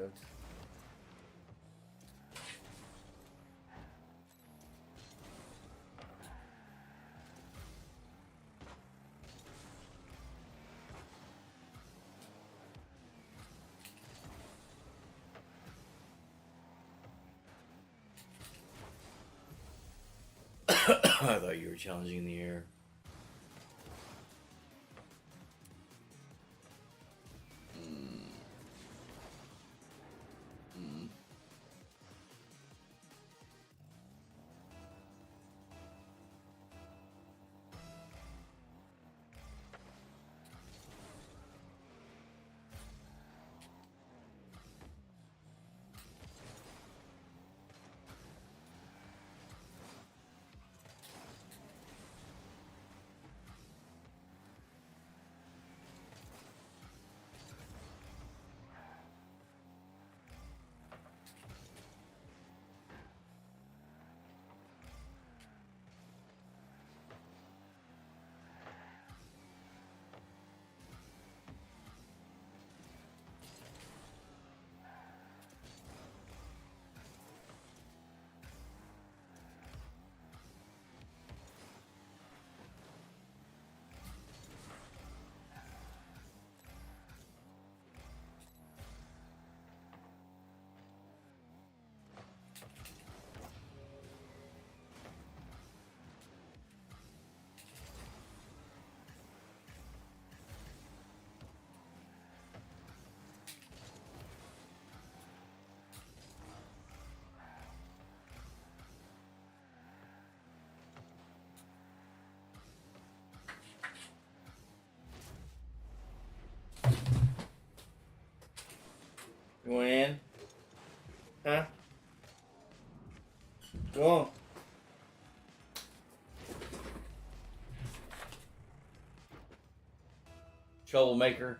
drugs. I thought you were challenging in the air. You want in? Huh? Go on. Troublemaker.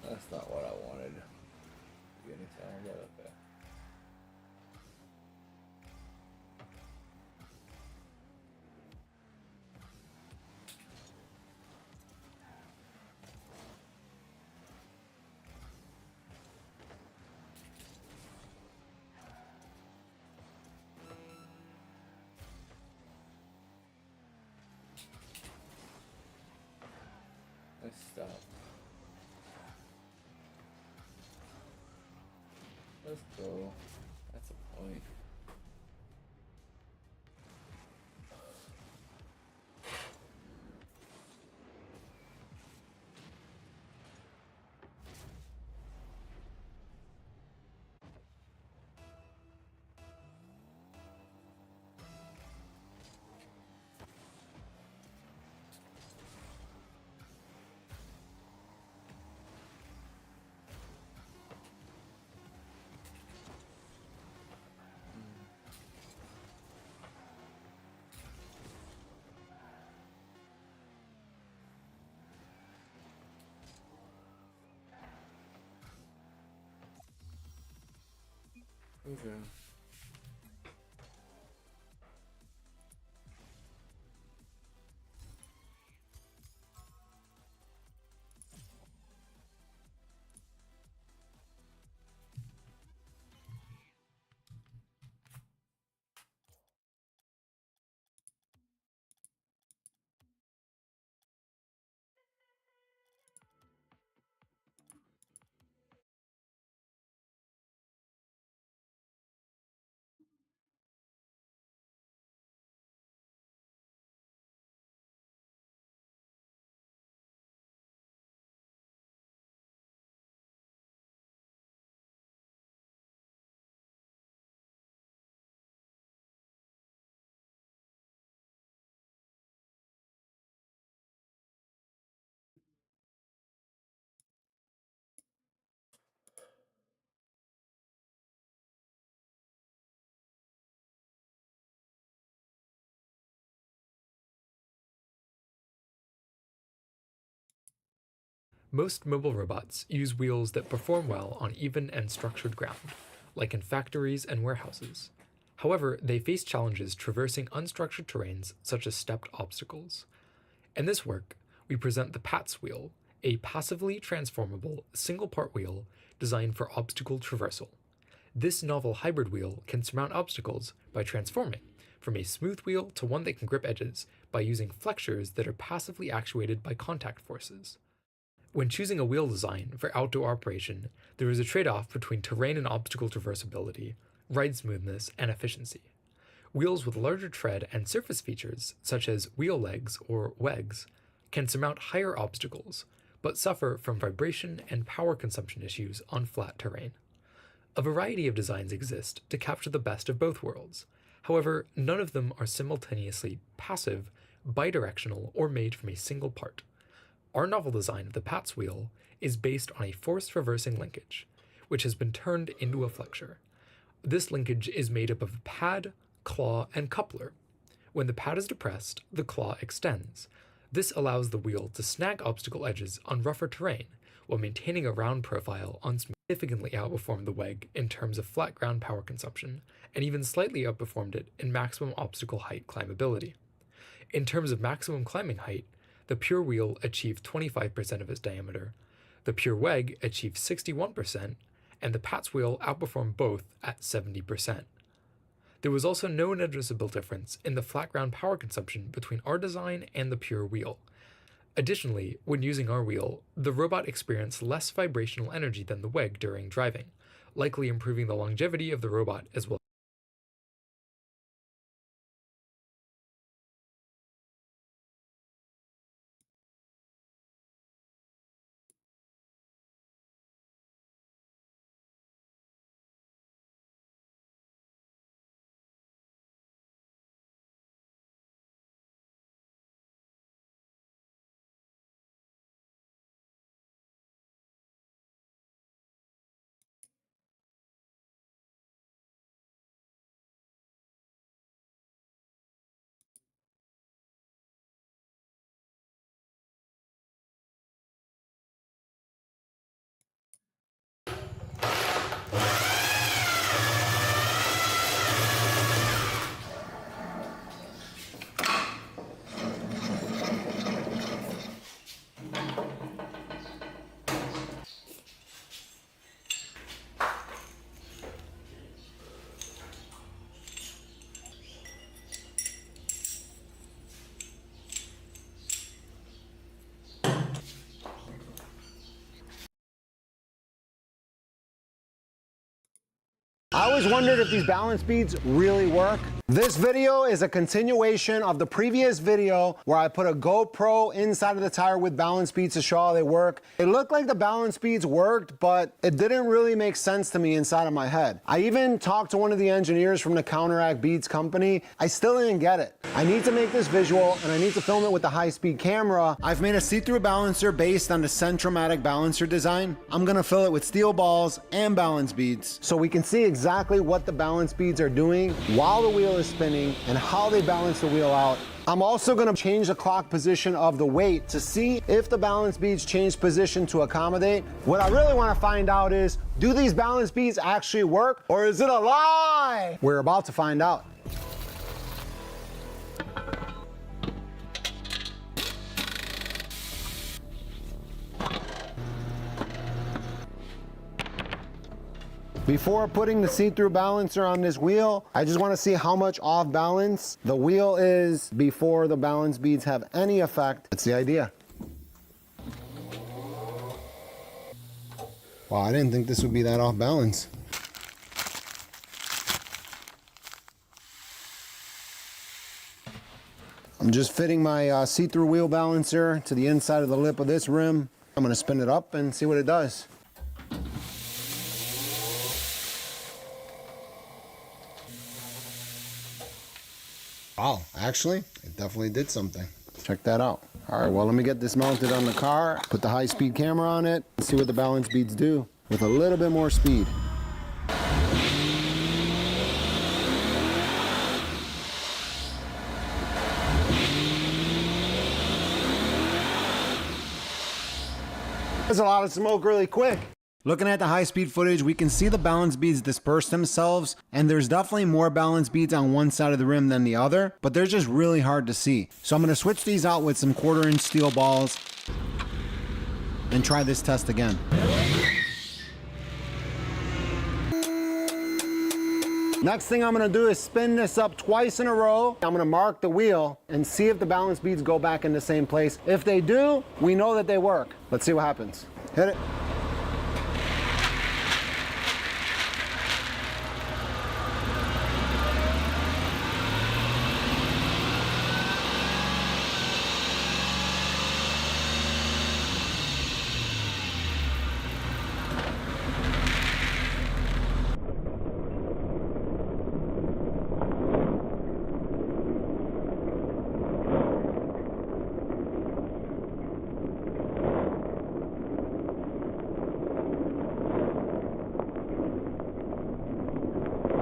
That's not what I wanted. You anything on that? Okay. Let's stop. Let's go. That's a point. Okay. Most mobile robots use wheels that perform well on even and structured ground, like in factories and warehouses. However, they face challenges traversing unstructured terrains such as stepped obstacles. In this work, we present the PATS wheel, a passively transformable single-part wheel designed for obstacle traversal. This novel hybrid wheel can surmount obstacles by transforming from a smooth wheel to one that can grip edges by using flexures that are passively actuated by contact forces. When choosing a wheel design for outdoor operation, there is a trade-off between terrain and obstacle traversability, ride smoothness, and efficiency. Wheels with larger tread and surface features, such as wheel legs or WEGs, can surmount higher obstacles, but suffer from vibration and power consumption issues on flat terrain. A variety of designs exist to capture the best of both worlds. However, none of them are simultaneously passive, bidirectional, or made from a single part. Our novel design of the PATS wheel is based on a force reversing linkage, which has been turned into a flexure. This linkage is made up of a pad, claw, and coupler. When the pad is depressed, the claw extends. This allows the wheel to snag obstacle edges on rougher terrain while maintaining a round profile on significantly outperformed the WEG in terms of flat ground power consumption, and even slightly outperformed it in maximum obstacle height climbability. In terms of maximum climbing height, the Pure wheel achieved 25% of its diameter, the Pure WEG achieved 61%, and the PATS wheel outperformed both at 70%. There was also no noticeable difference in the flat ground power consumption between our design and the Pure wheel. Additionally, when using our wheel, the robot experienced less vibrational energy than the WEG during driving, likely improving the longevity of the robot as well. I always wondered if these balance beads really work. This video is a continuation of the previous video where I put a GoPro inside of the tire with balance beads to show how they work. It looked like the balance beads worked, but it didn't really make sense to me inside of my head. I even talked to one of the engineers from the Counteract Beads company. I still didn't get it. I need to make this visual and I need to film it with the high-speed camera. I've made a see-through balancer based on the Centromatic balancer design. I'm gonna fill it with steel balls and balance beads so we can see exactly what the balance beads are doing while the wheel is spinning and how they balance the wheel out. I'm also gonna change the clock position of the weight to see if the balance beads change position to accommodate. What I really wanna find out is, do these balance beads actually work or is it a lie? We're about to find out. Before putting the see-through balancer on this wheel, I just want to see how much off balance the wheel is before the balance beads have any effect. That's the idea. Wow, I didn't think this would be that off balance. I'm just fitting my see-through wheel balancer to the inside of the lip of this rim. I'm going to spin it up and see what it does. Wow, actually, it definitely did something. Check that out. All right, well, let me get this mounted on the car, put the high-speed camera on it, and see what the balance beads do with a little bit more speed. There's a lot of smoke really quick. Looking at the high-speed footage, we can see the balance beads disperse themselves, and there's definitely more balance beads on one side of the rim than the other, but they're just really hard to see. So I'm going to switch these out with some 1/4-inch steel balls and try this test again. Next thing I'm going to do is spin this up twice in a row. I'm going to mark the wheel and see if the balance beads go back in the same place. If they do, we know that they work. Let's see what happens. Hit it.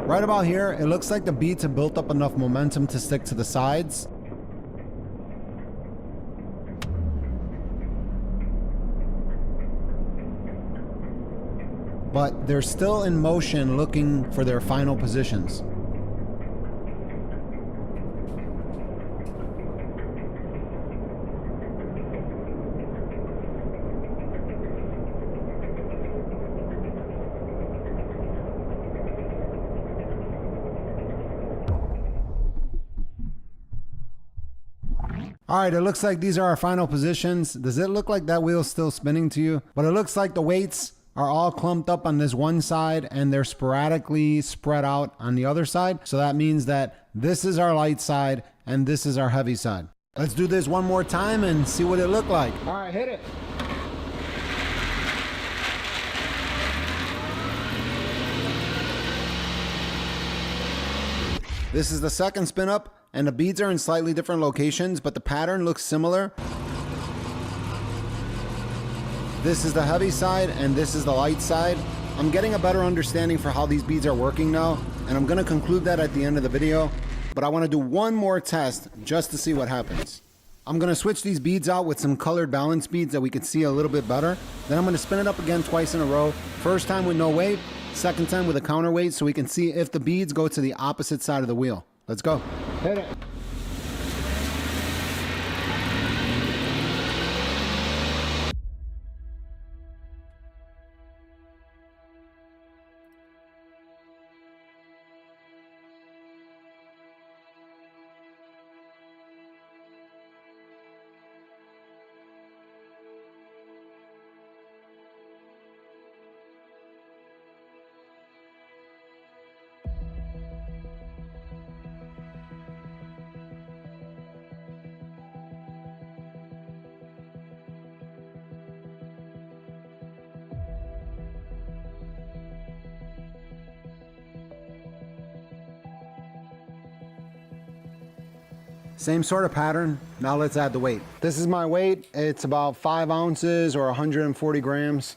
Right about here, it looks like the beads have built up enough momentum to stick to the sides. But they're still in motion looking for their final positions. All right, it looks like these are our final positions. Does it look like that wheel's still spinning to you? But it looks like the weights are all clumped up on this one side and they're sporadically spread out on the other side. So that means that this is our light side and this is our heavy side. Let's do this one more time and see what it looked like. All right, hit it. This is the second spin up. And the beads are in slightly different locations, but the pattern looks similar. This is the heavy side and this is the light side. I'm getting a better understanding for how these beads are working now, and I'm gonna conclude that at the end of the video, but I wanna do one more test just to see what happens. I'm gonna switch these beads out with some colored balance beads that we can see a little bit better. Then I'm gonna spin it up again twice in a row. First time with no weight, second time with a counterweight, so we can see if the beads go to the opposite side of the wheel. Let's go. Hit it. Same sort of pattern. Now let's add the weight. This is my weight. It's about 5 ounces or 140 grams.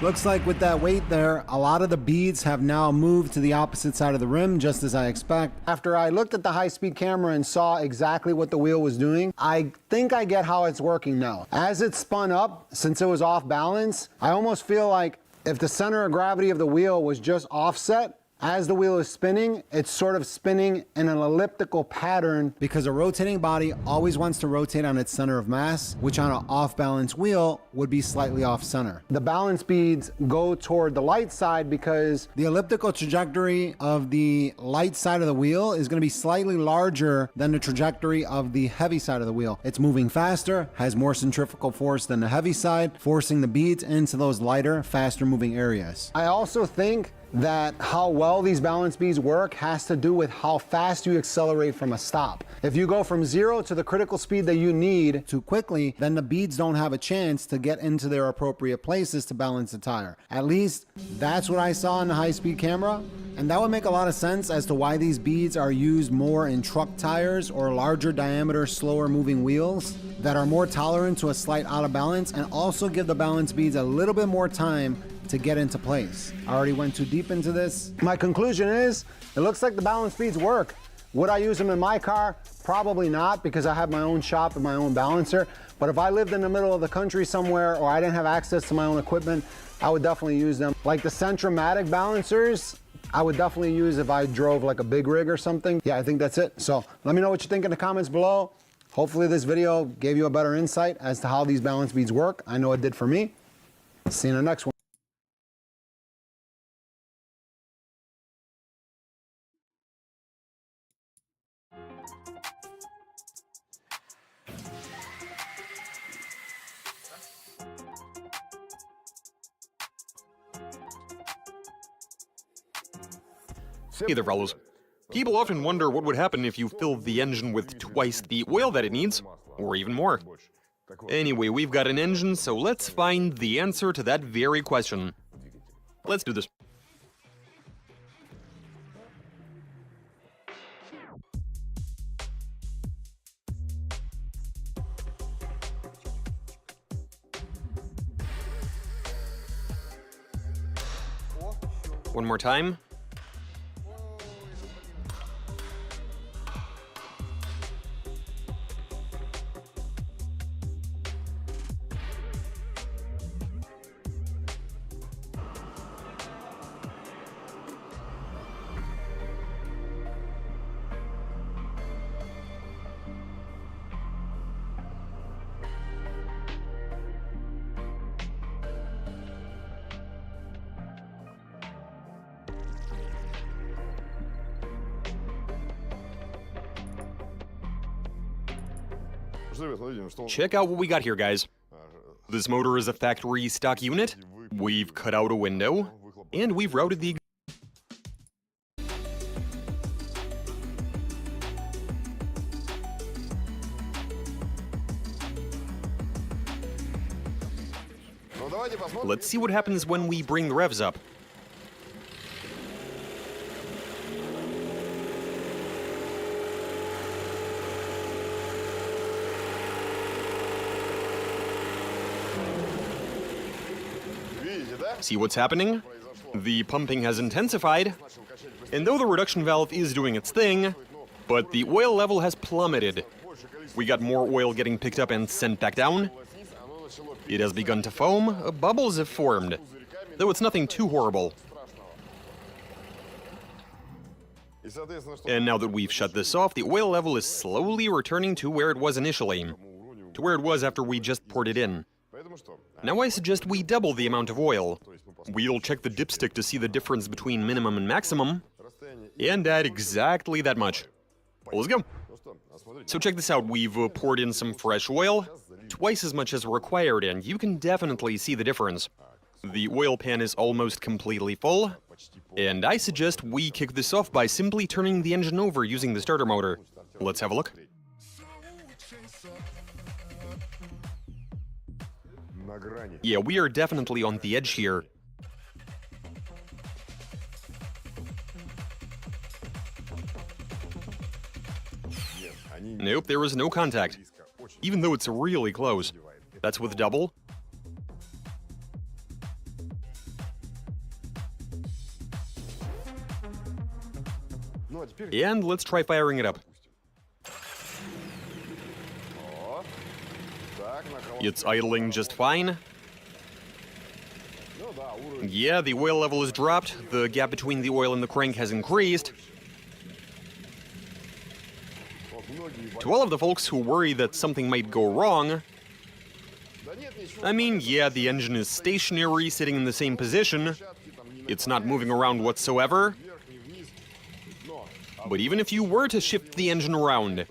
Looks like with that weight there, a lot of the beads have now moved to the opposite side of the rim, just as I expect. After I looked at the high-speed camera and saw exactly what the wheel was doing, I think I get how it's working now. As it spun up, since it was off balance, I almost feel like if the center of gravity of the wheel was just offset, as the wheel is spinning, it's sort of spinning in an elliptical pattern because a rotating body always wants to rotate on its center of mass, which on an off-balance wheel would be slightly off-center. The balance beads go toward the light side because the elliptical trajectory of the light side of the wheel is going to be slightly larger than the trajectory of the heavy side of the wheel. It's moving faster, has more centrifugal force than the heavy side, forcing the beads into those lighter, faster moving areas. I also think that how well these balance beads work has to do with how fast you accelerate from a stop. If you go from 0 to the critical speed that you need too quickly, then the beads don't have a chance to get into their appropriate places to balance the tire. At least that's what I saw in the high-speed camera. And that would make a lot of sense as to why these beads are used more in truck tires or larger diameter, slower moving wheels that are more tolerant to a slight out of balance and also give the balance beads a little bit more time to get into place. I already went too deep into this. My conclusion is, it looks like the balance beads work. Would I use them in my car? Probably not, because I have my own shop and my own balancer. But if I lived in the middle of the country somewhere or I didn't have access to my own equipment, I would definitely use them. Like the Centromatic balancers, I would definitely use if I drove like a big rig or something. Yeah, I think that's it. So let me know what you think in the comments below. Hopefully this video gave you a better insight as to how these balance beads work. I know it did for me. See you in the next one. Hey there, fellows. People often wonder what would happen if you filled the engine with twice the oil that it needs, or even more. Anyway, we've got an engine, so let's find the answer to that very question. Let's do this. One more time. Check out what we got here, guys. This motor is a factory stock unit. We've cut out a window, and we've routed the... Let's see what happens when we bring the revs up. See what's happening? The pumping has intensified, and though the reduction valve is doing its thing, but the oil level has plummeted. We got more oil getting picked up and sent back down. It has begun to foam, bubbles have formed, though it's nothing too horrible. And now that we've shut this off, the oil level is slowly returning to where it was initially, to where it was after we just poured it in. Now I suggest we double the amount of oil. We'll check the dipstick to see the difference between minimum and maximum, and add exactly that much. Let's go. So check this out, we've poured in some fresh oil, twice as much as required, and you can definitely see the difference. The oil pan is almost completely full, and I suggest we kick this off by simply turning the engine over using the starter motor. Let's have a look. Yeah, we are definitely on the edge here. Nope, there was no contact, even though it's really close. That's with double. And let's try firing it up. It's idling just fine. Yeah, the oil level has dropped, the gap between the oil and the crank has increased. To all of the folks who worry that something might go wrong, I mean, yeah, the engine is stationary, sitting in the same position. It's not moving around whatsoever. But even if you were to shift the engine around,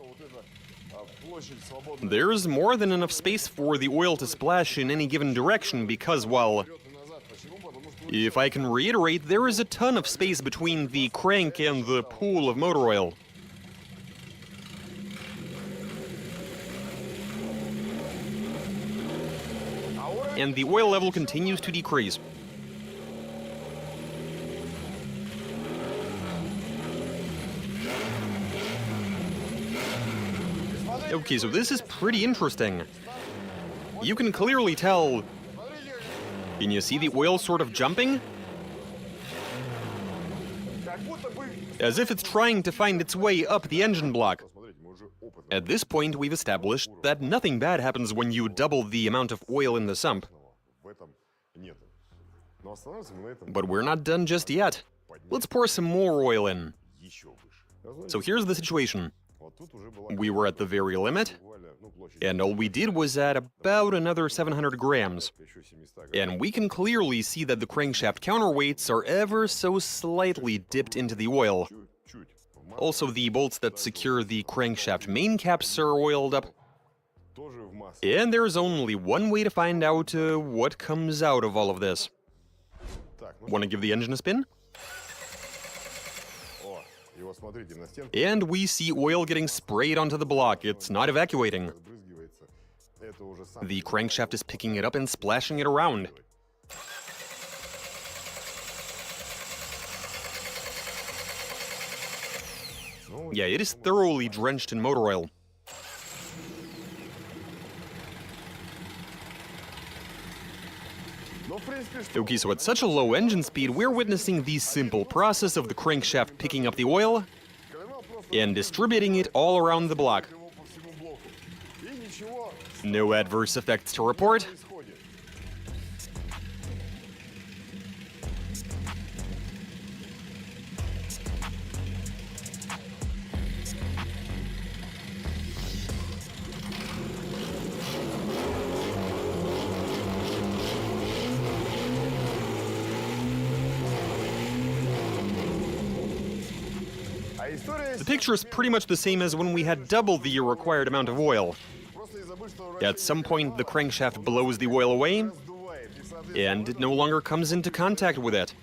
there's more than enough space for the oil to splash in any given direction because, well, If I can reiterate, there is a ton of space between the crank and the pool of motor oil. And the oil level continues to decrease. Okay, so this is pretty interesting. You can clearly tell. Can you see the oil sort of jumping? As if it's trying to find its way up the engine block. At this point, we've established that nothing bad happens when you double the amount of oil in the sump. But we're not done just yet. Let's pour some more oil in. So here's the situation. We were at the very limit, and all we did was add about another 700 grams. And we can clearly see that the crankshaft counterweights are ever so slightly dipped into the oil. Also, the bolts that secure the crankshaft main caps are oiled up. And there's only one way to find out what comes out of all of this. Want to give the engine a spin? And we see oil getting sprayed onto the block. It's not evacuating. The crankshaft is picking it up and splashing it around. Yeah, it is thoroughly drenched in motor oil. Okay, so at such a low engine speed, we're witnessing the simple process of the crankshaft picking up the oil and distributing it all around the block. No adverse effects to report. The picture is pretty much the same as when we had double the required amount of oil. At some point, the crankshaft blows the oil away, and it no longer comes into contact with it.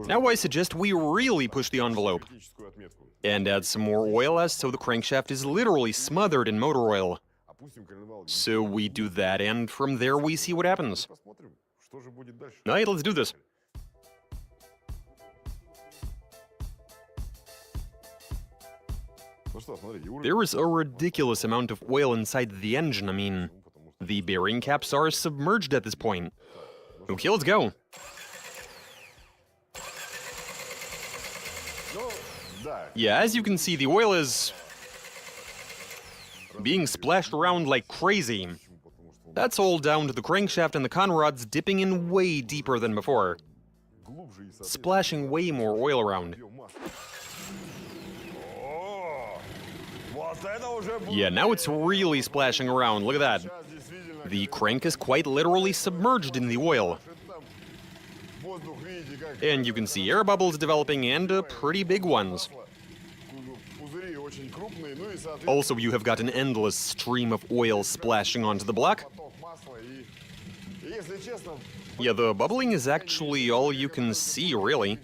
Now I suggest we really push the envelope and add some more oil so the crankshaft is literally smothered in motor oil. So we do that, and from there we see what happens. Alright, let's do this. There is a ridiculous amount of oil inside the engine. I mean, the bearing caps are submerged at this point. Okay, let's go. Yeah, as you can see, the oil is being splashed around like crazy. That's all down to the crankshaft and the conrods dipping in way deeper than before, splashing way more oil around. Yeah, now it's really splashing around. Look at that. The crank is quite literally submerged in the oil. And you can see air bubbles developing, and pretty big ones. Also, you have got an endless stream of oil splashing onto the block. Yeah, the bubbling is actually all you can see, really.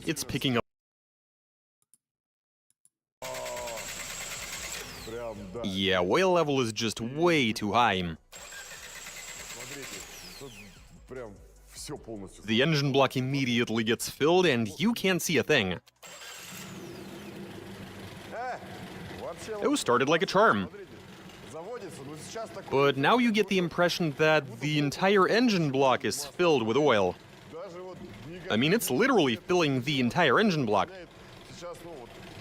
It's picking up. Yeah, oil level is just way too high. The engine block immediately gets filled and you can't see a thing. It started like a charm. But now you get the impression that the entire engine block is filled with oil. I mean, it's literally filling the entire engine block.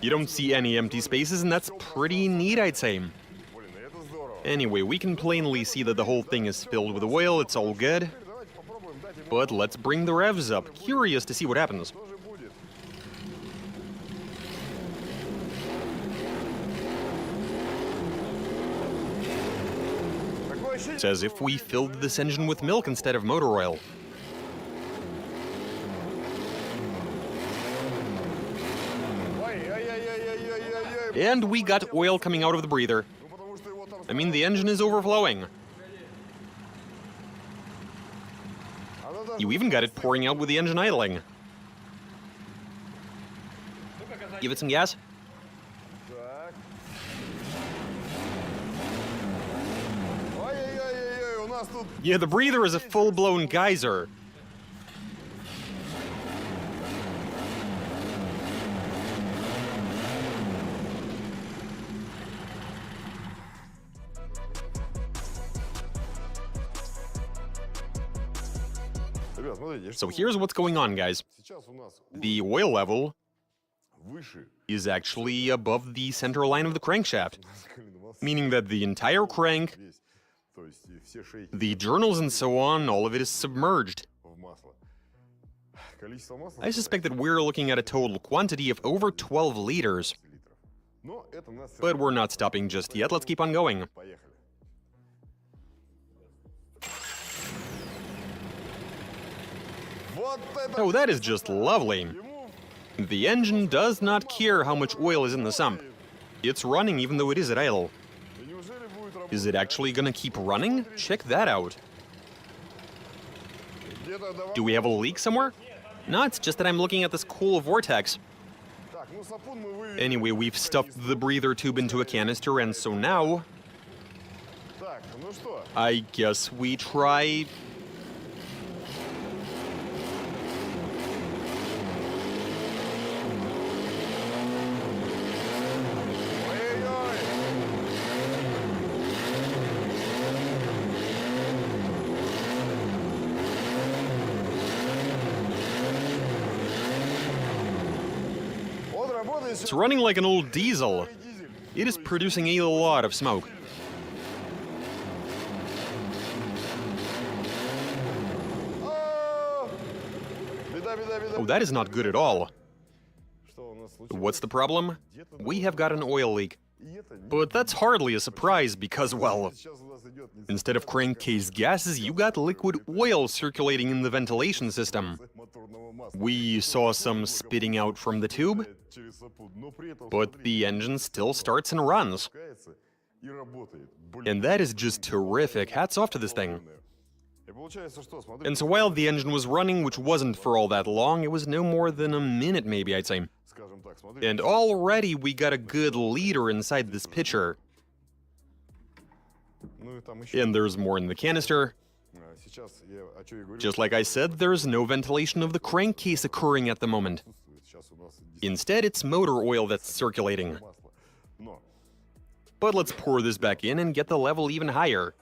You don't see any empty spaces, and that's pretty neat, I'd say. Anyway, we can plainly see that the whole thing is filled with oil, it's all good. But let's bring the revs up, curious to see what happens. It's as if we filled this engine with milk instead of motor oil. And we got oil coming out of the breather. I mean, the engine is overflowing. You even got it pouring out with the engine idling. Give it some gas. Yeah, the breather is a full-blown geyser. So here's what's going on, guys. The oil level is actually above the center line of the crankshaft, meaning that the entire crank, the journals and so on, all of it is submerged. I suspect that we're looking at a total quantity of over 12 liters. But we're not stopping just yet, let's keep on going. Oh, that is just lovely. The engine does not care how much oil is in the sump. It's running even though it is at idle. Is it actually gonna keep running? Check that out. Do we have a leak somewhere? No, it's just that I'm looking at this cool vortex. Anyway, we've stuffed the breather tube into a canister, and so now I guess we try... It's running like an old diesel. It is producing a lot of smoke. Oh, that is not good at all. What's the problem? We have got an oil leak. But that's hardly a surprise because, well, instead of crankcase gases, you got liquid oil circulating in the ventilation system. We saw some spitting out from the tube, but the engine still starts and runs. And that is just terrific. Hats off to this thing. And so while the engine was running, which wasn't for all that long, it was no more than a minute maybe, I'd say. And already we got a good liter inside this pitcher. And there's more in the canister. Just like I said, there's no ventilation of the crankcase occurring at the moment. Instead, it's motor oil that's circulating. But let's pour this back in and get the level even higher.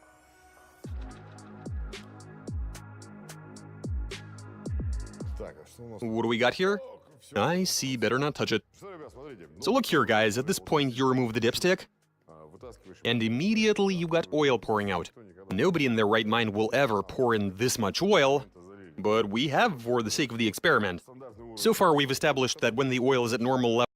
What do we got here? I see, better not touch it. So look here, guys, at this point you remove the dipstick, and immediately you got oil pouring out. Nobody in their right mind will ever pour in this much oil, but we have for the sake of the experiment. So far we've established that when the oil is at normal level,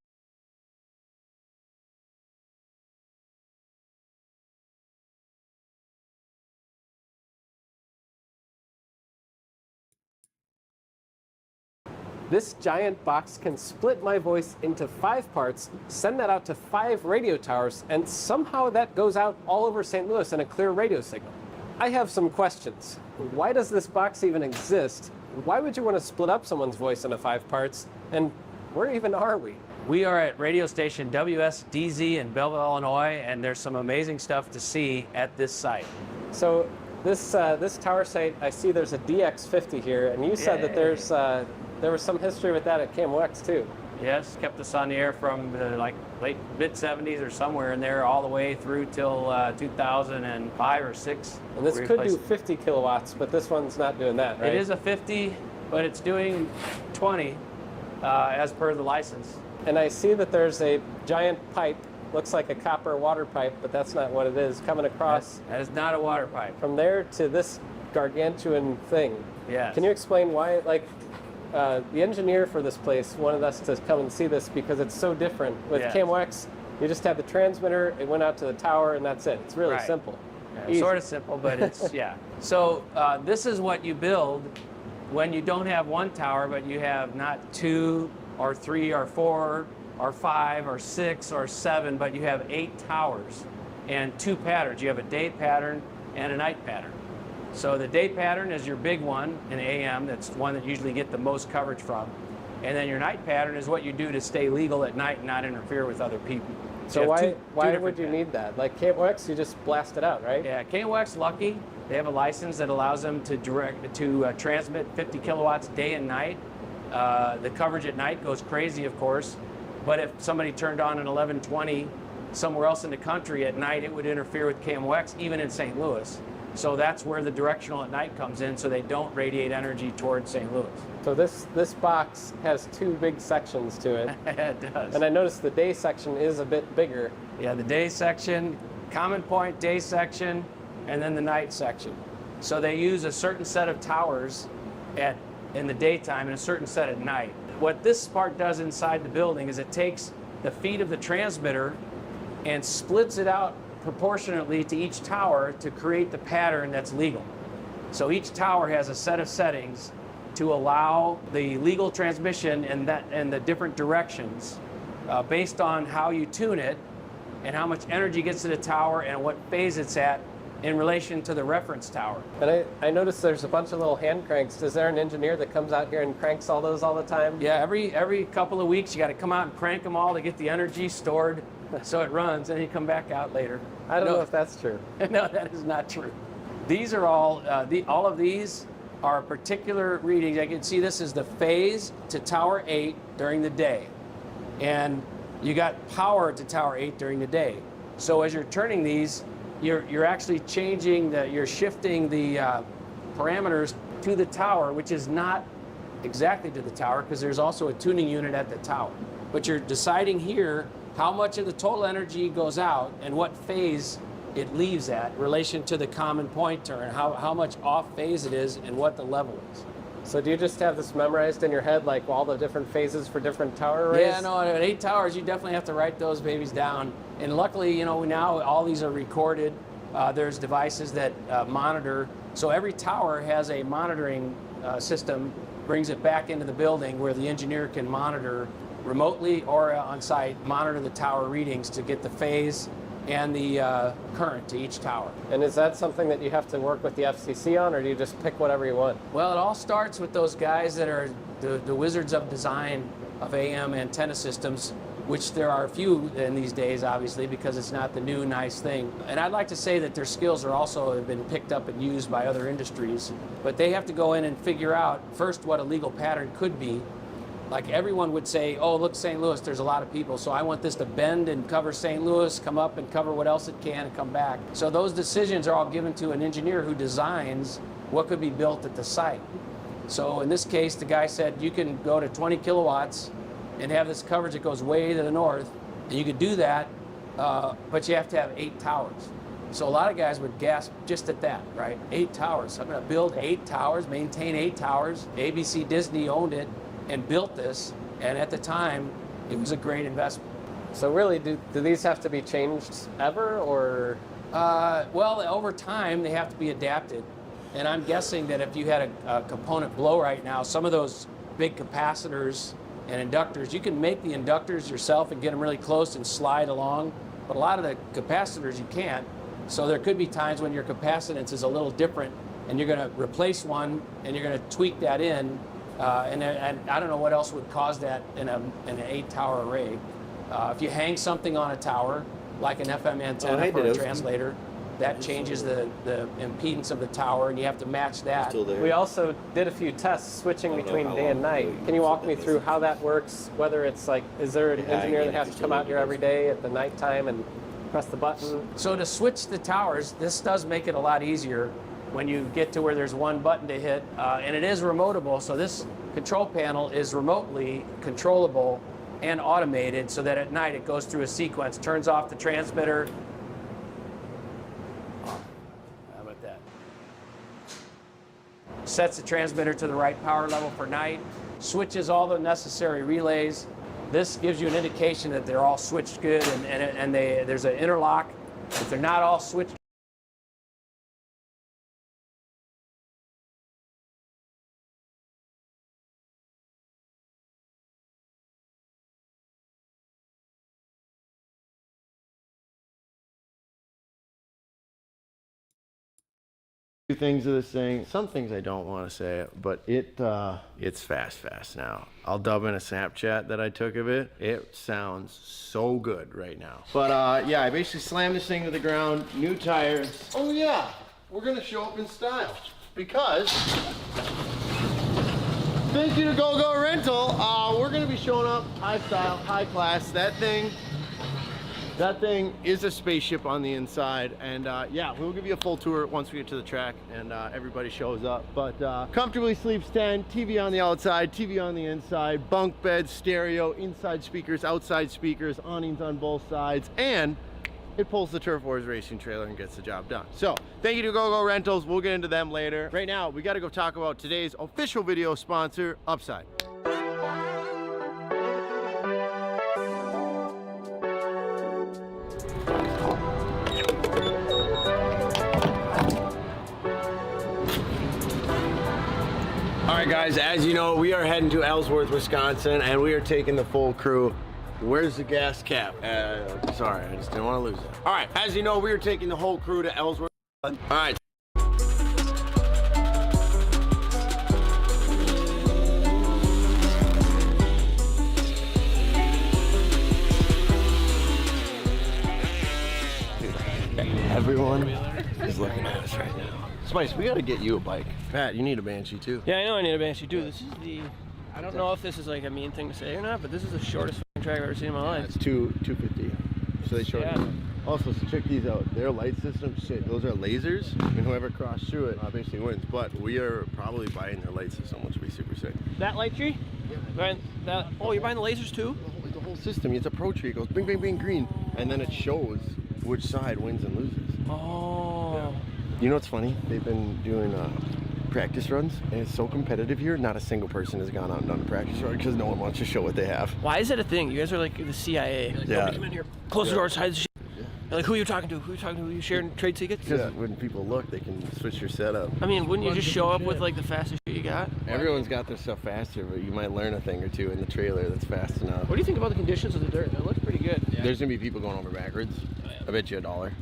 This giant box can split my voice into 5 parts, send that out to 5 radio towers, and somehow that goes out all over St. Louis in a clear radio signal. I have some questions. Why does this box even exist? Why would you want to split up someone's voice into 5 parts? And where even are we? We are at radio station WSDZ in Belleville, Illinois, and there's some amazing stuff to see at this site. So this tower site, I see there's a DX50 here, and you said that there was some history with that at KMOX too. Yes, kept us on the air from like late mid-70s or somewhere in there all the way through till 2005 or 6. And this could do 50 kilowatts, but this one's not doing that, right? It is a 50, but it's doing 20. as per the license. And I see that there's a giant pipe, looks like a copper water pipe, but that's not what it is, coming across That is not a water pipe. from there to this gargantuan thing. Yes. Can you explain why, like, the engineer for this place wanted us to come and see this because it's so different. With Yes. KMOX, you just have the transmitter, it went out to the tower, and that's it. It's really Right. simple. Yeah, Easy. sort of simple, but it's, yeah. So this is what you build when you don't have one tower, but you have not 2 or 3 or 4 or 5 or 6 or 7, but you have 8 towers and 2 patterns. You have a day pattern and a night pattern. So the day pattern is your big one in AM. That's one that you usually get the most coverage from. And then your night pattern is what you do to stay legal at night and not interfere with other people. So you have two why different would you patterns. need that? Like KMOX, you just blast it out, right? Yeah, KMOX lucky. They have a license that allows them to transmit 50 kilowatts day and night. The coverage at night goes crazy, of course. But if somebody turned on an 1120 somewhere else in the country at night, it would interfere with KMOX, even in St. Louis. So that's where the directional at night comes in, so they don't radiate energy towards St. Louis. So this box has 2 big sections to it. It does. And I noticed the day section is a bit bigger. Yeah, the day section, common point day section, and then the night section. So they use a certain set of towers in the daytime and a certain set at night. What this part does inside the building is it takes the feed of the transmitter and splits it out proportionately to each tower to create the pattern that's legal. So each tower has a set of settings to allow the legal transmission and the different directions based on how you tune it and how much energy gets to the tower and what phase it's at in relation to the reference tower. And I noticed there's a bunch of little hand cranks. Is there an engineer that comes out here and cranks all those all the time? Yeah, every couple of weeks you got to come out and crank them all to get the energy stored so it runs, and you come back out later. I don't know if that's true. No, that is not true. These are all all of these are particular readings. I can see this is the phase to tower 8 during the day, and you got power to tower 8 during the day. So as you're turning these, you're actually changing you're shifting the parameters to the tower, which is not exactly to the tower because there's also a tuning unit at the tower. But you're deciding here how much of the total energy goes out and what phase it leaves at in relation to the common pointer and how much off phase it is and what the level is. So do you just have this memorized in your head, like all the different phases for different tower arrays? Yeah, no, at 8 towers, you definitely have to write those babies down. And luckily, now all these are recorded. There's devices that monitor. So every tower has a monitoring system, brings it back into the building where the engineer can monitor remotely or on site, monitor the tower readings to get the phase and the current to each tower. And is that something that you have to work with the FCC on, or do you just pick whatever you want? Well, it all starts with those guys that are the wizards of design of AM antenna systems, which there are a few in these days, obviously, because it's not the new nice thing. And I'd like to say that their skills are also have been picked up and used by other industries, but they have to go in and figure out first what a legal pattern could be. Like everyone would say, oh, look, St. Louis, there's a lot of people, so I want this to bend and cover St. Louis, come up and cover what else it can and come back. So those decisions are all given to an engineer who designs what could be built at the site. So in this case, the guy said you can go to 20 kilowatts and have this coverage that goes way to the north, and you could do that, but you have to have 8 towers. So a lot of guys would gasp just at that, right? 8 towers. I'm going to build 8 towers, maintain 8 towers. ABC Disney owned it and built this, and at the time, it was a great investment. So really, do these have to be changed ever, or? Well, over time, they have to be adapted. And I'm guessing that if you had a component blow right now, some of those big capacitors and inductors, you can make the inductors yourself and get them really close and slide along, but a lot of the capacitors you can't. So there could be times when your capacitance is a little different, and you're going to replace one, and you're going to tweak that in. And I don't know what else would cause that in an 8-tower array. If you hang something on a tower, like an FM antenna for a translator, that changes the impedance of the tower, and you have to match that. We also did a few tests switching between day and night. Can you walk me through how that works? Whether it's like, is there an engineer that has to come out here every day at the nighttime and press the button? So to switch the towers, this does make it a lot easier when you get to where there's one button to hit, and it is remotable. So this control panel is remotely controllable and automated so that at night it goes through a sequence, turns off the transmitter. How about that? Sets the transmitter to the right power level for night, switches all the necessary relays. This gives you an indication that they're all switched good and there's an interlock. If they're not all switched, Few things of this thing. Some things I don't want to say, but it's fast now. I'll dub in a Snapchat that I took of it. It sounds so good right now. But yeah, I basically slammed this thing to the ground. New tires. Oh yeah, we're gonna show up in style because thank you to GoGo Rental. We're gonna be showing up high style, high class. That thing is a spaceship on the inside, and yeah, we'll give you a full tour once we get to the track and everybody shows up. But comfortably sleeps 10, TV on the outside, TV on the inside, bunk beds, stereo, inside speakers, outside speakers, awnings on both sides, and it pulls the Turf Wars racing trailer and gets the job done. So thank you to GoGo Rentals. We'll get into them later. Right now, we got to go talk about today's official video sponsor, Upside. All right, guys, as you know, we are heading to Ellsworth, Wisconsin, and we are taking the full crew. Where's the gas cap? Sorry, I just didn't want to lose it. All right, as you know, we are taking the whole crew to Ellsworth. All right. Everyone is looking at us right now. Spice, we gotta get you a bike. Pat, you need a Banshee too. Yeah, I know I need a Banshee too. This is the, I don't know if this is like a mean thing to say or not, but this is the shortest track I've ever seen in my life. It's 250. So they shortened it. Also, so check these out. Their light system, shit, those are lasers, and whoever crossed through it basically wins. But we are probably buying their light system, which would be super sick. That light tree? Yeah. That, oh, you're buying the lasers too? The whole system. It's a pro tree. It goes bing, bing, bing, green, and then it shows which side wins and loses. Oh. Yeah. You know what's funny? They've been doing practice runs, and it's so competitive here. Not a single person has gone out and done a practice run because no one wants to show what they have. Why is that a thing? You guys are like the CIA. Like, yeah. Come in here, close the doors, hide the shit. Like, who are you talking to? Who are you talking to? Are you sharing trade secrets? Because when people look, they can switch your setup. I mean, wouldn't you just show up with like the fastest shit you got? Everyone's got their stuff faster, but you might learn a thing or two in the trailer that's fast enough. What do you think about the conditions of the dirt? It looks pretty good. Yeah. There's gonna be people going over backwards. Oh, yeah. I bet you $1.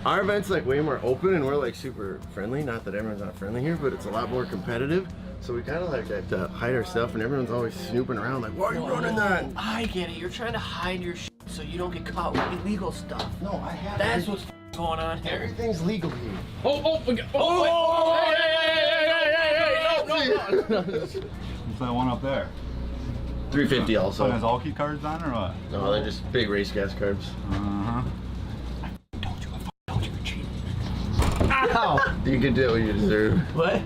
Our event's like way more open and we're like super friendly. Not that everyone's not friendly here, but it's a lot more competitive. So we kind of like have to hide our stuff, and everyone's always snooping around like, why are you running that? I get it. You're trying to hide your shit so you don't get caught with illegal stuff. No, I have. That's what's going on here. Everything's legal here. No. What's that one up there? 350 also. So has all key cards on or what? No, they're just big race gas carbs. Uh-huh. I told you you're cheating. Ow! You can do what you deserve. What?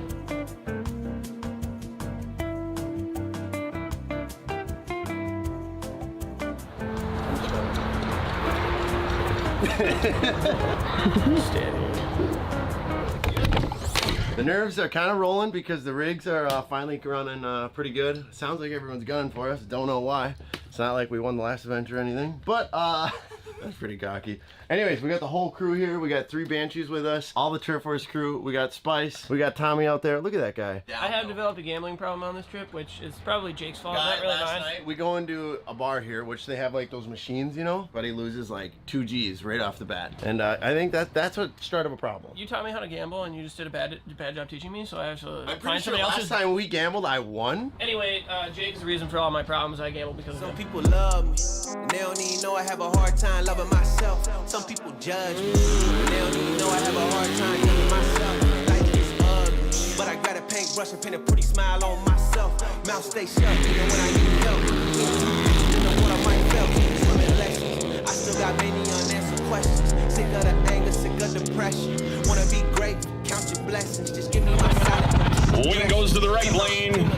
The nerves are kind of rolling because the rigs are finally running pretty good. Sounds like everyone's gunning for us. Don't know why. It's not like we won the last event or anything, but that's pretty cocky. Anyways, we got the whole crew here. We got 3 Banshees with us, all the Turf Wars crew. We got Spice. We got Tommy out there. Look at that guy. I have developed a gambling problem on this trip, which is probably Jake's fault. Not really mine. Night, we go into a bar here, which they have like those machines, you know, but he loses like 2 G's right off the bat. And I think that's what started a problem. You taught me how to gamble, and you just did a bad job teaching me, so I have to I'm pretty find sure somebody last else's. time we gambled, I won. Anyway, Jake's the reason for all my problems. I gamble because of Some him. people love me, and they don't even know I have a hard time loving myself. Some people judge me, and they don't even know I have a hard time loving myself. Life is ugly, but I got a paintbrush and paint a pretty smile on myself. Mouth stay shut, even when I need help. In the water might fail, keep swimming lessons. I still got many unanswered questions. Sick of the anger, sick of under pressure. Wanna be great, count your blessings, just give me my silent. Wing goes to the right lane.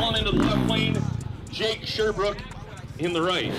On into the left lane. Jake Sherbrooke in the right.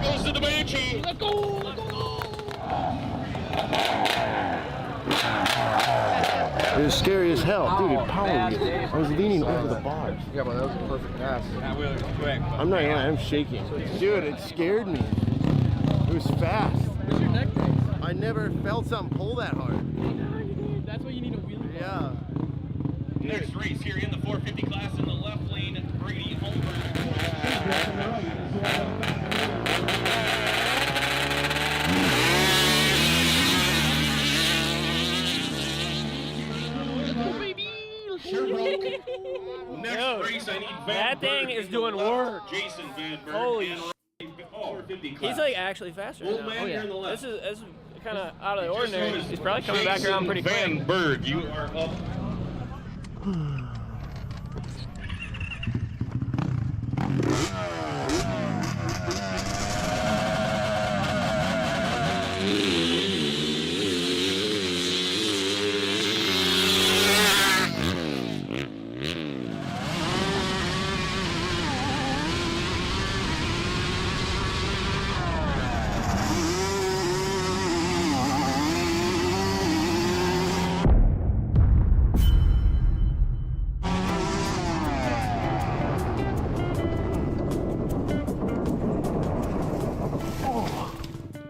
Goes to the Banshee. Let go! Let go! It was scary as hell. Dude, it powered me. I was leaning over the bars. Yeah, but that was a perfect pass. I'm not gonna, I'm shaking. Dude, it scared me. It was fast. Where's your neck brace? I never felt something pull that hard. No, you did. That's why you need a wheelie. Yeah. Next race here in the 450 class in the left lane, Brady Holmberg. Next race, I need Van That thing Berg is in doing the left. work. Jason Van Berg. Holy and 450 class. He's like actually faster now. Old man here in the left. This is kind of out of the Just ordinary. noticed He's probably coming back Jason around pretty Van quick. Berg, you are up.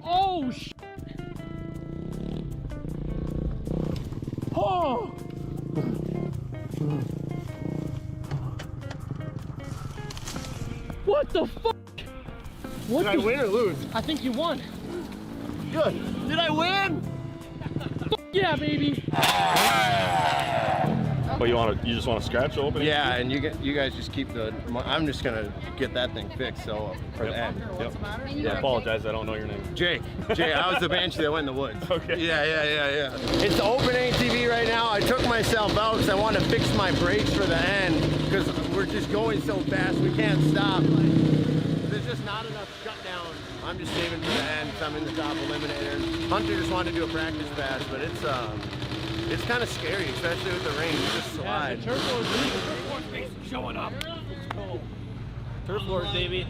Oh, sh! Oh! What the fuck? What Did I win or lose? I think you won. Good. Did I win? Yeah, baby. But you just want to scratch the opening? Yeah, and you guys just keep the. I'm just gonna get that thing fixed. So for the end. Yep. Yeah. I apologize. I don't know your name. Jake, I was the Banshee that went in the woods. Okay. Yeah. It's the open ATV right now. I took myself out because I want to fix my brakes for the end because we're just going so fast we can't stop. There's just not enough shut down. I'm just saving for the end because I'm in the top eliminator. Hunter just wanted to do a practice pass, but it's kind of scary, especially with the rain. You just slide. Turf floors showing up. Turf floors, baby.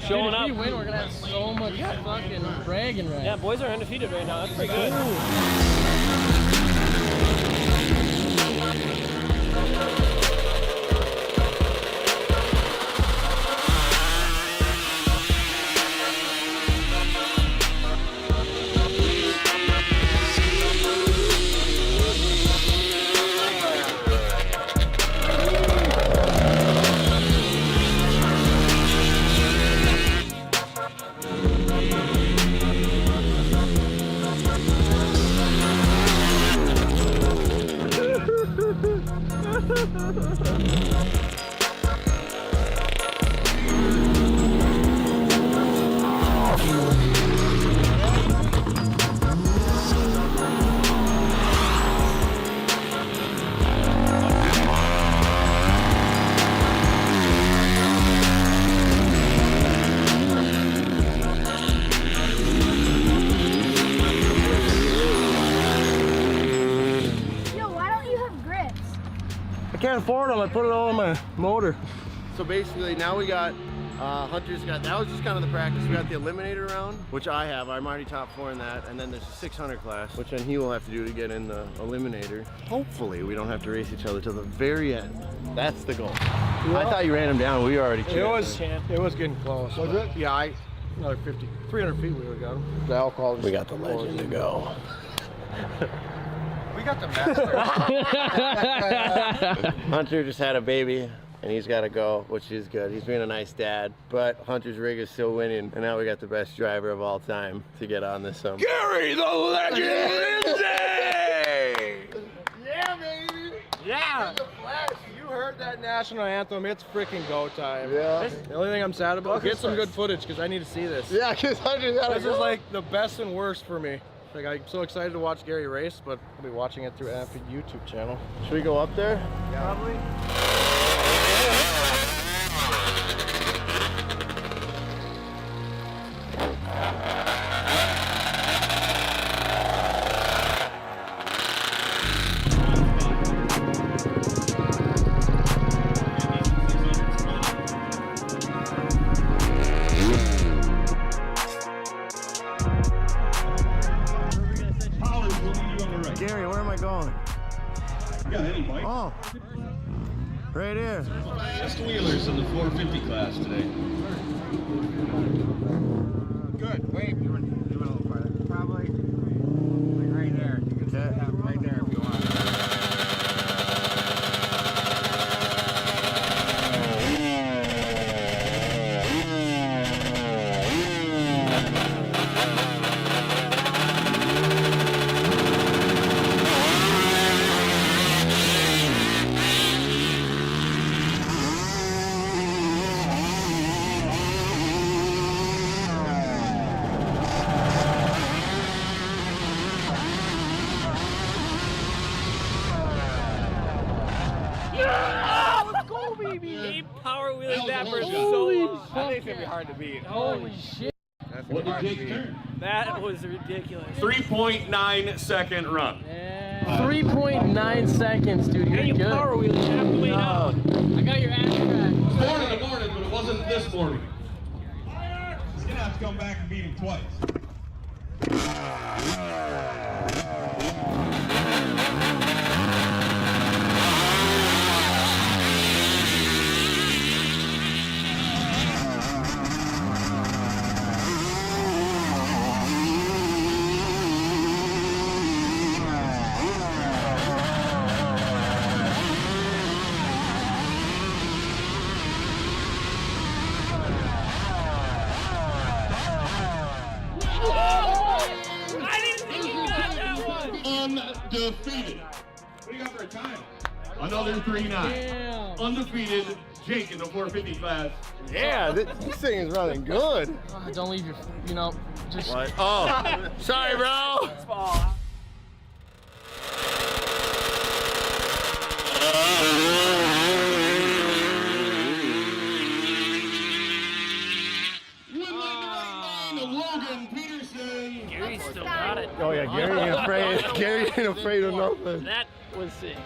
Showing up. If we win, we're gonna have so much fucking bragging rights. Yeah, boys are undefeated right now. That's pretty good. I can't afford them. I put it all on my motor. So basically now we got, Hunter's got, that was just kind of the practice. We got the eliminator round, which I have. I'm already top 4 in that. And then there's a 600 class, which then he will have to do to get in the eliminator. Hopefully we don't have to race each other till the very end. That's the goal. I thought you ran him down. We already checked. It was getting close. Was it? Yeah, another 300 feet we would have got him. The alcohol. We got the legend to go. We got the master. Hunter just had a baby and he's got to go, which is good. He's being a nice dad, but Hunter's rig is still winning, and now we got the best driver of all time to get on this. Gary the Legend Lindsay! Yeah, baby! Yeah. You heard that national anthem. It's freaking go time. Yeah. The only thing I'm sad about, get some good footage because I need to see this. Yeah, because I just gotta This is like the best and worst for me. Like, I'm so excited to watch Gary race, but I'll be watching it through Amphied YouTube channel. Should we go up there? Yeah. Probably. Gary, where am I going? Yeah, any bike. Oh, right here. Just wheelers in the 450 class today. Good. Wait, you went a little farther. Probably like right there. You can set it up right there if you want. Power wheeling that for so long. I think it's gonna be hard to beat. Holy shit. What did Jake turn? That was ridiculous. 3.9 second run. 3.9 seconds, dude. You're good. Power wheeling half the way down. I got your ass cracked. Born in the morning, but it wasn't this morning. He's gonna have to come back and beat him twice. Undefeated. What do you got for a time? Another 3.9. Undefeated Jake in the 450 class. Yeah, this thing is running good. Don't leave your, just. What? Oh, sorry, bro. Logan Peterson. Gary still got it. Oh yeah, Gary ain't afraid. Gary ain't afraid of nothing. That was sick.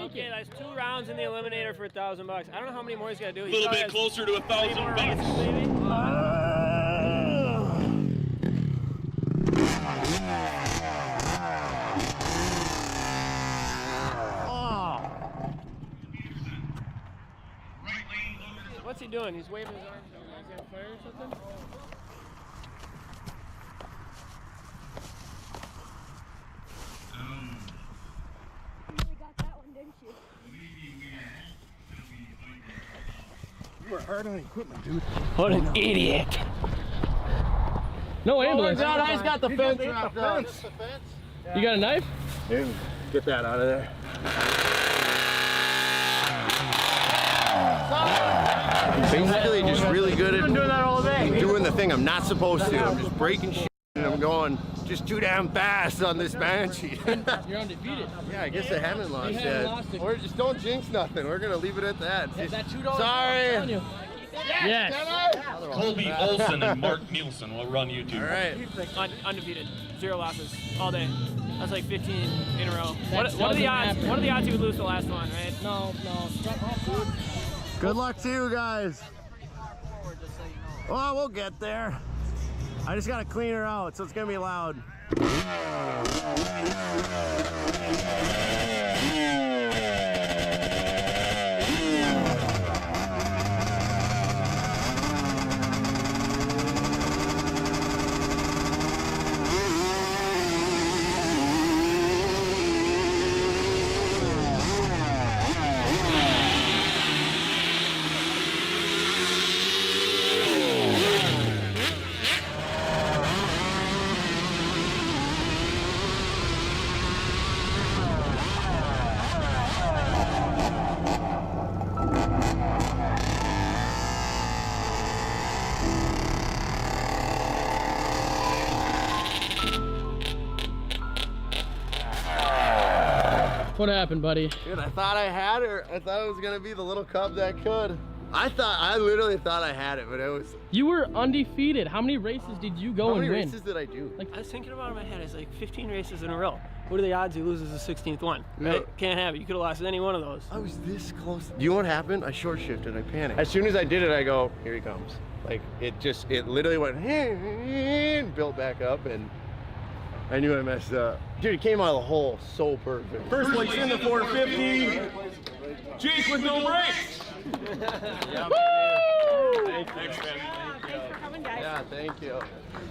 Okay, that's 2 rounds in the eliminator for $1,000. I don't know how many more he's got to do. A little bit closer to $1,000. What's he doing? He's waving his arms down. He's got fire or something? You were hard on the equipment, dude. What an idiot. No ambulance. God, I just got the fence wrapped up. You got a knife? Dude, get that out of there. Basically, just really good at doing the thing I'm not supposed to. I'm just breaking shit and I'm going just too damn fast on this Banshee. You're undefeated. Yeah, I guess they haven't lost You yet. haven't lost it. Or just don't jinx nothing. We're gonna leave it at that. That $2 Sorry. Yes. Colby Olson and Mark Nielsen will run YouTube. All right. Undefeated. 0 losses all day. That's like 15 in a row. What are the odds? What are the odds you would lose the last one, right? No. Good luck to you guys. Well, we'll get there. I just gotta clean her out, so it's gonna be loud. What happened, buddy? Dude, I thought I had her. I thought it was gonna be the little cub that could. I literally thought I had it, but it was... You were undefeated. How many races did you go and win? How many races did I do? Like, I was thinking about it in my head. It's like 15 races in a row. What are the odds he loses the 16th one? Right? No. Can't have it. You could have lost any one of those. I was this close. You know what happened? I short shifted. I panicked. As soon as I did it, I go, here he comes. Like, it literally went and built back up, and I knew I messed up. Dude, it came out of the hole so perfect. First place in the 450. Jake with no brakes. Thanks, man. Yeah, thank you.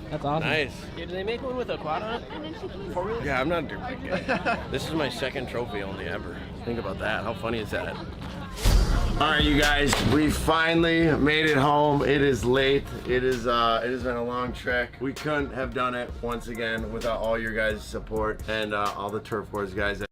That's awesome. Nice. Yeah, did they make one with a quad on it? Yeah, I'm not a duplicate. This is my second trophy only ever. Think about that. How funny is that? All right, you guys, we finally made it home. It is late. It has been a long trek. We couldn't have done it once again without all your guys' support and all the Turf Wars guys.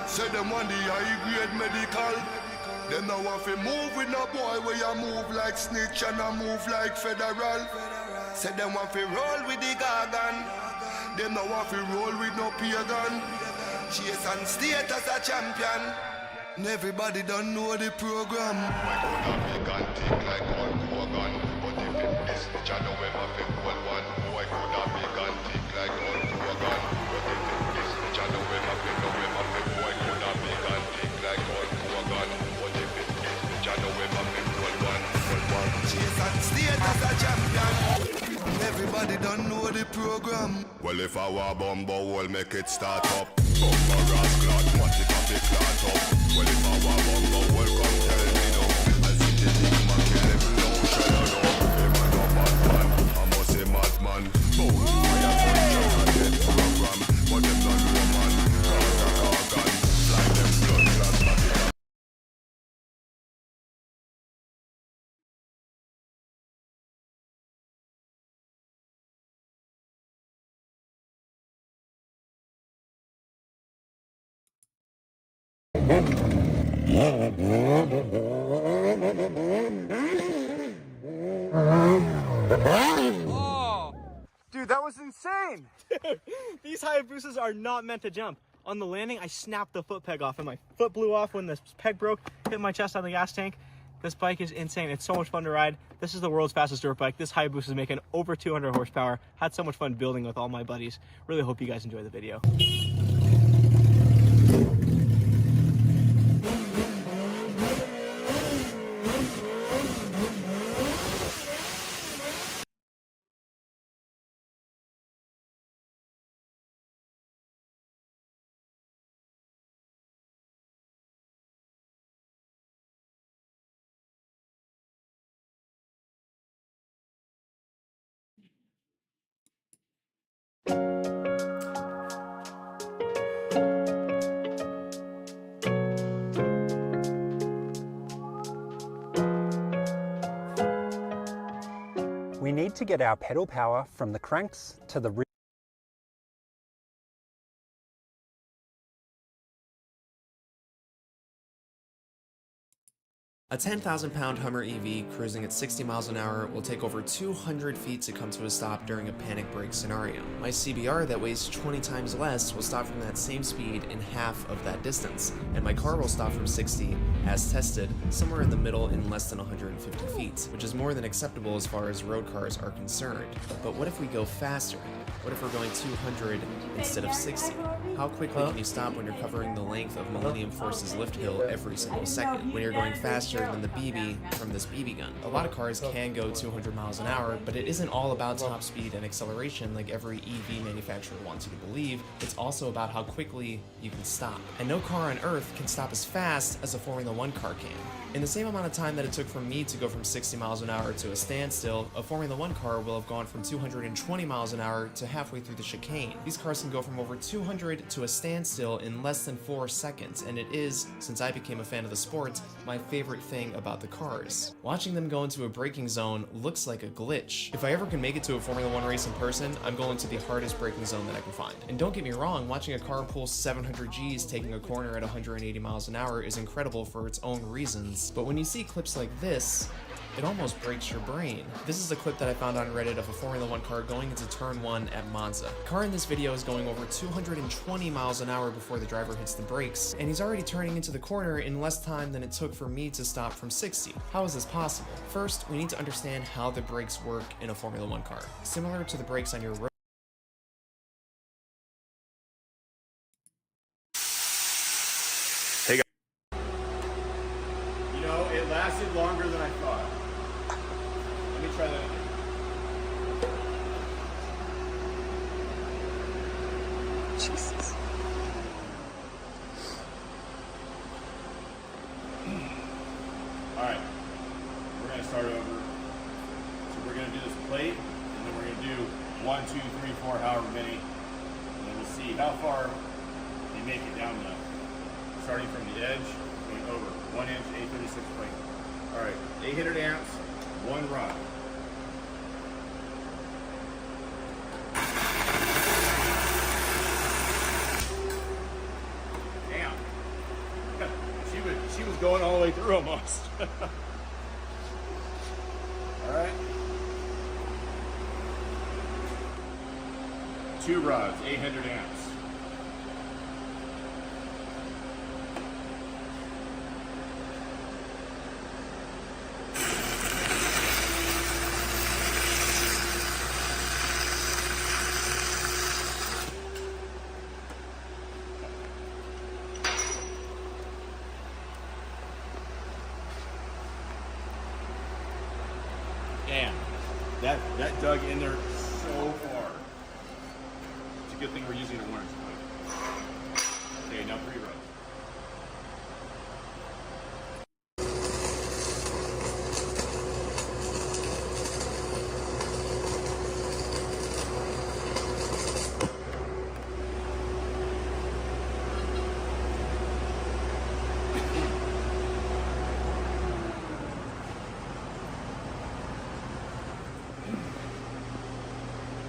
Say them want the high grade medical. Them now want to move with no boy where you move like snitch and I move like federal. Say them want to roll with the gargan. Them now want to roll with no pagan. Chase and state as a champion. And everybody don't know the program. Why could have a gun tick like Hulk Hogan? But if it this snitch I know him have a cool one. Why could have a gun tick like Hulk Hogan? But if it this snitch I know him have a cool one. State as a champion. Everybody don't know the program. Well, if I were Bumbo, we'll make it start up. Bumbo rascal, what if I pick that up? Well, if I were Bumbo, well, come tell me no. I see the big man kill him, no shell, no. Him a no bad man, I must say madman. Boom, fire punch and dead program. But them not Roman, cause a organ. Like them blood clot, but it Oh, dude, that was insane. These Hayabusas are not meant to jump. On the landing, I snapped the foot peg off and my foot blew off when the peg broke, hit my chest on the gas tank. This bike is insane. It's so much fun to ride. This is the world's fastest dirt bike. This Hayabusa is making over 200 horsepower. Had so much fun building with all my buddies. Really hope you guys enjoy the video. We need to get our pedal power from the cranks to the rear. A 10,000-pound Hummer EV cruising at 60 miles an hour will take over 200 feet to come to a stop during a panic brake scenario. My CBR that weighs 20 times less will stop from that same speed in half of that distance, and my car will stop from 60, as tested, somewhere in the middle in less than 150 feet, which is more than acceptable as far as road cars are concerned. But what if we go faster? What if we're going 200 instead of 60? How quickly can you stop when you're covering the length of Millennium Force's lift hill every single second, when you're going faster than the BB from this BB gun? A lot of cars can go 200 miles an hour, but it isn't all about top speed and acceleration like every EV manufacturer wants you to believe. It's also about how quickly you can stop. And no car on Earth can stop as fast as a Formula 1 car can. In the same amount of time that it took for me to go from 60 miles an hour to a standstill, a Formula 1 car will have gone from 220 miles an hour to halfway through the chicane. These cars can go from over 200 to a standstill in less than 4 seconds, and it is, since I became a fan of the sport, my favorite thing about the cars. Watching them go into a braking zone looks like a glitch. If I ever can make it to a Formula 1 race in person, I'm going to the hardest braking zone that I can find. And don't get me wrong, watching a car pull 700 Gs taking a corner at 180 miles an hour is incredible for its own reasons. But when you see clips like this, it almost breaks your brain. This is a clip that I found on Reddit of a Formula 1 car going into turn 1 at Monza. The car in this video is going over 220 miles an hour before the driver hits the brakes, and he's already turning into the corner in less time than it took for me to stop from 60. How is this possible? First, we need to understand how the brakes work in a Formula 1 car. Similar to the brakes on your road. Hey guys. You know, it lasted longer than I thought. Let me try that again. Jesus. Alright. We're gonna start over. So we're gonna do this plate, and then we're gonna do 1, 2, 3, 4, however many. And then we'll see how far they make it down the, starting from the edge, going over 1 inch, 836 plate. Alright, 800 amps, 1 rod. Damn. She was going all the way through almost. Alright. 2 rods, 800 amps. Damn, that dug in there so far. It's a good thing we're using a warranty plate. Okay, now 3 rows.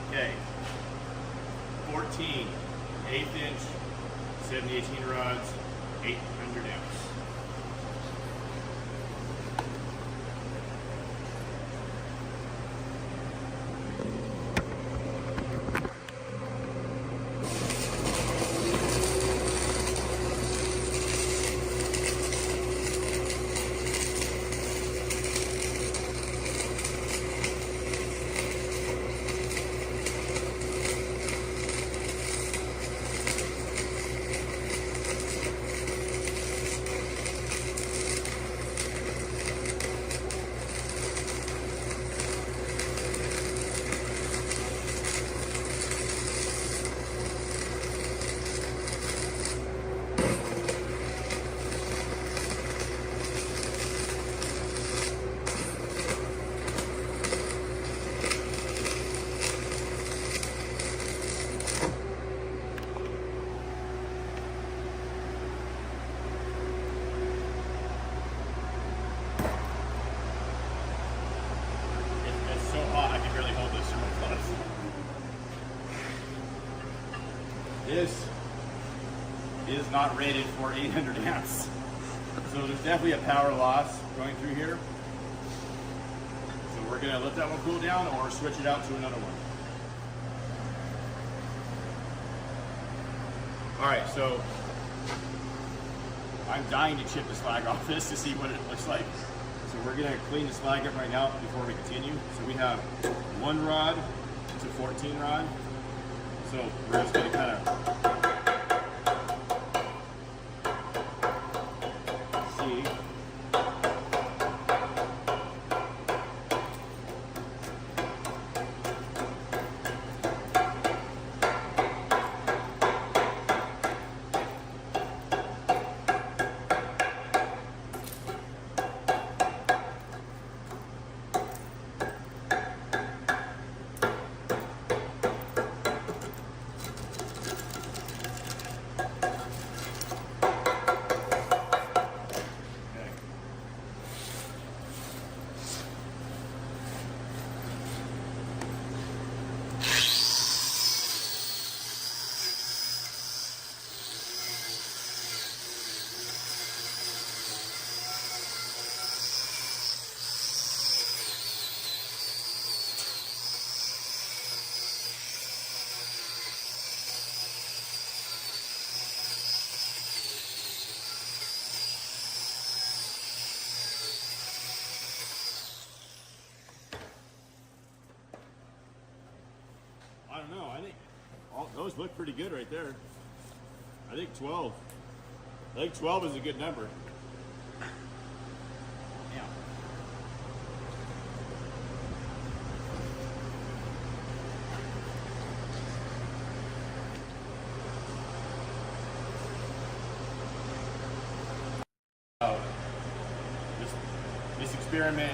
Okay, 14, 1/8 inch, 70/18 rods, 800 amps. This is not rated for 800 amps. So there's definitely a power loss going through here. So we're gonna let that one cool down or switch it out to another one. All right, so I'm dying to chip the slag off this to see what it looks like. So we're gonna clean the slag up right now before we continue. So we have 1 rod to 14 rod. So we're just gonna kind of see. I don't know. I think all those look pretty good right there. I think 12. I think 12 is a good number. Yeah. This experiment.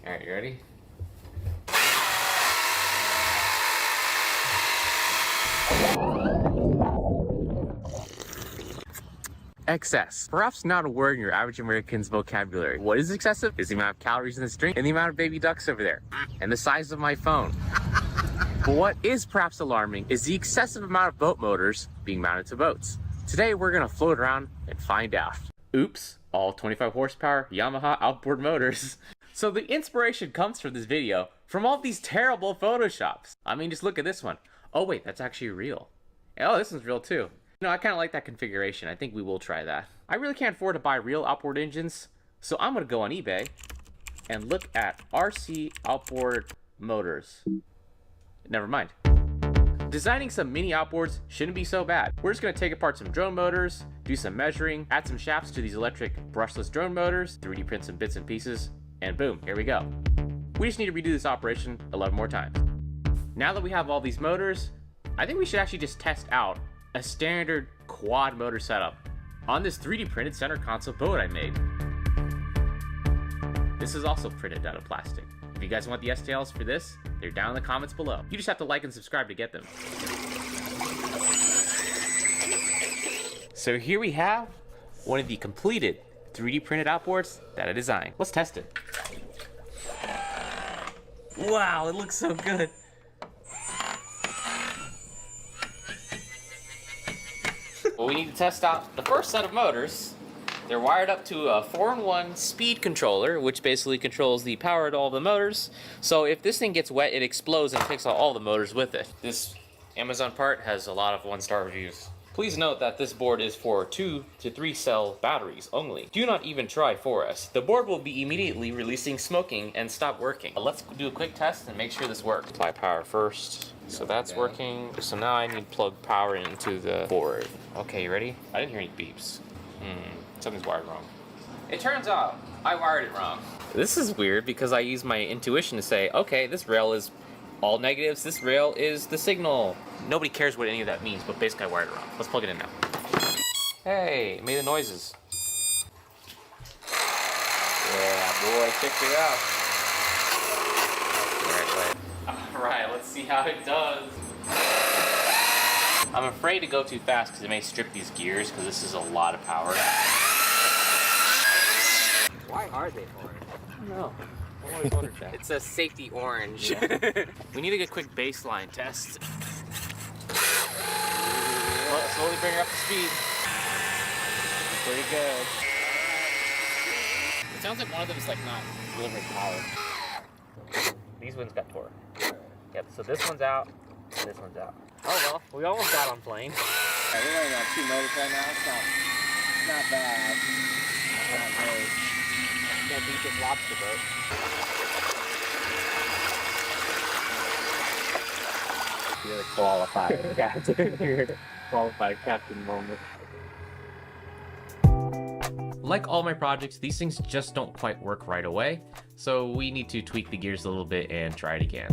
All right, you ready? Excess. Perhaps not a word in your average American's vocabulary. What is excessive is the amount of calories in this drink and the amount of baby ducks over there, and the size of my phone. But what is perhaps alarming is the excessive amount of boat motors being mounted to boats. Today we're gonna float around and find out. Oops, all 25 horsepower Yamaha outboard motors. So the inspiration comes from this video from all these terrible Photoshops. I mean, just look at this one. Oh wait, that's actually real. Oh, this one's real too. You know, I kind of like that configuration. I think we will try that. I really can't afford to buy real outboard engines, so I'm gonna go on eBay and look at RC outboard motors. Never mind. Designing some mini outboards shouldn't be so bad. We're just gonna take apart some drone motors, do some measuring, add some shafts to these electric brushless drone motors, 3D print some bits and pieces, and boom, here we go. We just need to redo this operation 11 more times. Now that we have all these motors, I think we should actually just test out a standard quad motor setup on this 3D printed center console boat I made. This is also printed out of plastic. If you guys want the STLs for this, they're down in the comments below. You just have to like and subscribe to get them. So here we have one of the completed 3D printed outboards that I designed. Let's test it. Wow, it looks so good. Well, we need to test out the first set of motors. They're wired up to a 4-in-1 speed controller, which basically controls the power to all the motors. So if this thing gets wet, it explodes and takes out all the motors with it. This Amazon part has a lot of 1-star reviews. Please note that this board is for 2 to 3 cell batteries only. Do not even try 4S. The board will be immediately releasing smoking and stop working. Let's do a quick test and make sure this works. Apply power first. So that's working. So now I need to plug power into the board. Okay, you ready? I didn't hear any beeps. Something's wired wrong. It turns out I wired it wrong. This is weird because I use my intuition to say, okay, this rail is all negatives, this rail is the signal. Nobody cares what any of that means, but basically I wired it wrong. Let's plug it in now. Hey, it made the noises. Yeah, boy, check it out. Alright, let's see how it does. I'm afraid to go too fast because it may strip these gears because this is a lot of power. Why are they orange? I don't know. I always wondered that. It's a safety orange. We need to get a quick baseline test. Slowly bring her up to speed. Pretty good. It sounds like one of them is like not delivering power. These ones got torque. Yep, so this one's out, and this one's out. Oh well, we almost got on plane. We're only on 2 motors right now. It's not bad. Not great. Gonna beat this lobster boat. You're a qualified captain. You're a qualified captain moment. Like all my projects, these things just don't quite work right away, so we need to tweak the gears a little bit and try it again.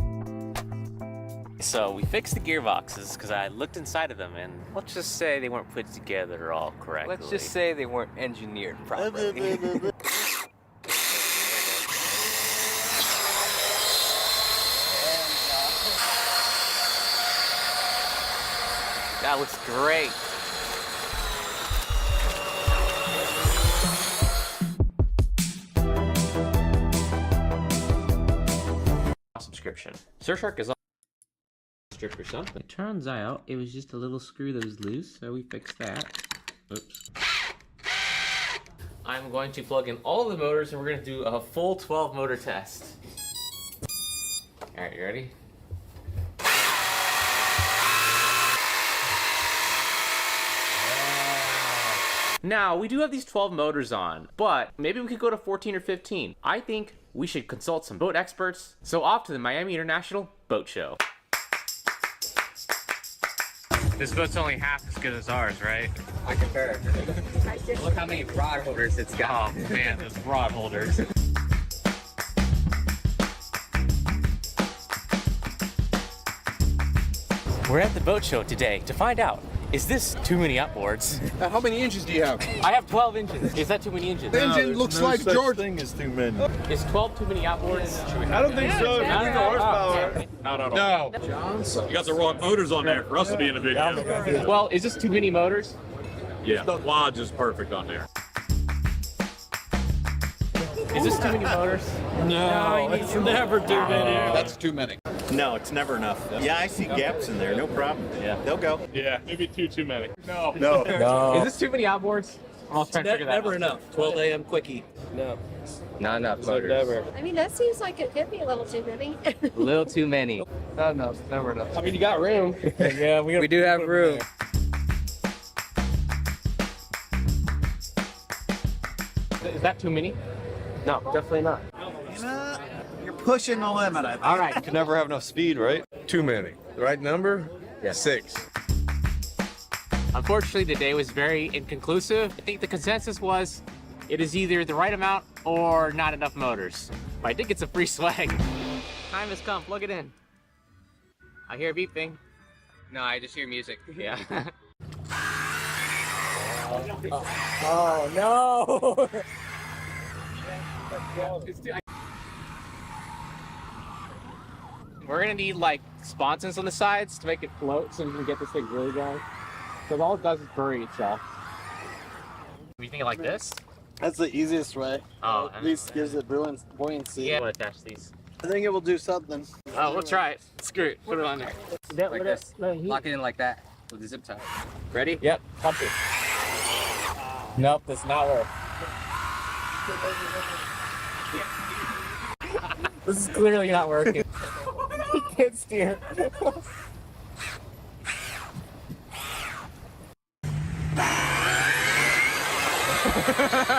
So we fixed the gearboxes because I looked inside of them and let's just say they weren't put together all correctly. Let's just say they weren't engineered properly. That looks great. Subscription. Surfshark is on stripped or something. It turns out it was just a little screw that was loose, so we fixed that. Oops. I'm going to plug in all the motors and we're going to do a full 12 motor test. Alright, you ready? Now, we do have these 12 motors on, but maybe we could go to 14 or 15. I think we should consult some boat experts. So off to the Miami International Boat Show. This boat's only half as good as ours, right? I concur. Look how many rod holders it's got. Oh man, those rod holders. We're at the boat show today to find out, is this too many outboards? How many inches do you have? I have 12 inches. Is that too many inches? The engine looks like George. Thing is too many. Is 12 too many outboards? I don't think so. Not Not the horsepower. No. You got the wrong motors on there for us to be in a video. Well, is this too many motors? Yeah, the lodge is perfect on there. Is this too many motors? No, it's never too many. That's too many. No, it's never enough. Yeah, I see gaps in there. No problem. Yeah, they'll go. Yeah, maybe too many. No. Is this too many outboards? I'm also trying to figure that out. Never enough. 12 a.m. quickie. No. Not enough motors. I mean, that seems like it could be a little too many. A little too many. Not enough. Never enough. I mean, you got room. Yeah, We do have room. Is that too many? No, definitely not. You're pushing the limit, I think. All right. You can never have enough speed, right? Too many. The right number? Yeah. 6. Unfortunately, the day was very inconclusive. I think the consensus was it is either the right amount or not enough motors. But I think it's a free swag. Time has come. Plug it in. I hear beeping. No, I just hear music. Yeah. Oh, no. We're gonna need like sponsons on the sides to make it float so we can get this thing really going. Because all it does is bury itself. You think like this? That's the easiest way. Oh, at least gives it buoyancy. Yeah, we'll attach these. I think it will do something. Oh, we'll try it. Screw it. Put it on there. Like this. Lock it in like that with the zip tie. Ready? Yep. Pump it. Nope, does not work. This is clearly not working. He can't steer.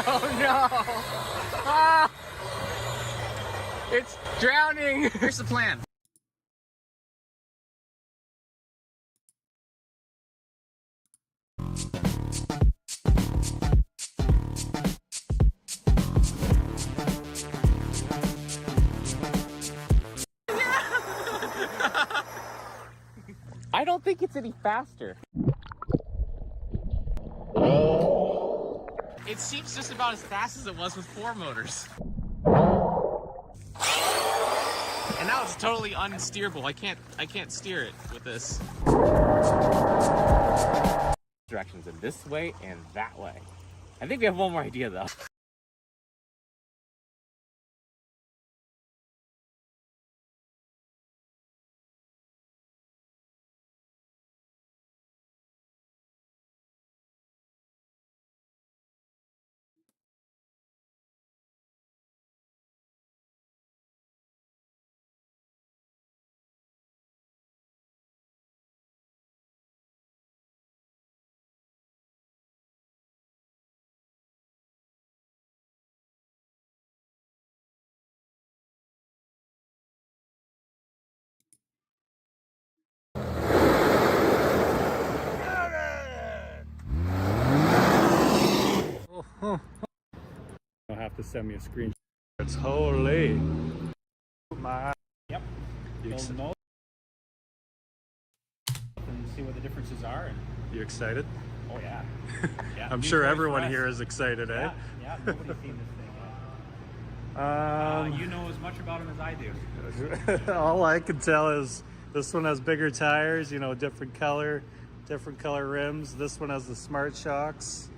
Oh no! Ah! It's drowning! Here's the plan. I don't think it's any faster. It seems just about as fast as it was with 4 motors. And now it's totally unsteerable. I can't steer it with this. Directions in this way and that way. I think we have one more idea though. You'll have to send me a screenshot. It's holy. My. Yep. You'll know and see what the differences are. And... You excited? Oh yeah. Yeah. I'm sure everyone here is excited, eh? Yeah. Nobody's seen this thing yet. You know as much about them as I do. All I can tell is this one has bigger tires, you know, different color rims. This one has the Smart Shocks.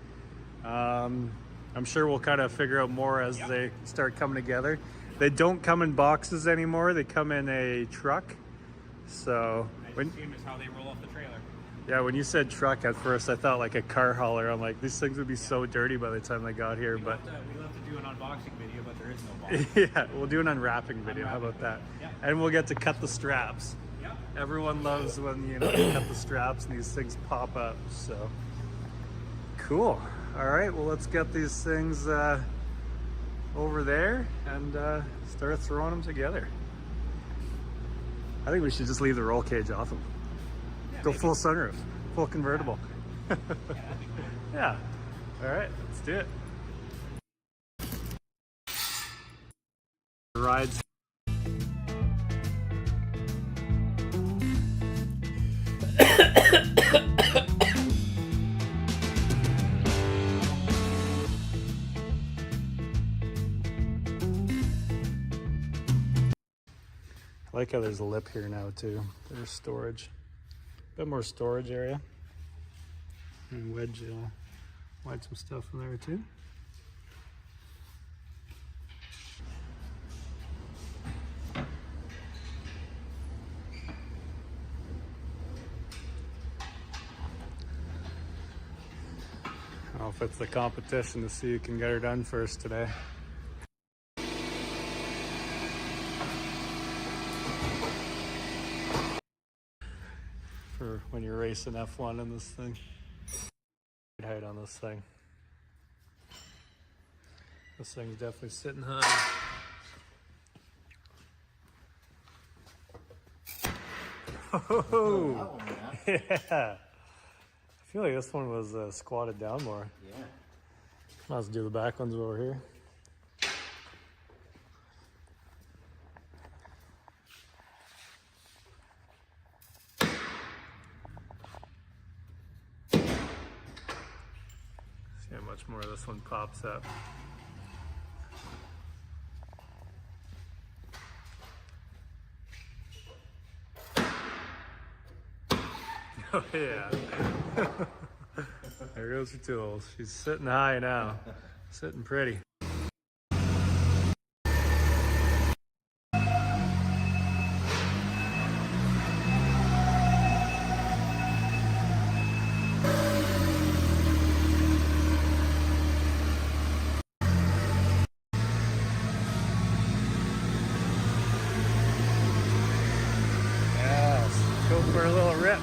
I'm sure we'll kind of figure out more as they start coming together. They don't come in boxes anymore. They come in a truck. So I assume is how they roll off the trailer. Yeah, when you said truck at first, I thought like a car hauler. I'm like, these things would be so dirty by the time they got here. But we'll have to do an unboxing video, but there is no box. yeah, we'll do an unwrapping video. How about that? Yeah. And we'll get to cut the straps. Yep. Everyone loves when, you know, you cut the straps and these things pop up. So cool. All right, well, let's get these things over there and start throwing them together. I think we should just leave the roll cage off them. Yeah, Go maybe. full sunroof, full convertible. Yeah, that'd be cool. Yeah. All right, let's do it. Rides. I like how there's a lip here now too. There's storage. A bit more storage area. And wedge some stuff in there too. I don't know if it's the competition to see who can get her done first today. For when you're racing F1 in this thing. Height on this thing. This thing's definitely sitting high. Oh, yeah. I feel like this one was squatted down more. Yeah. Let's do the back ones over here. See how much more this one pops up. Oh yeah. There goes her tools. She's sitting high now. Sitting pretty. for a little rip.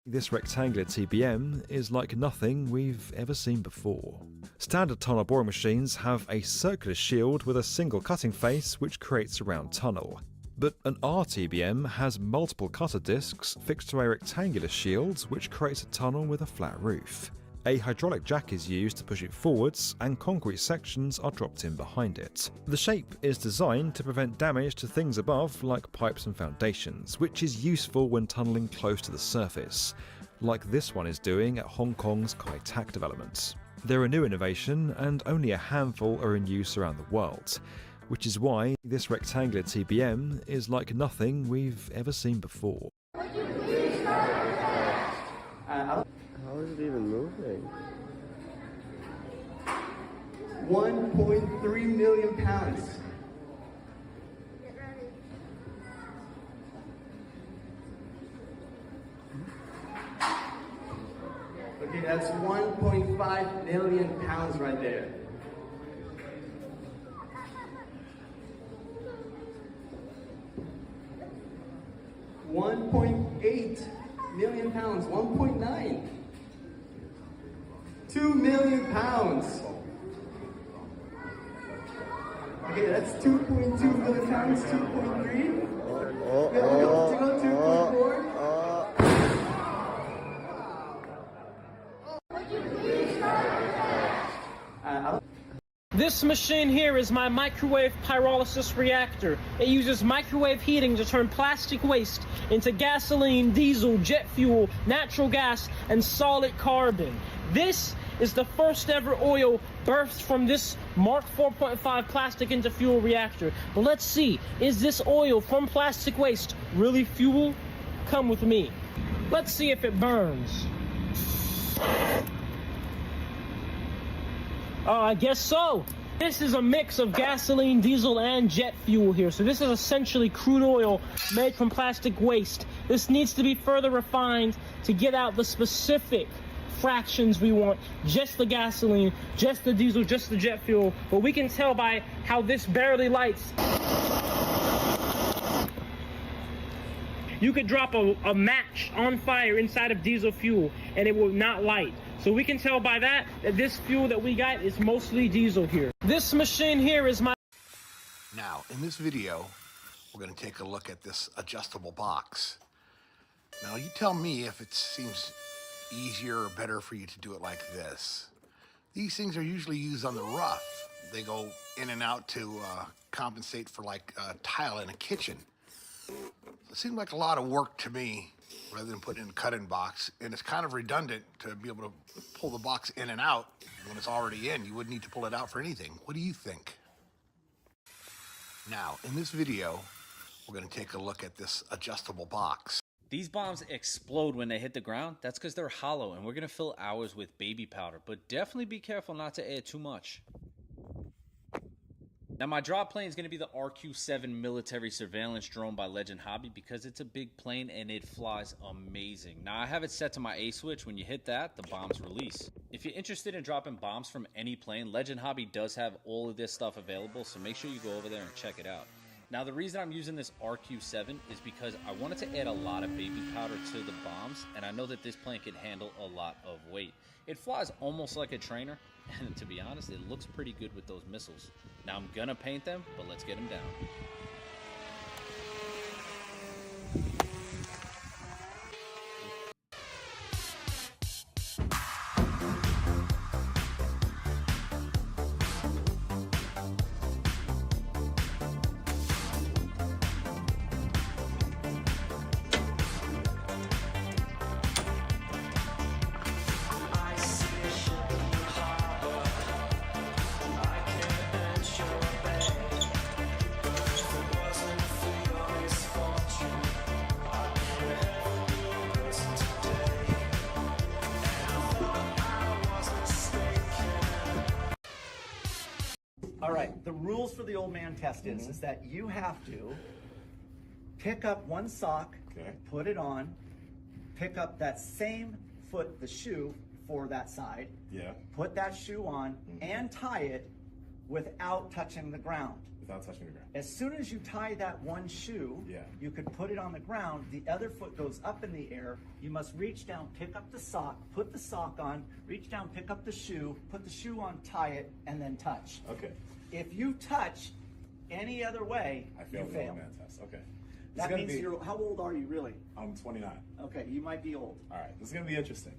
This rectangular TBM is like nothing we've ever seen before. Standard tunnel boring machines have a circular shield with a single cutting face which creates a round tunnel. But an RTBM has multiple cutter discs fixed to a rectangular shield which creates a tunnel with a flat roof. A hydraulic jack is used to push it forwards and concrete sections are dropped in behind it. The shape is designed to prevent damage to things above like pipes and foundations, which is useful when tunnelling close to the surface, like this one is doing at Hong Kong's Kai Tak development. They're a new innovation and only a handful are in use around the world, which is why this rectangular TBM is like nothing we've ever seen before. How is it even moving? 1.3 million pounds. Okay, that's 1.5 million pounds right there. $1.8 million pounds, 1.9. 2 million pounds. Okay, that's 2.2 million pounds, 2.3. Yeah, go 2.4. This machine here is my microwave pyrolysis reactor. It uses microwave heating to turn plastic waste into gasoline, diesel, jet fuel, natural gas, and solid carbon. This is the first ever oil birthed from this Mark 4.5 plastic into fuel reactor. But let's see, is this oil from plastic waste really fuel? Come with me. Let's see if it burns. I guess so. This is a mix of gasoline, diesel, and jet fuel here. So this is essentially crude oil made from plastic waste. This needs to be further refined to get out the specific fractions we want, just the gasoline, just the diesel, just the jet fuel. But we can tell by how this barely lights. You could drop a match on fire inside of diesel fuel and it will not light. So we can tell by that this fuel that we got is mostly diesel here. This machine here is my... Now, in this video, we're going to take a look at this adjustable box. Now, you tell me if it seems easier or better for you to do it like this. These things are usually used on the rough. They go in and out to compensate for like tile in a kitchen. It seemed like a lot of work to me rather than put it in a cut-in box, and it's kind of redundant to be able to pull the box in and out when it's already in. You wouldn't need to pull it out for anything. What do you think? Now, in this video, we're going to take a look at this adjustable box. These bombs explode when they hit the ground. That's because they're hollow, and we're going to fill ours with baby powder. But definitely be careful not to add too much. Now, my drop plane is going to be the RQ-7 military surveillance drone by Legend Hobby because it's a big plane and it flies amazing. Now, I have it set to my A switch. When you hit that, the bombs release. If you're interested in dropping bombs from any plane, Legend Hobby does have all of this stuff available, so make sure you go over there and check it out. Now, the reason I'm using this RQ-7 is because I wanted to add a lot of baby powder to the bombs, and I know that this plane can handle a lot of weight. It flies almost like a trainer, and to be honest, it looks pretty good with those missiles. Now, I'm gonna paint them, but let's get them down. All right, the rules for the old man test is that you have to pick up one sock, put it on, pick up that same foot, the shoe for that side, put that shoe on and tie it without touching the ground. Without touching the ground. As soon as you tie that one shoe, you could put it on the ground, the other foot goes up in the air, you must reach down, pick up the sock, put the sock on, reach down, pick up the shoe, put the shoe on, tie it, and then touch. Okay. If you touch any other way, I failed you the fail. old man test. Okay. That means you're, how old are you really? I'm 29. Okay, you might be old. All right, this is gonna be interesting.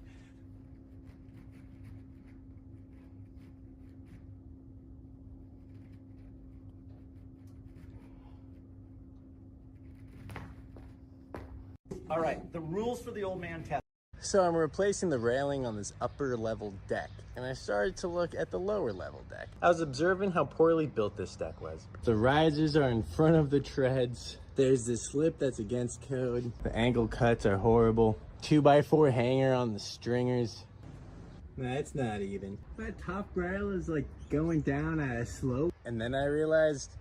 All right, the rules for the old man test. So I'm replacing the railing on this upper level deck, and I started to look at the lower level deck. I was observing how poorly built this deck was. The risers are in front of the treads. There's this slip that's against code. The angle cuts are horrible. 2x4 hanger on the stringers. That's not even. That top rail is like going down at a slope. And then I realized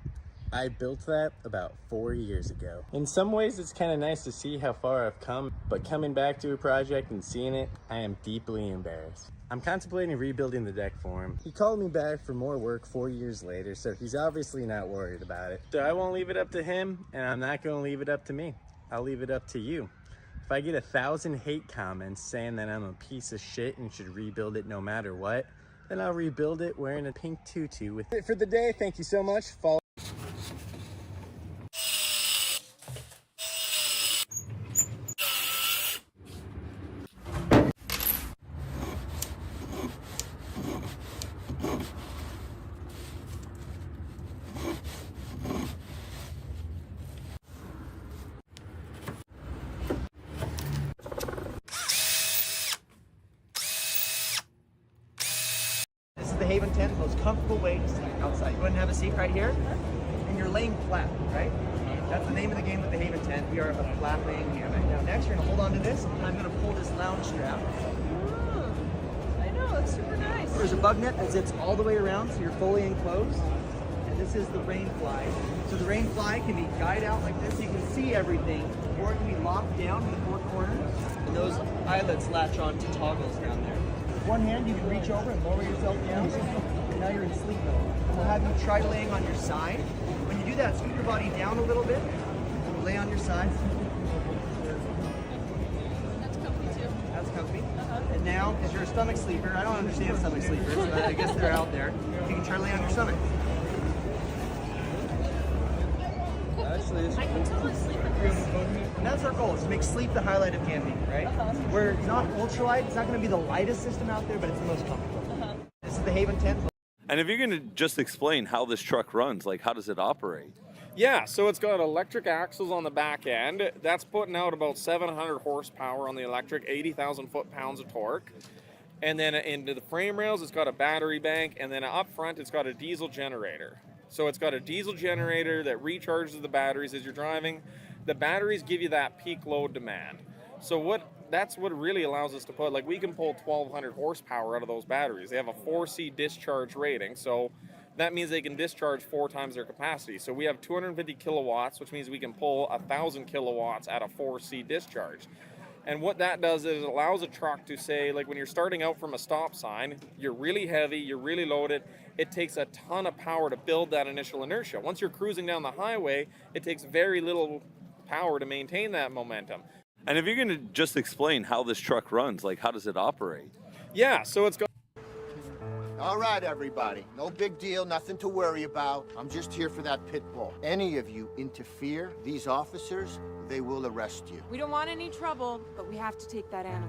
I built that about 4 years ago. In some ways, it's kind of nice to see how far I've come, but coming back to a project and seeing it, I am deeply embarrassed. I'm contemplating rebuilding the deck for him. He called me back for more work 4 years later, so he's obviously not worried about it. So I won't leave it up to him, and I'm not gonna leave it up to me. I'll leave it up to you. If I get 1,000 hate comments saying that I'm a piece of shit and should rebuild it no matter what, then I'll rebuild it wearing a pink tutu. With it for the day, thank you so much. Follow the Haven tent, most comfortable way to sleep outside. You go ahead and have a seat right here, and you're laying flat, right? That's the name of the game with the Haven tent. We are a flat laying hammock. Now next you're gonna hold on to this, and I'm gonna pull this lounge strap. I know, that's super nice. There's a bug net that zips all the way around, so you're fully enclosed. And this is the rain fly. So the rain fly can be guyed out like this, so you can see everything, or it can be locked down in the four corners. And those eyelets latch on to toggles down there. With one hand, you can reach over and lower yourself down. And now you're in sleep mode. We'll have you try laying on your side. When you do that, scoot your body down a little bit. Lay on your side. That's comfy too. That's comfy. And now, because you're a stomach sleeper, I don't understand stomach sleepers, so I guess they're out there. You can try to lay on your stomach. Actually, I can totally sleep with this. And that's our goal, is to make sleep the highlight of camping, right? We're not ultralight, it's not going to be the lightest system out there, but it's the most comfortable. This is the Haven tent. And if you're going to just explain how this truck runs, like how does it operate? Yeah, so it's got electric axles on the back end. That's putting out about 700 horsepower on the electric, 80,000 foot-pounds of torque. And then into the frame rails, it's got a battery bank, and then up front, it's got a diesel generator. So it's got a diesel generator that recharges the batteries as you're driving. The batteries give you that peak load demand. So that's what really allows us to put, like we can pull 1,200 horsepower out of those batteries. They have a 4C discharge rating, so that means they can discharge 4 times their capacity. So we have 250 kilowatts, which means we can pull 1,000 kilowatts at a 4C discharge. And what that does is it allows a truck to say, like when you're starting out from a stop sign, you're really heavy, you're really loaded, it takes a ton of power to build that initial inertia. Once you're cruising down the highway, it takes very little power to maintain that momentum. And if you're going to just explain how this truck runs, like how does it operate? Yeah, so it's got... All right, everybody. No big deal, nothing to worry about. I'm just here for that pit bull. Any of you interfere, these officers, they will arrest you. We don't want any trouble, but we have to take that animal.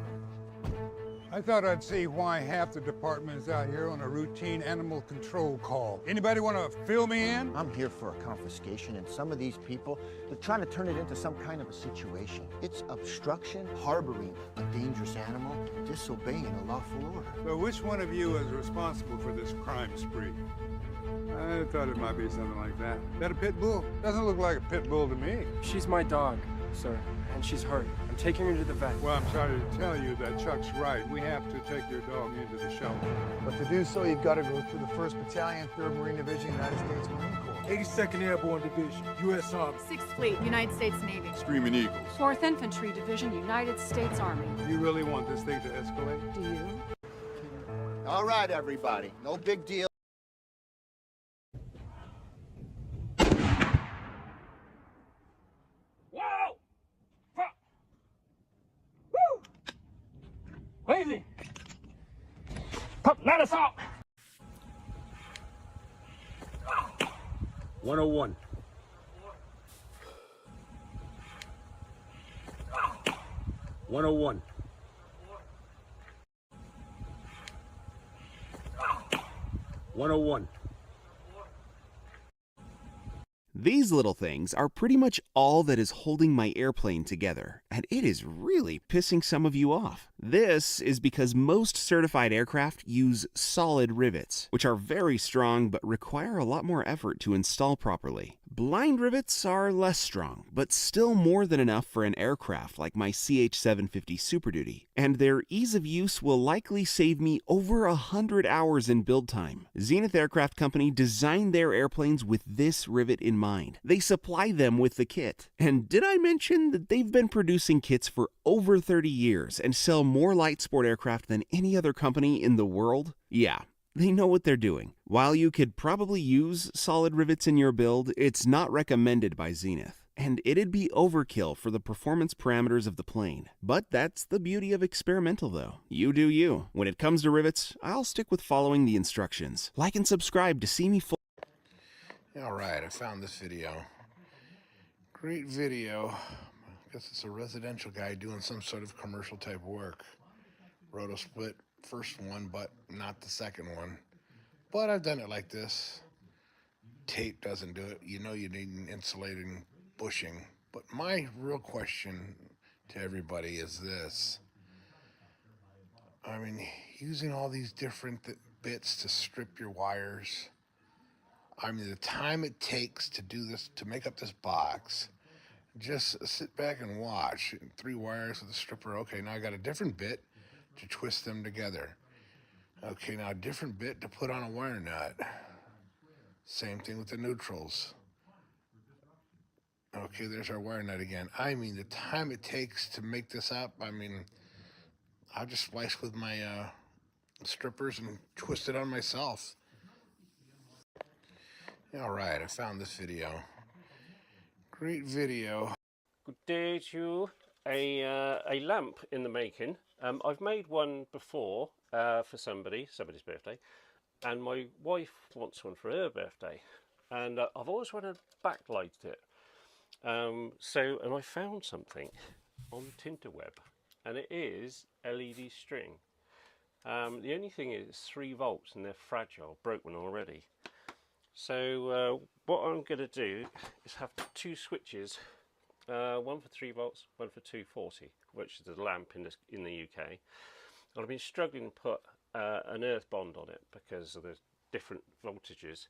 I thought I'd see why half the department is out here on a routine animal control call. Anybody want to fill me in? I'm here for a confiscation, and some of these people, they're trying to turn it into some kind of a situation. It's obstruction, harboring a dangerous animal, disobeying a lawful order. So which one of you is responsible for this crime spree? I thought it might be something like that. Is that a pit bull? Doesn't look like a pit bull to me. She's my dog, sir. and she's hurt. I'm taking her to the vet. Well, I'm sorry to tell you that Chuck's right. We have to take your dog into the shelter. But to do so, you've got to go through the 1st Battalion, 3rd Marine Division, United States Marine Corps. 82nd Airborne Division, U.S. Army. 6th Fleet, United States Navy. Screaming Eagles. 4th Infantry Division, United States Army. You really want this thing to escalate? Do you? All right, everybody. No big deal. Whoa! Fuck! Woo! Crazy! Pup, not assault! 101. 101. 101. These little things are pretty much all that is holding my airplane together, and it is really pissing some of you off. This is because most certified aircraft use solid rivets, which are very strong but require a lot more effort to install properly. Blind rivets are less strong, but still more than enough for an aircraft like my CH-750 Super Duty, and their ease of use will likely save me over 100 hours in build time. Zenith Aircraft Company designed their airplanes with this rivet in mind. They supply them with the kit. And did I mention that they've been producing kits for over 30 years and sell more light sport aircraft than any other company in the world? Yeah. They know what they're doing. While you could probably use solid rivets in your build, it's not recommended by Zenith. And it'd be overkill for the performance parameters of the plane. But that's the beauty of experimental though. You do you. When it comes to rivets, I'll stick with following the instructions. Like and subscribe to see me All right, I found this video. Great video. I guess it's a residential guy doing some sort of commercial type work. Roto split. First one, but not the second one. But I've done it like this. Tape doesn't do it. You know you need an insulating bushing. But my real question to everybody is this. I mean, using all these different bits to strip your wires. I mean, the time it takes to do this, to make up this box, just sit back and watch. 3 wires with a stripper. Okay, now I got a different bit to twist them together. Okay, now a different bit to put on a wire nut. Same thing with the neutrals. Okay, there's our wire nut again. I mean, the time it takes to make this up, I mean, I'll just splice with my strippers and twist it on myself. All right, I found this video. Great video. Good day to you. A lamp in the making. I've made one before for somebody's birthday, and my wife wants one for her birthday, and I've always wanted to backlight it. And I found something on Tinterweb, and it is LED string. The only thing is it's 3 volts and they're fragile, broke one already. So what I'm going to do is have 2 switches. One for 3 volts, one for 240, which is the lamp in the UK. And I've been struggling to put an earth bond on it because of the different voltages.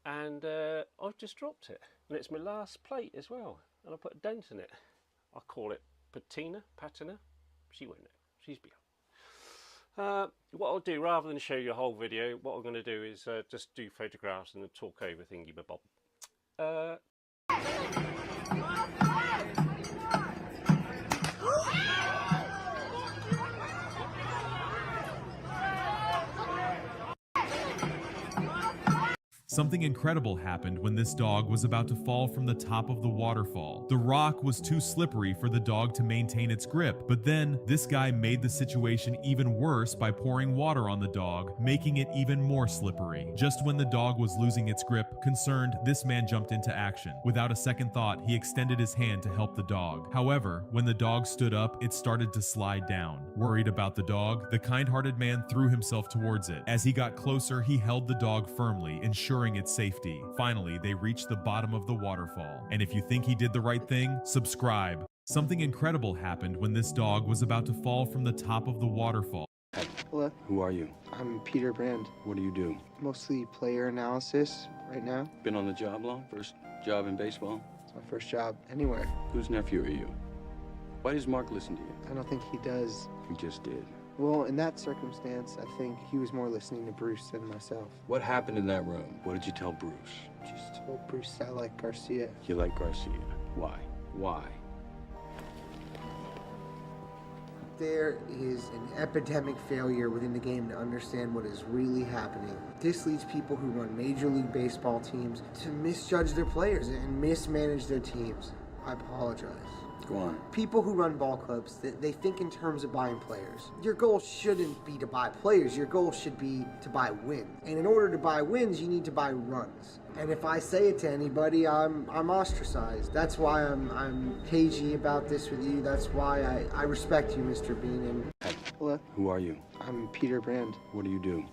And I've just dropped it. And it's my last plate as well. And I put a dent in it. I call it patina. She won't know. She's beyond. What I'll do, rather than show you a whole video, what I'm going to do is just do photographs and then talk over thingy bob. Something incredible happened when this dog was about to fall from the top of the waterfall. The rock was too slippery for the dog to maintain its grip, but then this guy made the situation even worse by pouring water on the dog, making it even more slippery. Just when the dog was losing its grip, concerned, this man jumped into action. Without a second thought, he extended his hand to help the dog. However, when the dog stood up, it started to slide down. Worried about the dog, the kind-hearted man threw himself towards it. As he got closer, he held the dog firmly, ensuring its safety. Finally, they reached the bottom of the waterfall. And if you think he did the right thing, subscribe. Something incredible happened when this dog was about to fall from the top of the waterfall. Hello. Who are you? I'm Peter Brand. What do you do? Mostly player analysis right now. Been on the job long? First job in baseball? It's my first job anywhere. Whose nephew are you? Why does Mark listen to you? I don't think he does. He just did. Well, in that circumstance, I think he was more listening to Bruce than myself. What happened in that room? What did you tell Bruce? Just told Bruce I like Garcia. You like Garcia. Why? Why? There is an epidemic failure within the game to understand what is really happening. This leads people who run Major League Baseball teams to misjudge their players and mismanage their teams. I apologize. Go on. People who run ball clubs, they think in terms of buying players. Your goal shouldn't be to buy players. Your goal should be to buy wins. And in order to buy wins, you need to buy runs. And if I say it to anybody, I'm ostracized. That's why I'm cagey about this with you. That's why I respect you, Mr. Bean. And hello. Who are you? I'm Peter Brand. What do you do?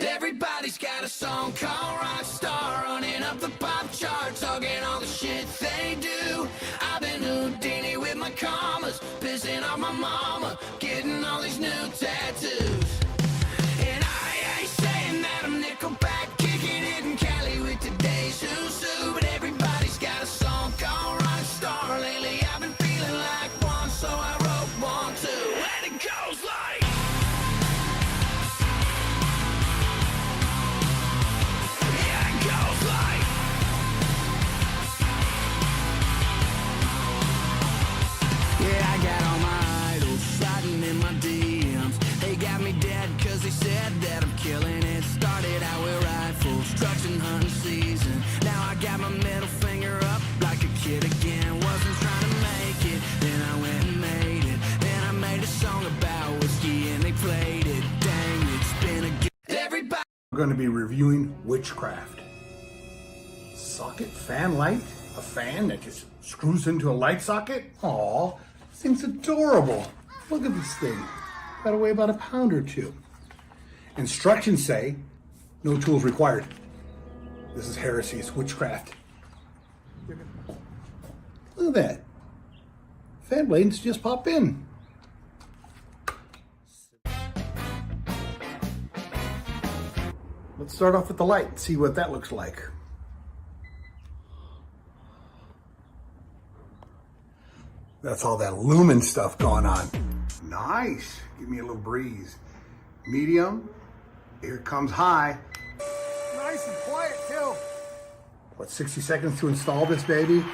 Everybody's got a song called Rockstar, running up the pop charts, talking all the shit they do. I've been Houdini with my commas, pissing off my mama, getting all these new tattoos. And I ain't saying that I'm Nickelback, kicking it in Cali with today's Who's Who, but everybody's got a song called Rockstar. Lately I've been feeling like one, so I wrote one too, and it goes like. Yeah, I got all my idols sliding in my DMs. They got me dead cause they said that I'm killing it. Started out with rifles, trucks and hunting season. Now I got my middle finger up like a kid again. Wasn't trying to make it, then I went and made it. Then I made a song about whiskey and they played it. Dang, it's been a good. Everybody. We're going to be reviewing Witchcraft. Socket fan light? A fan that just screws into a light socket? Aw, this thing's adorable. Look at this thing. Gotta weigh about a pound or two. Instructions say, no tools required. This is heresy, it's witchcraft. Look at that. Fan blades just pop in. Let's start off with the light and see what that looks like. That's all that lumen stuff going on. Nice. Give me a little breeze. Medium. Here comes high. Nice and quiet, too. What, 60 seconds to install this baby?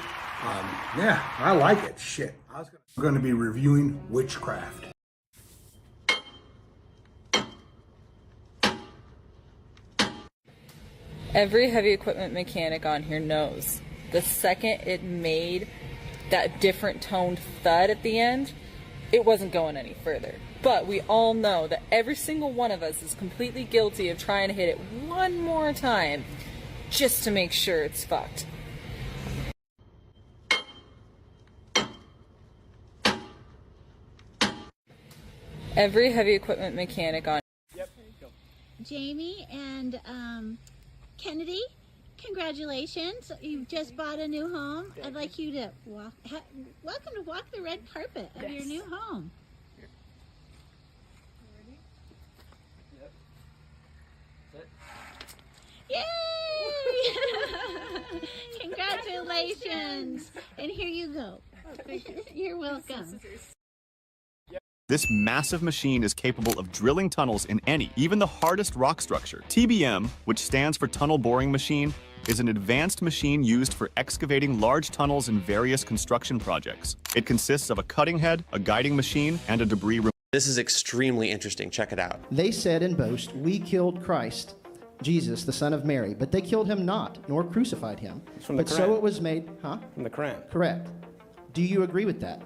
Yeah, I like it. Shit. We're going to be reviewing Witchcraft. Every heavy equipment mechanic on here knows the second it made that different toned thud at the end, it wasn't going any further. But we all know that every single one of us is completely guilty of trying to hit it one more time just to make sure it's fucked. Every heavy equipment mechanic on. Yep. Jamie and Kennedy, congratulations. You've just bought a new home. I'd like you to welcome to walk the red carpet of your new home. Yay! Congratulations! And here you go. You're welcome. This massive machine is capable of drilling tunnels in any, even the hardest rock structure. TBM, which stands for Tunnel Boring Machine, is an advanced machine used for excavating large tunnels in various construction projects. It consists of a cutting head, a guiding machine, and a debris removal. This is extremely interesting. Check it out. They said and boast, "We killed Christ, Jesus, the son of Mary, but they killed him not, nor crucified him. From the But Quran. so it was made," huh? From the Quran. Correct. Do you agree with that?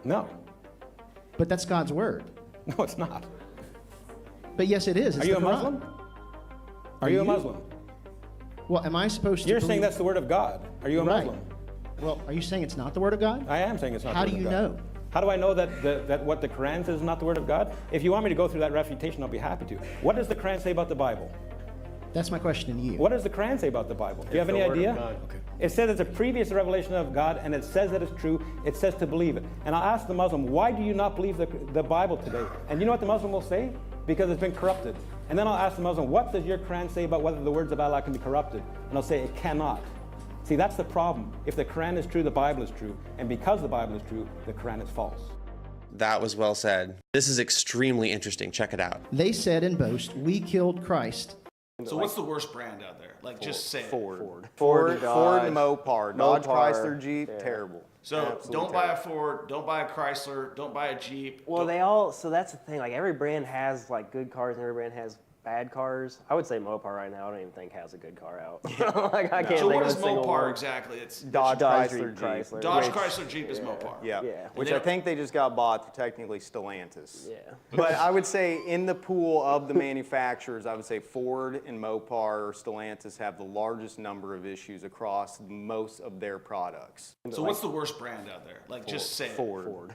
No. But that's God's word. No, it's not. But yes, it is. It's Are you the a Quran. Muslim? Are you a Muslim? Well, am I supposed to You're believe... saying that's the word of God. Are you a Right. Muslim? Well, are you saying it's not the word of God? I am saying it's not How the do word you of God. know? How do I know that what the Quran says is not the word of God? If you want me to go through that refutation, I'll be happy to. What does the Quran say about the Bible? That's my question to you. What does the Quran say about the Bible? Do you have any idea? It says it's a previous revelation of God, and it says that it's true. It says to believe it. And I ask the Muslim, why do you not believe the Bible today? And you know what the Muslim will say? Because it's been corrupted. And then I'll ask the Muslim, what does your Quran say about whether the words of Allah can be corrupted? And I'll say, it cannot. See, that's the problem. If the Quran is true, the Bible is true. And because the Bible is true, the Quran is false. That was well said. This is extremely interesting. Check it out. They said and boast, we killed Christ. So what's the worst brand out there? Like, just say it. Ford and Mopar. Dodge, Chrysler, Jeep, terrible. So Absolutely don't buy a Ford, don't buy a Chrysler, don't buy a Jeep. Well, they all, so that's the thing. Like, every brand has like good cars and every brand has bad cars. I would say Mopar right now, I don't even think has a good car out. Like, I can't So think what of is a single Mopar one. exactly? It's Dodge, Chrysler, Jeep. Dodge, Chrysler, Jeep is Mopar. Yeah. Which I think they just got bought through technically Stellantis. Yeah. But I would say in the pool of the manufacturers, I would say Ford and Mopar or Stellantis have the largest number of issues across most of their products. So what's the worst brand out there? Like, just say it. Ford.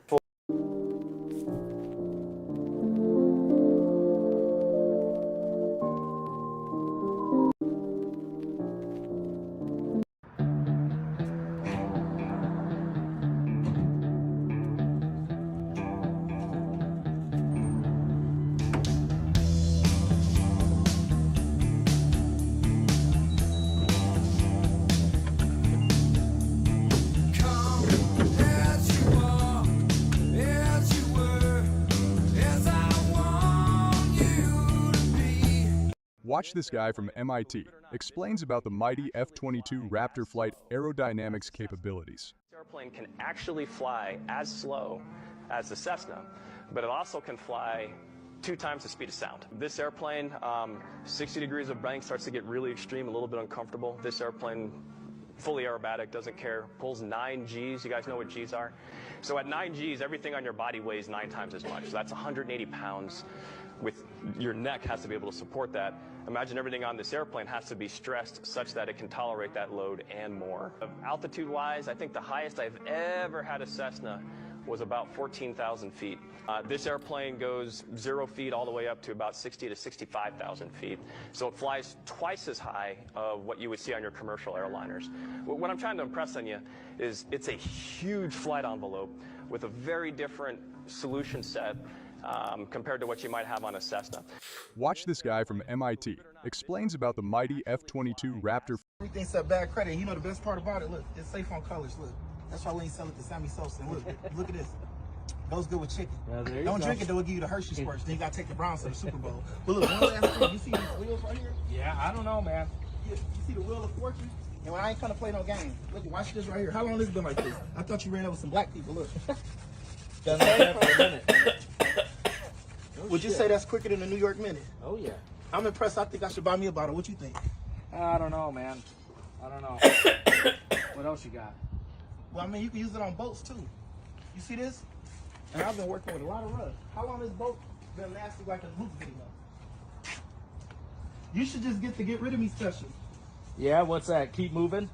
Watch this guy from MIT explains about the mighty F-22 Raptor flight aerodynamics capabilities. This airplane can actually fly as slow as the Cessna, but it also can fly 2 times the speed of sound. This airplane, 60 degrees of bank starts to get really extreme, a little bit uncomfortable. This airplane, fully aerobatic, doesn't care, pulls 9 Gs. You guys know what Gs are? So at 9 Gs, everything on your body weighs 9 times as much. So that's 180 pounds. With your neck has to be able to support that. Imagine everything on this airplane has to be stressed such that it can tolerate that load and more. Altitude-wise, I think the highest I've ever had a Cessna was about 14,000 feet. This airplane goes 0 feet all the way up to about 60 to 65,000 feet. So it flies twice as high of what you would see on your commercial airliners. What I'm trying to impress on you is it's a huge flight envelope with a very different solution set compared to what you might have on a Cessna. Watch this guy from MIT explains about the mighty F-22 Raptor. Everything's set bad credit. You know the best part about it? Look, it's safe on colors. Look, that's why we ain't sell it to Sammy Sosa. Look at this. Goes good with chicken. Don't drink it, though. It'll give you the Hershey squirts. Then you gotta take the Browns to the Super Bowl. But look, one last thing. You see these wheels right here? Yeah, I don't know, man. You see the Wheel of Fortune? And when I ain't gonna play no game, look, watch this right here. How long has it been like this? I thought you ran over some black people. Look. Been like that for a minute. Would you say that's quicker than the New York Minute? Oh, yeah. I'm impressed. I think I should buy me a bottle. What you think? I don't know, man. I don't know. What else you got? Well, I mean, you can use it on boats, too. You see this? And I've been working with a lot of rust. How long has this boat been nasty like a loop video? You should just get rid of me special. Yeah, what's that? Keep moving?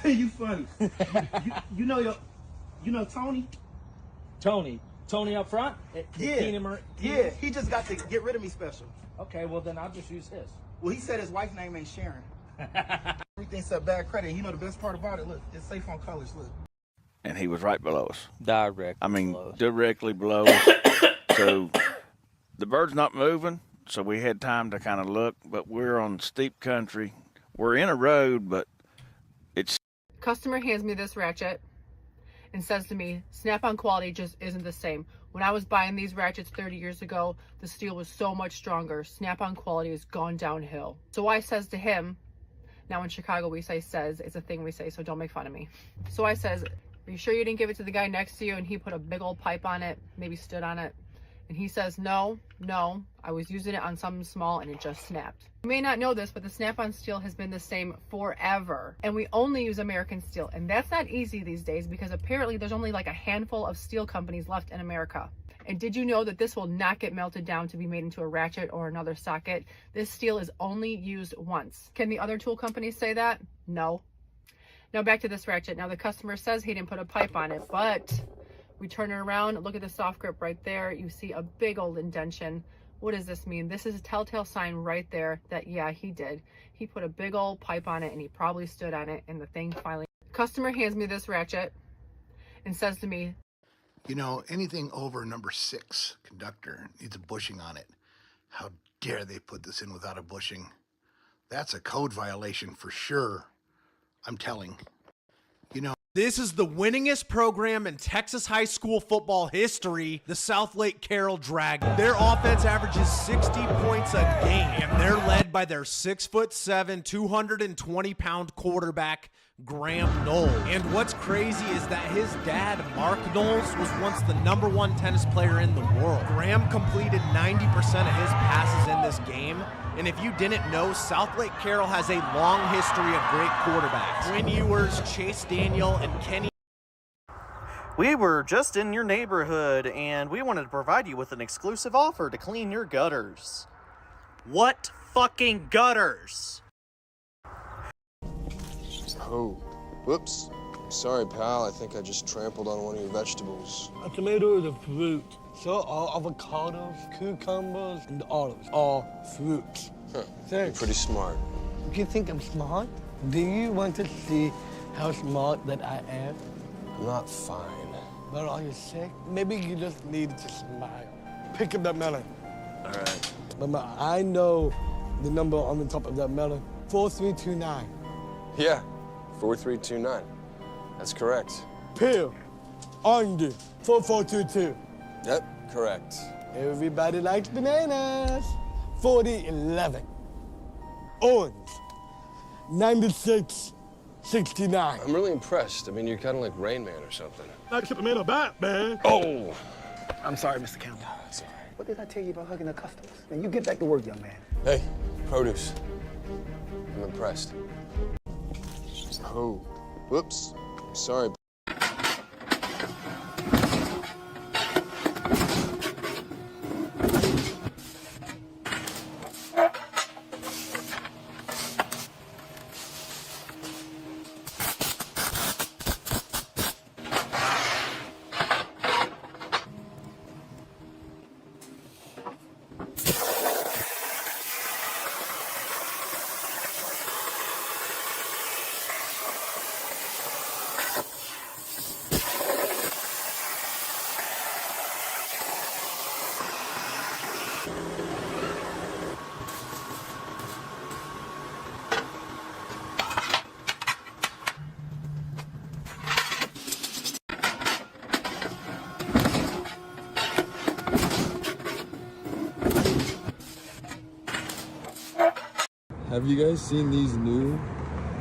You funny. you know Tony? Tony up front? Yeah, he just got to get rid of me special. Okay, well then I'll just use his. Well, he said his wife's name ain't Sharon. Everything's set bad credit. You know the best part about it? Look, it's safe on colors. Look. And he was right below us. Directly below us. So the bird's not moving, so we had time to kind of look, but we're on steep country. We're in a road, but it's... Customer hands me this ratchet and says to me, Snap-on quality just isn't the same. When I was buying these ratchets 30 years ago, the steel was so much stronger. Snap-on quality has gone downhill. So I says to him, now in Chicago we say says, it's a thing we say, so don't make fun of me. So I says, are you sure you didn't give it to the guy next to you and he put a big old pipe on it, maybe stood on it? And he says, no, I was using it on something small and it just snapped. You may not know this, but the Snap-on steel has been the same forever. And we only use American steel. And that's not easy these days because apparently there's only like a handful of steel companies left in America. And did you know that this will not get melted down to be made into a ratchet or another socket? This steel is only used once. Can the other tool companies say that? No. Now back to this ratchet. Now the customer says he didn't put a pipe on it, but we turn it around, look at the soft grip right there. You see a big old indention What does this mean? This is a telltale sign right there that, yeah, he did. He put a big old pipe on it and he probably stood on it and the thing finally... Customer hands me this ratchet and says to me, You know, anything over number 6 conductor needs a bushing on it. How dare they put this in without a bushing? That's a code violation for sure. I'm telling. You know, this is the winningest program in Texas high school football history, the South Lake Carroll Dragons. Their offense averages 60 points a game, and they're led by their 6'7", 220-pound quarterback, Graham Knowles. And what's crazy is that his dad, Mark Knowles, was once the #1 tennis player in the world. Graham completed 90% of his passes in this game. And if you didn't know, South Lake Carroll has a long history of great quarterbacks. Quinn Ewers, Chase Daniel, and Kenny. We were just in your neighborhood, and we wanted to provide you with an exclusive offer to clean your gutters. What fucking gutters? Oh, whoops. Sorry, pal. I think I just trampled on one of your vegetables. A tomato is a fruit. So are avocados, cucumbers, and olives are fruits. Huh. You're pretty smart. Do you think I'm smart? Do you want to see how smart that I am? I'm not fine. But are you sick? Maybe you just need to smile. Pick up that melon. All right. Mama, I know the number on the top of that melon. 4329. Yeah, 4329. That's correct. Peel. Orange. 4422. Yep, correct. Everybody likes bananas. 4011. Orange. 9669. I'm really impressed. I mean, you're kind of like Rain Man or something. Like Superman Batman. Oh! I'm sorry, Mr. Campbell. That's all right. What did I tell you about hugging the customers? Now, you get back to work, young man. Hey, produce. I'm impressed. Oh, whoops. Sorry. Have you guys seen these new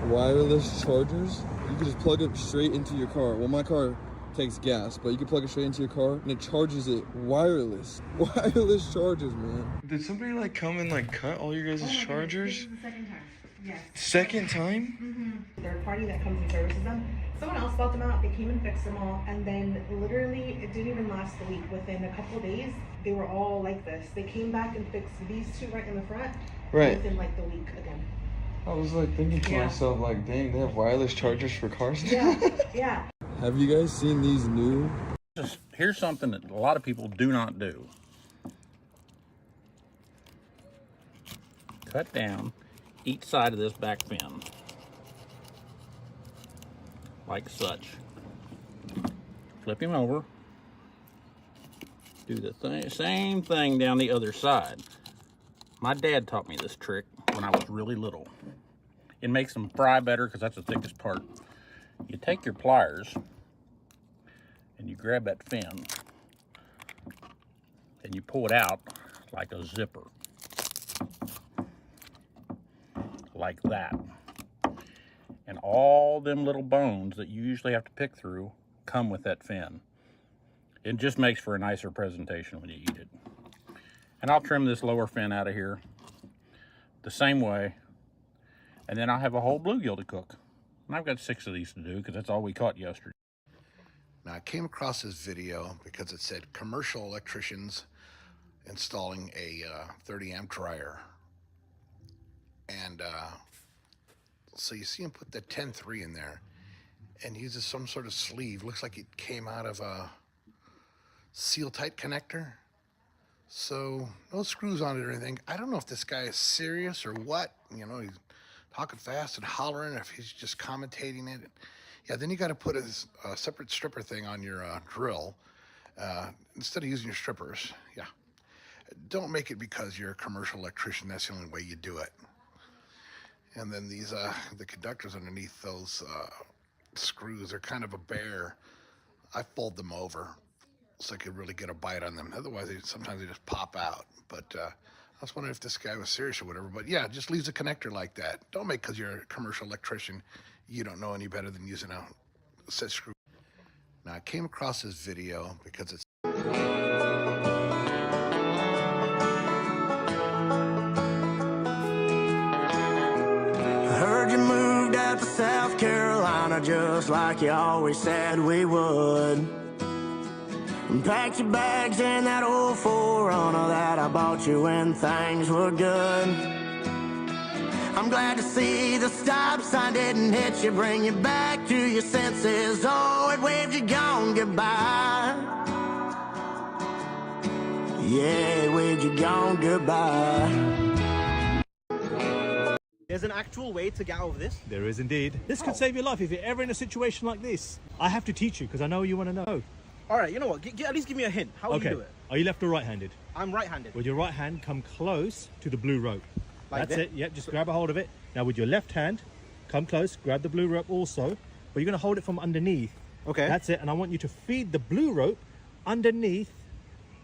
wireless chargers? You can just plug it straight into your car. Well, my car takes gas, but you can plug it straight into your car and it charges it wireless. Wireless chargers, man. Did somebody like come and like cut all your guys' chargers? This is the second time. Yes. Second time? Mm-hmm. Third party that comes and services them. Someone else bought them out. They came and fixed them all, and then literally it didn't even last a week. Within a couple of days, they were all like this. They came back and fixed these two right in the front. Right. Within like the week again. I was like thinking to myself, like, dang, they have wireless chargers for cars? Yeah, yeah. Have you guys seen these new? Here's something that a lot of people do not do. Cut down each side of this back fin. Like such. Flip him over. Do the same thing down the other side. My dad taught me this trick when I was really little. It makes them fry better because that's the thickest part. You take your pliers and you grab that fin and you pull it out like a zipper. Like that. And all them little bones that you usually have to pick through come with that fin. It just makes for a nicer presentation when you eat it. And I'll trim this lower fin out of here the same way. And then I'll have a whole bluegill to cook. And I've got 6 of these to do because that's all we caught yesterday. Now, I came across this video because it said commercial electricians installing a 30 amp dryer. And so you see him put the 10-3 in there and uses some sort of sleeve. Looks like it came out of a seal tight connector. So no screws on it or anything. I don't know if this guy is serious or what. You know, he's talking fast and hollering, if he's just commentating it. Yeah, then you got to put a separate stripper thing on your drill instead of using your strippers. Yeah. Don't make it because you're a commercial electrician. That's the only way you do it. And then these, the conductors underneath those screws are kind of a bear. I fold them over so I could really get a bite on them. Otherwise, sometimes they just pop out. But I was wondering if this guy was serious or whatever. But yeah, just leaves a connector like that. Don't make because you're a commercial electrician, you don't know any better than using a set screw. Now, I came across this video because it's heard you moved out to South Carolina just like you always said we would. And packed your bags in that old 4Runner that I bought you when things were good. I'm glad to see the stop sign didn't hit you, bring you back to your senses. Oh, it waved you gone goodbye. Yeah, it waved you gone goodbye. There's an actual way to get out of this? There is indeed. This could save your life if you're ever in a situation like this. I have to teach you because I know you want to know. All right, you know what? At least give me a hint. How do you do it? Are you left or right-handed? I'm right-handed. With your right hand, come close to the blue rope. Like That's this? it. Yep, just grab a hold of it. Now with your left hand, come close, grab the blue rope also, but you're going to hold it from underneath. Okay. That's it. And I want you to feed the blue rope underneath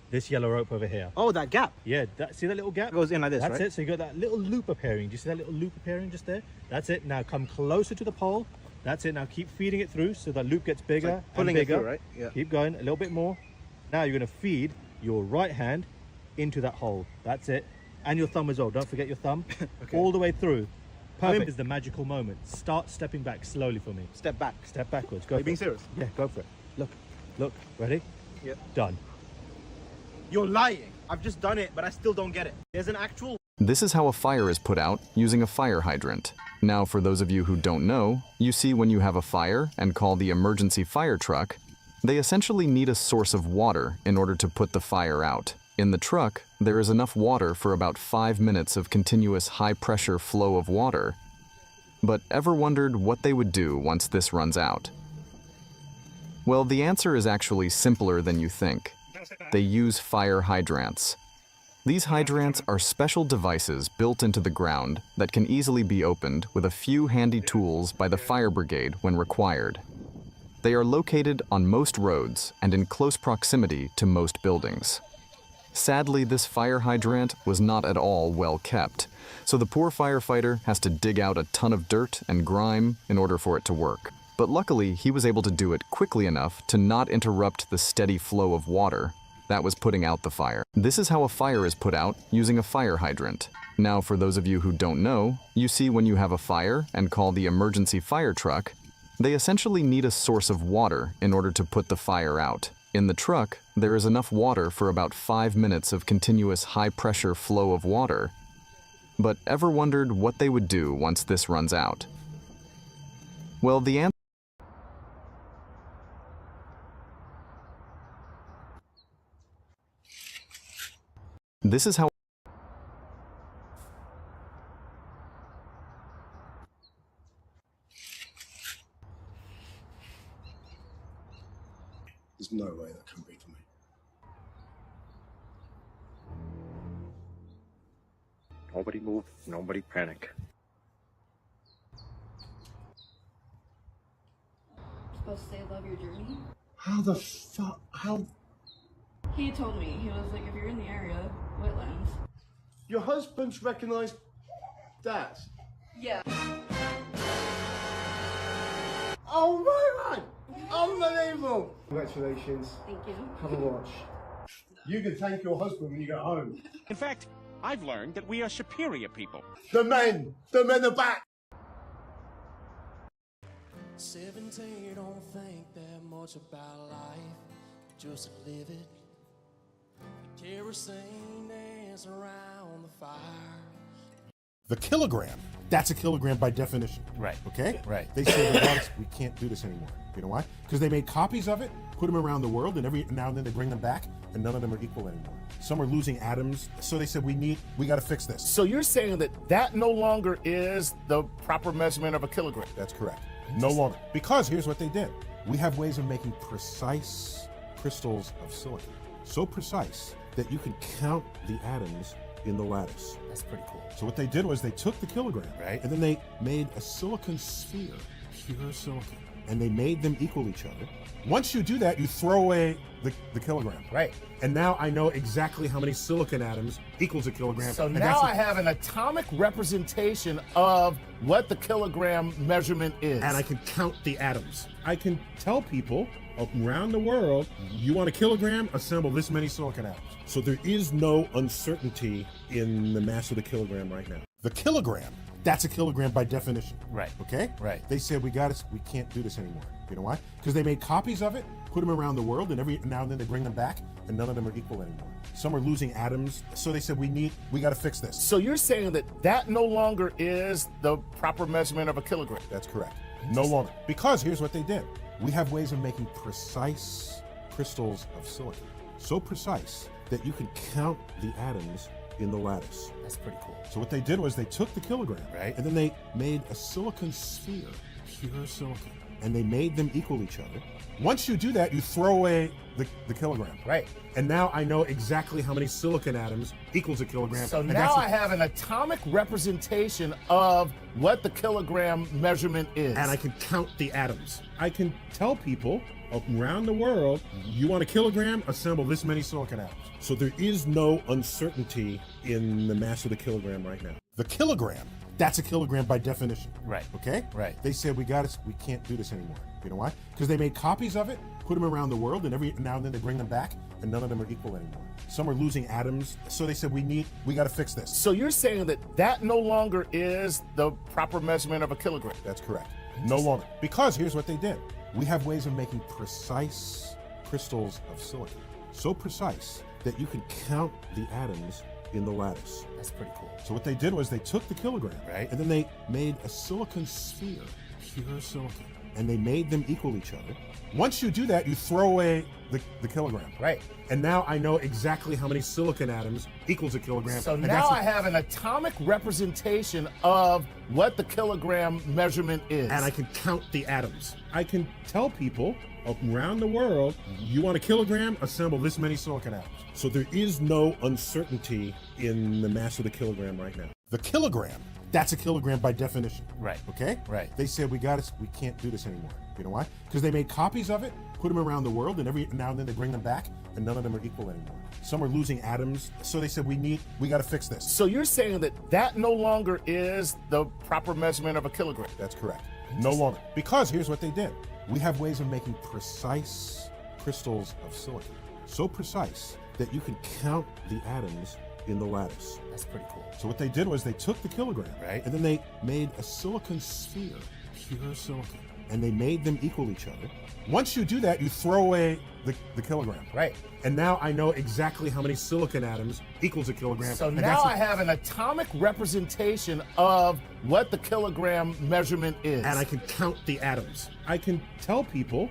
this yellow rope over here. Oh, that gap? Yeah, see that little gap? It goes in like this, That's right? it. So you got that little loop appearing. Do you see that little loop appearing just there? That's it. Now come closer to the pole. That's it. Now keep feeding it through so that loop gets bigger like pulling and bigger. it through, right? Yeah. Keep going a little bit more. Now you're going to feed your right hand into that hole. That's it. And your thumb as well. Don't forget your thumb. Okay. All the way through. Perfect is the magical moment. Start stepping back slowly for me. Step back. Step backwards. Go Are you for being it. serious? Yeah, go for it. Look. Look. Ready? Yeah. Done. You're lying. I've just done it, but I still don't get it. There's an actual... This is how a fire is put out using a fire hydrant. Now, for those of you who don't know, you see when you have a fire and call the emergency fire truck, they essentially need a source of water in order to put the fire out. In the truck, there is enough water for about 5 minutes of continuous high-pressure flow of water. But ever wondered what they would do once this runs out? Well, the answer is actually simpler than you think. They use fire hydrants. These hydrants are special devices built into the ground that can easily be opened with a few handy tools by the fire brigade when required. They are located on most roads and in close proximity to most buildings. Sadly, this fire hydrant was not at all well kept, so the poor firefighter has to dig out a ton of dirt and grime in order for it to work. But luckily, he was able to do it quickly enough to not interrupt the steady flow of water that was putting out the fire. This is how a fire is put out using a fire hydrant. Now, for those of you who don't know, you see when you have a fire and call the emergency fire truck, they essentially need a source of water in order to put the fire out. In the truck, there is enough water for about 5 minutes of continuous high-pressure flow of water. But ever wondered what they would do once this runs out? Well, the answer... This is how... There's no way that can be for me. Nobody move, nobody panic. Supposed to say love your journey? How the fuck? How? He told me, he was like, if you're in the area, wetlands. Your husband's recognized that? Yeah. Oh my god! Unbelievable! Congratulations. Thank you. Have a watch. You can thank your husband when you get home. In fact, I've learned that we are superior people. The men are back! 17, don't think that much about life, just live it. Kerosene is around the fire. The kilogram, that's a kilogram by definition. Right. Okay? Right. They say, we can't do this anymore. You know why? Because they made copies of it put them around the world, and every now and then they bring them back, and none of them are equal anymore. Some are losing atoms, so they said we got to fix this. So you're saying that no longer is the proper measurement of a kilogram? That's correct. No longer. Because here's what they did. We have ways of making precise crystals of silicon. So precise that you can count the atoms in the lattice. That's pretty cool. So what they did was they took the kilogram, right? And then they made a silicon sphere, pure silicon. And they made them equal each other. Once you do that, you throw away the kilogram. Right. And now I know exactly how many silicon atoms equals a kilogram. So and now I have an atomic representation of what the kilogram measurement is. And I can count the atoms. I can tell people around the world, you want a kilogram, assemble this many silicon atoms. So there is no uncertainty in the mass of the kilogram right now. The kilogram, that's a kilogram by definition. Right. Okay? Right. They said we can't do this anymore. You know why? Because they made copies of it, put them around the world, and every now and then they bring them back, and none of them are equal anymore. Some are losing atoms, so they said we got to fix this. So you're saying that no longer is the proper measurement of a kilogram? That's correct. No longer. Because here's what they did. We have ways of making precise crystals of silicon. So precise that you can count the atoms in the lattice. That's pretty cool. So what they did was they took the kilogram, right? And then they made a silicon sphere, pure silicon. And they made them equal each other. Once you do that, you throw away the kilogram. Right. And now I know exactly how many silicon atoms equals a kilogram. So and now I have an atomic representation of what the kilogram measurement is. And I can count the atoms. I can tell people around the world, you want a kilogram, assemble this many silicon atoms. So there is no uncertainty in the mass of the kilogram right now. The kilogram, that's a kilogram by definition. Right. Okay? Right. They said we can't do this anymore. You know why? Because they made copies of it, put them around the world, and every now and then they bring them back, and none of them are equal anymore. Some are losing atoms, so they said we got to fix this. So you're saying that no longer is the proper measurement of a kilogram? That's correct. No longer. Because here's what they did. We have ways of making precise crystals of silicon. So precise that you can count the atoms in the lattice. That's pretty cool. So what they did was they took the kilogram, right? And then they made a silicon sphere, pure silicon. And they made them equal each other. Once you do that, you throw away the kilogram. Right. And now I know exactly how many silicon atoms equals a kilogram. So and now I have an atomic representation of what the kilogram measurement is. And I can count the atoms. I can tell people around the world, you want a kilogram, assemble this many silicon atoms. So there is no uncertainty in the mass of the kilogram right now. The kilogram, that's a kilogram by definition. Right. Okay? Right. They said we can't do this anymore. You know why? Because they made copies of it, put them around the world, and every now and then they bring them back, and none of them are equal anymore. Some are losing atoms, so they said we got to fix this. So you're saying that no longer is the proper measurement of a kilogram? That's correct. No longer. Because here's what they did. We have ways of making precise crystals of silicon. So precise that you can count the atoms in the lattice. That's pretty cool. So what they did was they took the kilogram, right? And then they made a silicon sphere, pure silicon. And they made them equal each other. Once you do that, you throw away the kilogram. Right. And now I know exactly how many silicon atoms equals a kilogram. So and now I have an atomic representation of what the kilogram measurement is. And I can count the atoms. I can tell people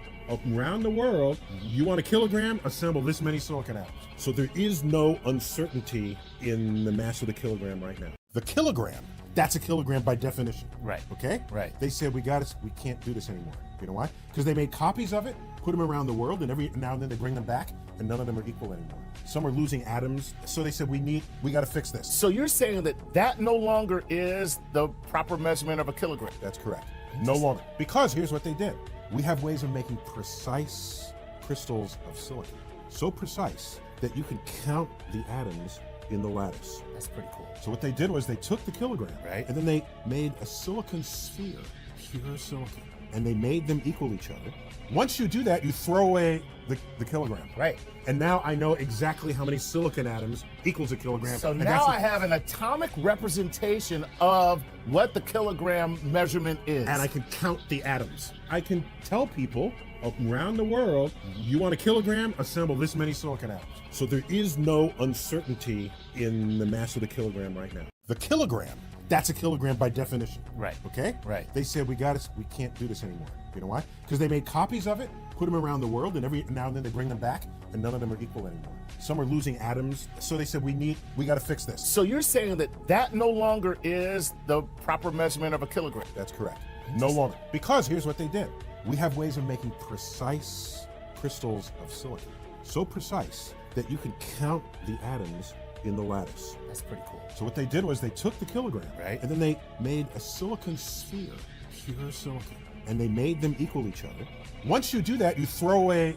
around the world, you want a kilogram, assemble this many silicon atoms. So there is no uncertainty in the mass of the kilogram right now. The kilogram, that's a kilogram by definition. Right. Okay? Right. They said we can't do this anymore. You know why? Because they made copies of it, put them around the world, and every now and then they bring them back, and none of them are equal anymore. Some are losing atoms, so they said we got to fix this. So you're saying that no longer is the proper measurement of a kilogram? That's correct. No longer. Because here's what they did. We have ways of making precise crystals of silicon. So precise that you can count the atoms in the lattice. That's pretty cool. So what they did was they took the kilogram, right? And then they made a silicon sphere, pure silicon. And they made them equal each other. Once you do that, you throw away the kilogram. Right. And now I know exactly how many silicon atoms equals a kilogram. So and now I have an atomic representation of what the kilogram measurement is. And I can count the atoms. I can tell people around the world, you want a kilogram, assemble this many silicon atoms. So there is no uncertainty in the mass of the kilogram right now. The kilogram, that's a kilogram by definition. Right. Okay? Right. They said we can't do this anymore. You know why? Because they made copies of it, put them around the world, and every now and then they bring them back, and none of them are equal anymore. Some are losing atoms, so they said we got to fix this. So you're saying that no longer is the proper measurement of a kilogram? That's correct. No longer. Because here's what they did. We have ways of making precise crystals of silicon. So precise that you can count the atoms in the lattice. That's pretty cool. So what they did was they took the kilogram, right? And then they made a silicon sphere, pure silicon. And they made them equal each other. Once you do that, you throw away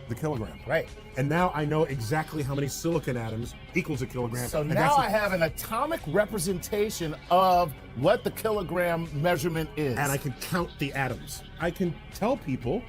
the kilogram. Right. And now I know exactly how many silicon atoms equals a kilogram. So and now I have an atomic representation of what the kilogram measurement is. And I can count the atoms. I can tell people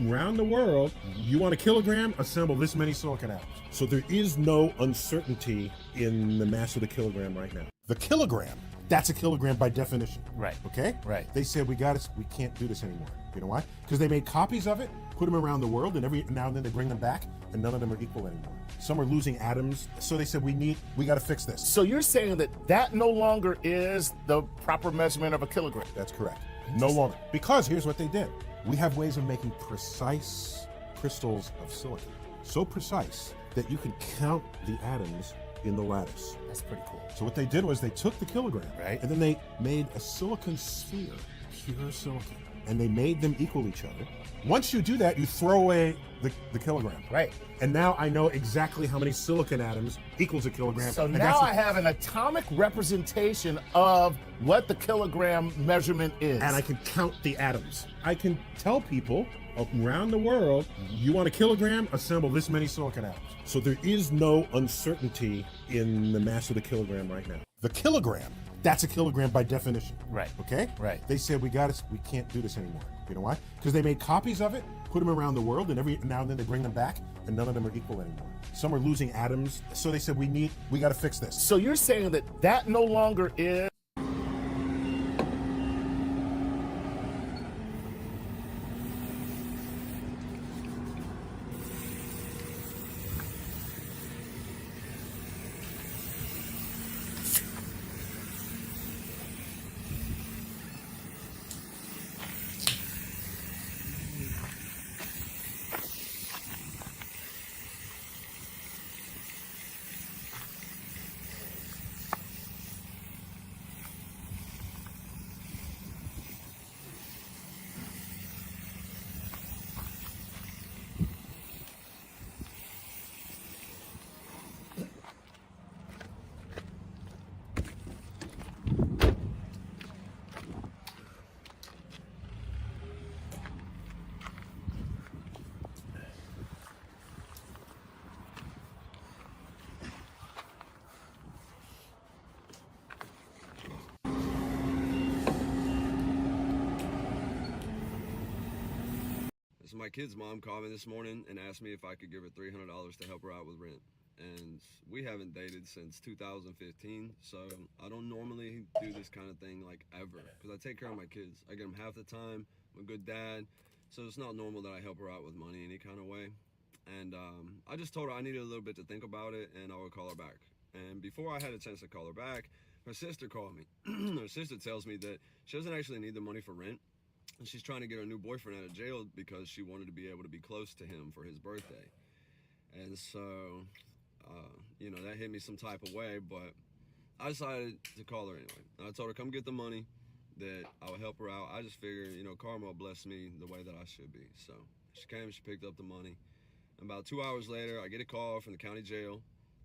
around the world, you want a kilogram, assemble this many silicon atoms. So there is no uncertainty in the mass of the kilogram right now. The kilogram, that's a kilogram by definition. Right. Okay? Right. They said we can't do this anymore. You know why? Because they made copies of it, put them around the world, and every now and then they bring them back, and none of them are equal anymore. Some are losing atoms, so they said we got to fix this. So you're saying that no longer is the proper measurement of a kilogram? That's correct. No longer. Because here's what they did. We have ways of making precise crystals of silicon. So precise that you can count the atoms in the lattice. That's pretty cool. So what they did was they took the kilogram, right? And then they made a silicon sphere, pure silicon. And they made them equal each other. Once you do that, you throw away the kilogram. Right. And now I know exactly how many silicon atoms equals a kilogram. So and now I have an atomic representation of what the kilogram measurement is. And I can count the atoms. I can tell people around the world, you want a kilogram, assemble this many silicon atoms. So there is no uncertainty in the mass of the kilogram right now. The kilogram, that's a kilogram by definition. Right. Okay? Right. They said we can't do this anymore. You know why? Because they made copies of it, put them around the world, and every now and then they bring them back, and none of them are equal anymore. Some are losing atoms, so they said we got to fix this. So you're saying that no longer is. So my kid's mom called me this morning and asked me if I could give her $300 to help her out with rent. And we haven't dated since 2015, so I don't normally do this kind of thing like ever, because I take care of my kids. I get them half the time. I'm a good dad, so it's not normal that I help her out with money any kind of way. And I just told her I needed a little bit to think about it, and I would call her back. And before I had a chance to call her back, her sister called me. Her sister tells me that she doesn't actually need the money for rent. And she's trying to get her new boyfriend out of jail because she wanted to be able to be close to him for his birthday. And so, you know, that hit me some type of way, but I decided to call her anyway. And I told her, come get the money, that I would help her out. I just figured, you know, karma will bless me the way that I should be. So she came, she picked up the money. About 2 hours later, I get a call from the county jail,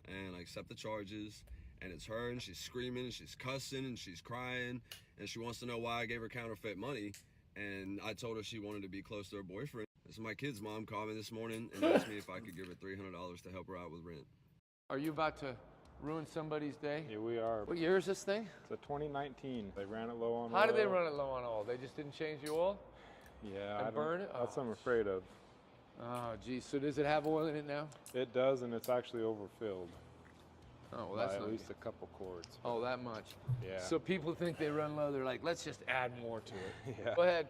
and I accept the charges. And it's her, and she's screaming, and she's cussing, and she's crying, and she wants to know why I gave her counterfeit money. And I told her she wanted to be close to her boyfriend. So my kid's mom called me this morning and asked me if I could give her $300 to help her out with rent. Are you about to ruin somebody's day? Yeah, we are. What year is this thing? It's a 2019. They ran it low on oil. How did they run it low on oil? They just didn't change the oil? Yeah, And burn it? That's what I'm afraid of. Oh, geez. So does it have oil in it now? It does, and it's actually overfilled. Oh, well, that's by not at least good. a couple quarts. Oh, that much? Yeah. So people think they run low. They're like, let's just add more to it. Yeah. Go ahead.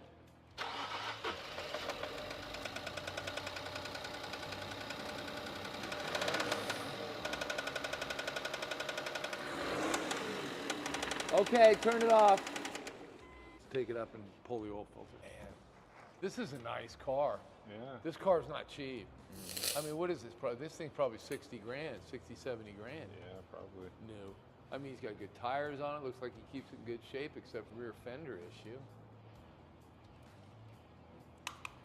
Okay, turn it off. Take it up and pull the oil filter. Man, this is a nice car. Yeah. This car's not cheap. I mean, what is this? This thing's probably 60 grand, 60, 70 grand. Yeah, probably. New. I mean, he's got good tires on it. Looks like he keeps it in good shape, except rear fender issue.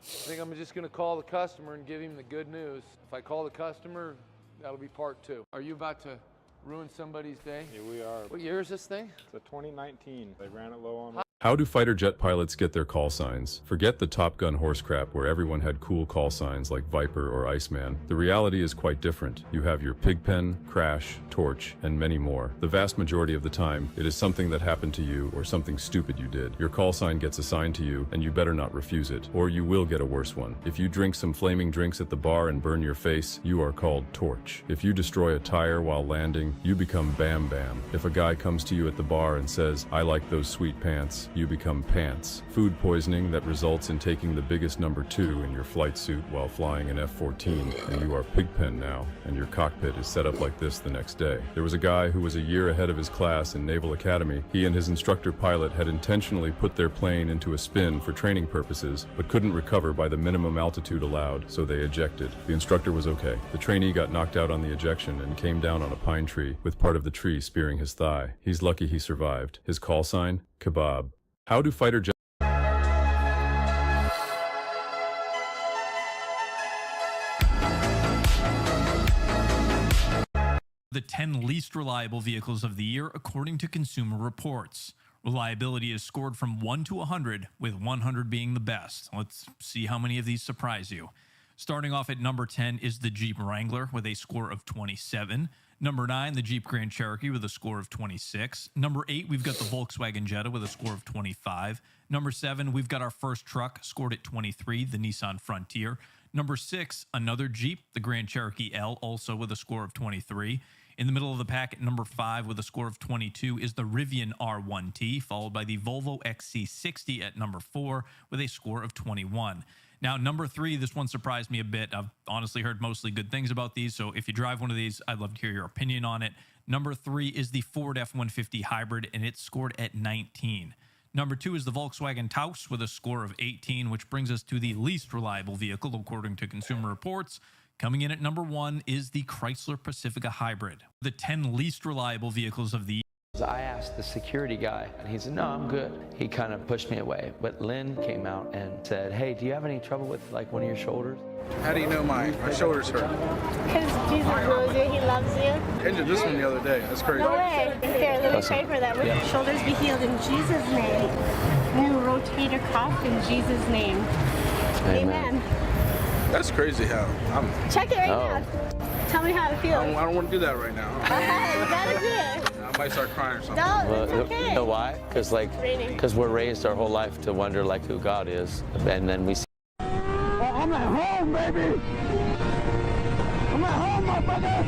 I think I'm just going to call the customer and give him the good news. If I call the customer, that'll be part 2. Are you about to ruin somebody's day? Yeah, we are. What year is this thing? It's a 2019. They ran it low on. How do fighter jet pilots get their call signs? Forget the Top Gun horse crap where everyone had cool call signs like Viper or Iceman. The reality is quite different. You have your Pigpen, Crash, Torch, and many more. The vast majority of the time, it is something that happened to you or something stupid you did. Your call sign gets assigned to you, and you better not refuse it, or you will get a worse one. If you drink some flaming drinks at the bar and burn your face, you are called Torch. If you destroy a tire while landing, you become Bam Bam. If a guy comes to you at the bar and says, "I like those sweet pants," you become Pants. Food poisoning that results in taking the biggest number 2 in your flight suit while flying an F-14, and you are Pigpen now, and your cockpit is set up like this the next day. There was a guy who was a year ahead of his class in Naval Academy. He and his instructor pilot had intentionally put their plane into a spin for training purposes, but couldn't recover by the minimum altitude allowed, so they ejected. The instructor was okay. The trainee got knocked out on the ejection and came down on a pine tree, with part of the tree spearing his thigh. He's lucky he survived. His call sign? Kebab. How do fighter jets... The 10 least reliable vehicles of the year according to Consumer Reports. Reliability is scored from 1 to 100, with 100 being the best. Let's see how many of these surprise you. Starting off at number 10 is the Jeep Wrangler with a score of 27. Number 9, the Jeep Grand Cherokee with a score of 26. Number 8, we've got the Volkswagen Jetta with a score of 25. Number 7, we've got our first truck scored at 23, the Nissan Frontier. Number 6, another Jeep, the Grand Cherokee L, also with a score of 23. In the middle of the pack at number 5 with a score of 22 is the Rivian R1T, followed by the Volvo XC60 at number 4 with a score of 21. Now, number 3, this one surprised me a bit. I've honestly heard mostly good things about these, so if you drive one of these, I'd love to hear your opinion on it. Number 3 is the Ford F-150 Hybrid, and it's scored at 19. Number 2 is the Volkswagen Taos with a score of 18, which brings us to the least reliable vehicle, according to Consumer Reports. Coming in at number 1 is the Chrysler Pacifica Hybrid. The 10 least reliable vehicles of the year. I asked the security guy, and he said, "No, I'm good." He kind of pushed me away. But Lynn came out and said, "Hey, do you have any trouble with like one of your shoulders?" How do you know my shoulders hurt? Because Jesus knows you, he loves you. I injured this one the other day. That's crazy. No way. Here, let me pray for that. Let your shoulders be healed in Jesus' name. New rotator cuff in Jesus' name. Amen. That's crazy how I'm... Check it right now. Tell me how it feels. I don't want to do that right now. You gotta do it. I might start crying or something. No, it's okay. You know why? Because we're raised our whole life to wonder like who God is, and then we see. I'm at home, baby. I'm at home, my brother.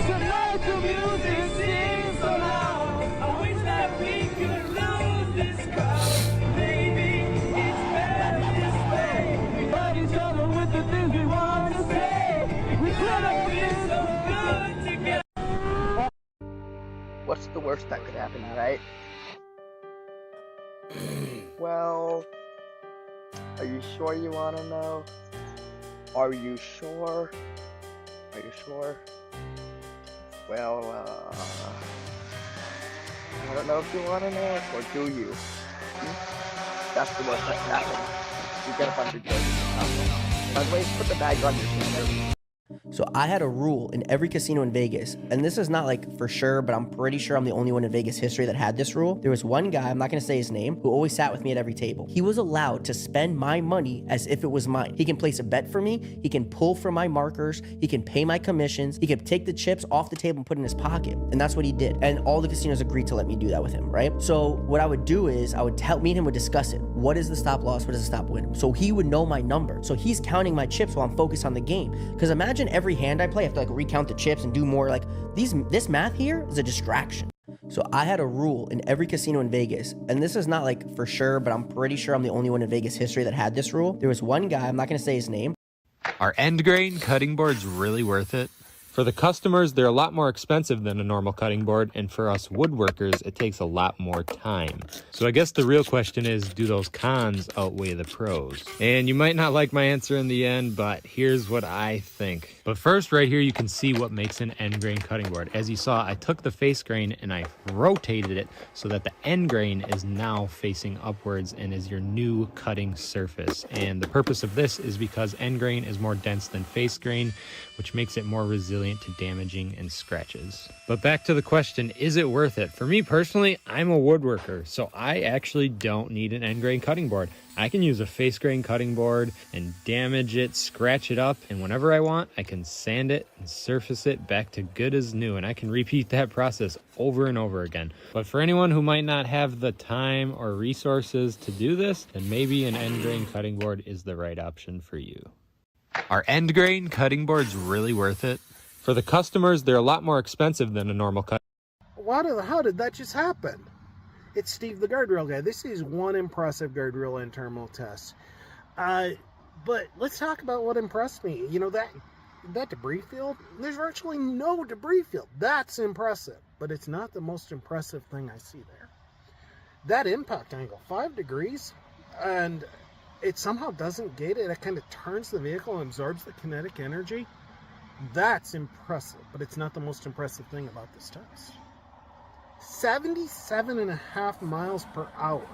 Tonight the music sings so loud. I wish that we could lose this crowd. Maybe it's better this way. We love each other with the things we want to say. We could have been so good together. What's the worst that could happen, right? Well, are you sure you want to know? Are you sure? Are you sure? Well, I don't know if you want to know, or do you? That's the worst that could happen. You get a bunch of drugs. By the way, put the bag on your shoulder. So I had a rule in every casino in Vegas, and this is not like for sure, but I'm pretty sure I'm the only one in Vegas history that had this rule. There was one guy, I'm not gonna say his name, who always sat with me at every table. He was allowed to spend my money as if it was mine. He can place a bet for me, he can pull from my markers, he can pay my commissions, he can take the chips off the table and put it in his pocket. And that's what he did. And all the casinos agreed to let me do that with him, right? So what I would do is I would me and him would discuss it. What is the stop loss? What is the stop win? So he would know my number. So he's counting my chips while I'm focused on the game. Because imagine every hand I play, I have to like recount the chips and do more. Like this math here is a distraction. So I had a rule in every casino in Vegas, and this is not like for sure, but I'm pretty sure I'm the only one in Vegas history that had this rule. There was one guy, I'm not gonna say his name. Are end grain cutting boards really worth it? For the customers, they're a lot more expensive than a normal cutting board, and for us woodworkers, it takes a lot more time. So I guess the real question is, do those cons outweigh the pros? And you might not like my answer in the end, but here's what I think. But first, right here, you can see what makes an end grain cutting board. As you saw, I took the face grain and I rotated it so that the end grain is now facing upwards and is your new cutting surface. And the purpose of this is because end grain is more dense than face grain, which makes it more resilient to damaging and scratches. But back to the question, is it worth it? For me personally, I'm a woodworker, so I actually don't need an end grain cutting board. I can use a face grain cutting board and damage it, scratch it up, and whenever I want, I can sand it and surface it back to good as new, and I can repeat that process over and over again. But for anyone who might not have the time or resources to do this, then maybe an end grain cutting board is the right option for you. Are end grain cutting boards really worth it? For the customers, they're a lot more expensive than a normal cut. How did that just happen? It's Steve the guardrail guy. This is one impressive guardrail and terminal test. But let's talk about what impressed me. You know, that debris field, there's virtually no debris field. That's impressive, but it's not the most impressive thing I see there. That impact angle, 5 degrees, and it somehow doesn't gate it. It kind of turns the vehicle and absorbs the kinetic energy. That's impressive, but it's not the most impressive thing about this test. 77.5 miles per hour.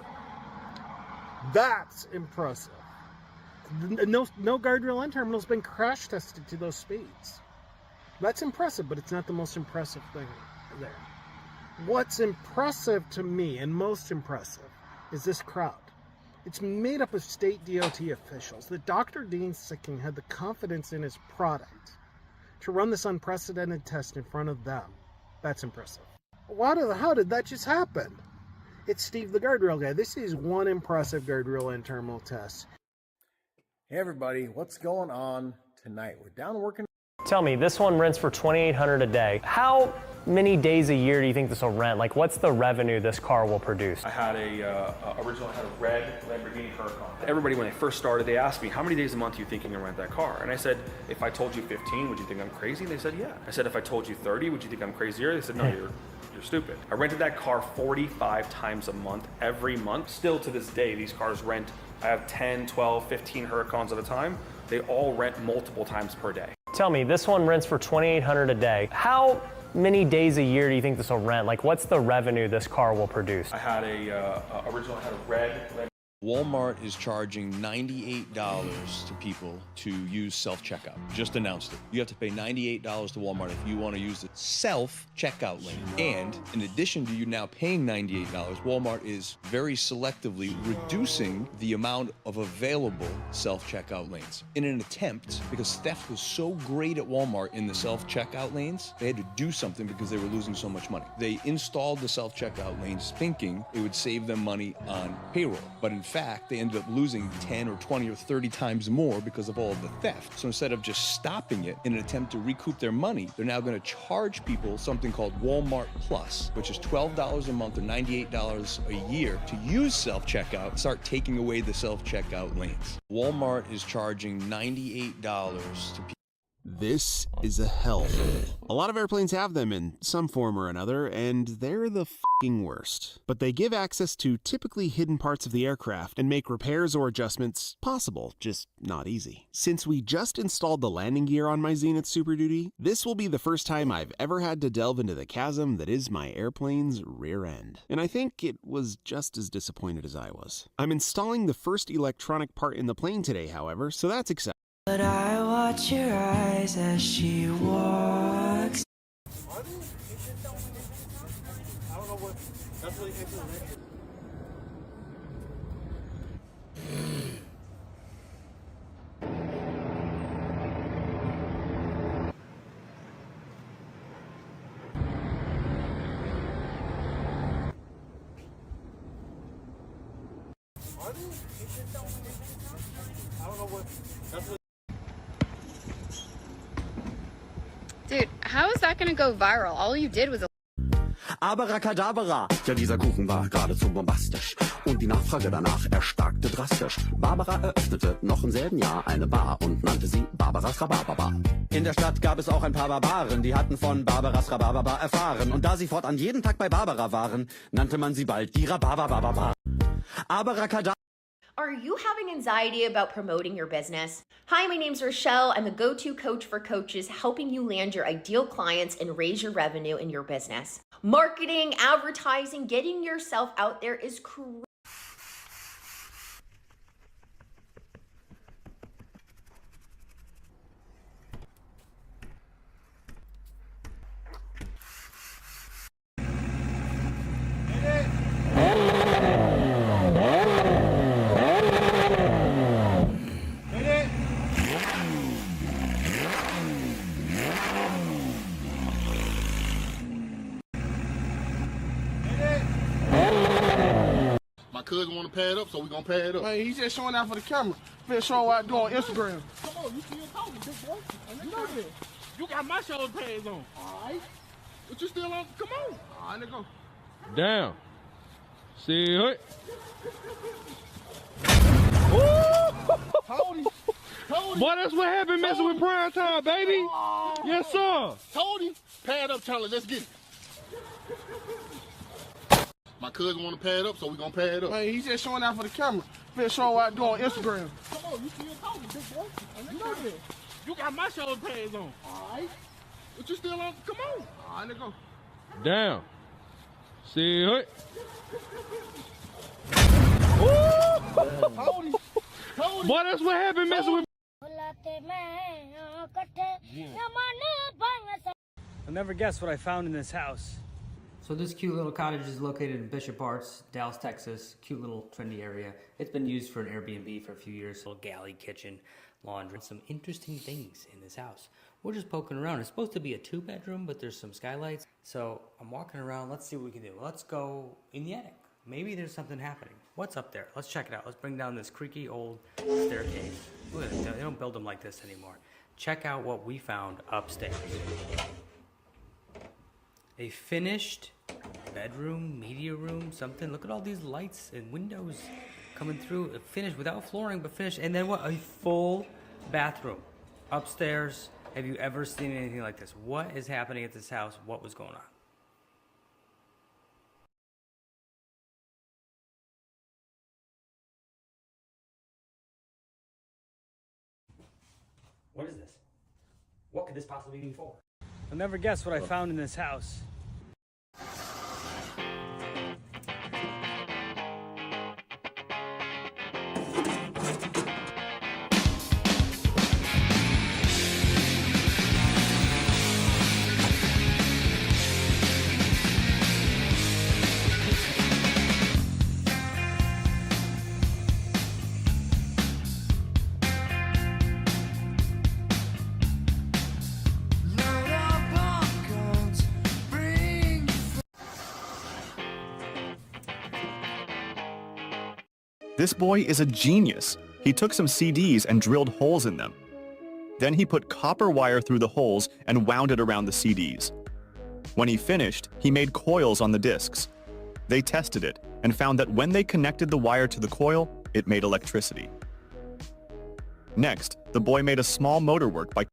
That's impressive. No guardrail end terminal has been crash tested to those speeds. That's impressive, but it's not the most impressive thing there. What's impressive to me, and most impressive, is this crowd. It's made up of state DOT officials that Dr. Dean Sicking had the confidence in his product to run this unprecedented test in front of them. That's impressive. How did that just happen? It's Steve the guardrail guy. This is one impressive guardrail and terminal test. Hey everybody, what's going on tonight? We're down working. Tell me, this one rents for $2,800 a day. How many days a year do you think this will rent? Like, what's the revenue this car will produce? I had originally had a red Lamborghini Huracan. Everybody, when they first started, they asked me, how many days a month do you think you can rent that car? And I said, if I told you 15, would you think I'm crazy? And they said, yeah. I said, if I told you 30, would you think I'm crazier? They said, no, you're stupid. I rented that car 45 times a month, every month. Still to this day, these cars rent. I have 10, 12, 15 Huracans at a time. They all rent multiple times per day. Tell me, this one rents for $2,800 a day. How many days a year do you think this will rent? Like, what's the revenue this car will produce? I had originally had a red Lamborghini. Walmart is charging $98 to people to use self-checkout. Just announced it. You have to pay $98 to Walmart if you want to use the self-checkout lane. And in addition to you now paying $98, Walmart is very selectively reducing the amount of available self-checkout lanes. In an attempt, because theft was so great at Walmart in the self-checkout lanes, they had to do something because they were losing so much money. They installed the self-checkout lanes thinking it would save them money on payroll. But in fact, they ended up losing 10 or 20 or 30 times more because of all of the theft. So instead of just stopping it in an attempt to recoup their money, they're now going to charge people something called Walmart Plus, which is $12 a month or $98 a year to use self-checkout, start taking away the self-checkout lanes. Walmart is charging $98 to people. This is a hellhole. A lot of airplanes have them in some form or another, and they're the f***ing worst. But they give access to typically hidden parts of the aircraft and make repairs or adjustments possible, just not easy. Since we just installed the landing gear on my Zenith Super Duty, this will be the first time I've ever had to delve into the chasm that is my airplane's rear end. And I think it was just as disappointed as I was. I'm installing the first electronic part in the plane today, however, so that's exciting. But I watch your eyes as she walks. I don't know what. That's really interesting. I don't know what. That's really. Dude, how is that gonna go viral? All you did was Abracadabra! Ja, dieser Kuchen war geradezu bombastisch. und die Nachfrage danach erstarkte drastisch. Barbara eröffnete noch im selben Jahr eine Bar und nannte sie Barbaras Rhabarberbar. In der Stadt gab es auch ein paar Barbaren, die hatten von Barbaras Rhabarberbar erfahren. Und da sie fortan jeden Tag bei Barbara waren, nannte man sie bald die Rhabarberbar. Abracadabra. Are you having anxiety about promoting your business? Hi, my name's Rochelle. I'm the go-to coach for coaches, helping you land your ideal clients and raise your revenue in your business. Marketing, advertising, getting yourself out there is crazy. My cousin want to pad up, so we gonna pad up. Man, he's just showing out for the camera. Finna show what I do on Instagram. Come on, you still talking, big boy. You know this. You got my shoulder pads on. All right. But you still on? Come on. All right, let's go. Down. See it. Tony. Boy, that's what happened messing with prime time, baby. Yes, sir. Tony, pad up challenge. Let's get it. My cousin want to pad up, so we gonna pad up. Man, he's just showing out for the camera. Finna show what I do on Instagram. Come on, you still talking, big boy. You know this. You got my shoulder pads on. All right. But you still on? Come on. All right, let's go. Down. See it. Boy, that's what happened messing with. I'll never guess what I found in this house. So this cute little cottage is located in Bishop Arts, Dallas, Texas. Cute little trendy area. It's been used for an Airbnb for a few years. Little galley, kitchen, laundry. Some interesting things in this house. We're just poking around. It's supposed to be a 2-bedroom, but there's some skylights. So I'm walking around. Let's see what we can do. Let's go in the attic. Maybe there's something happening. What's up there? Let's check it out. Let's bring down this creaky old staircase. Look at it. They don't build them like this anymore. Check out what we found upstairs. A finished bedroom, media room, something. Look at all these lights and windows coming through. Finished without flooring, but finished. And then what? A full bathroom upstairs. Have you ever seen anything like this? What is happening at this house? What was going on? What is this? What could this possibly be for? I'll never guess what I found in this house. This boy is a genius. He took some CDs and drilled holes in them. Then he put copper wire through the holes and wound it around the CDs. When he finished, he made coils on the discs. They tested it and found that when they connected the wire to the coil, it made electricity. Next, the boy made a small motor work by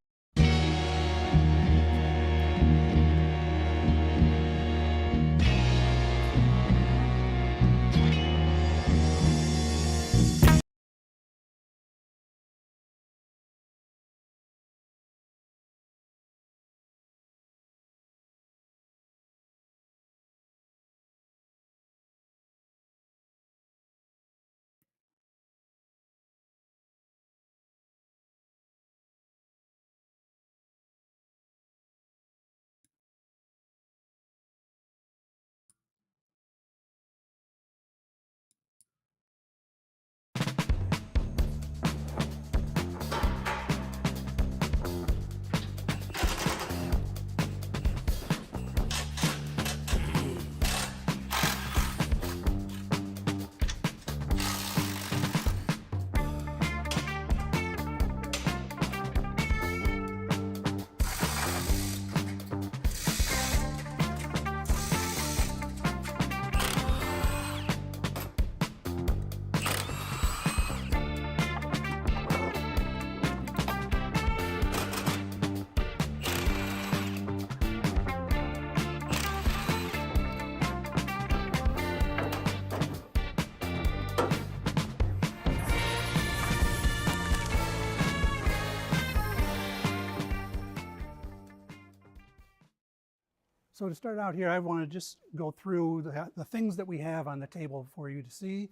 So to start out here, I want to just go through the things that we have on the table for you to see.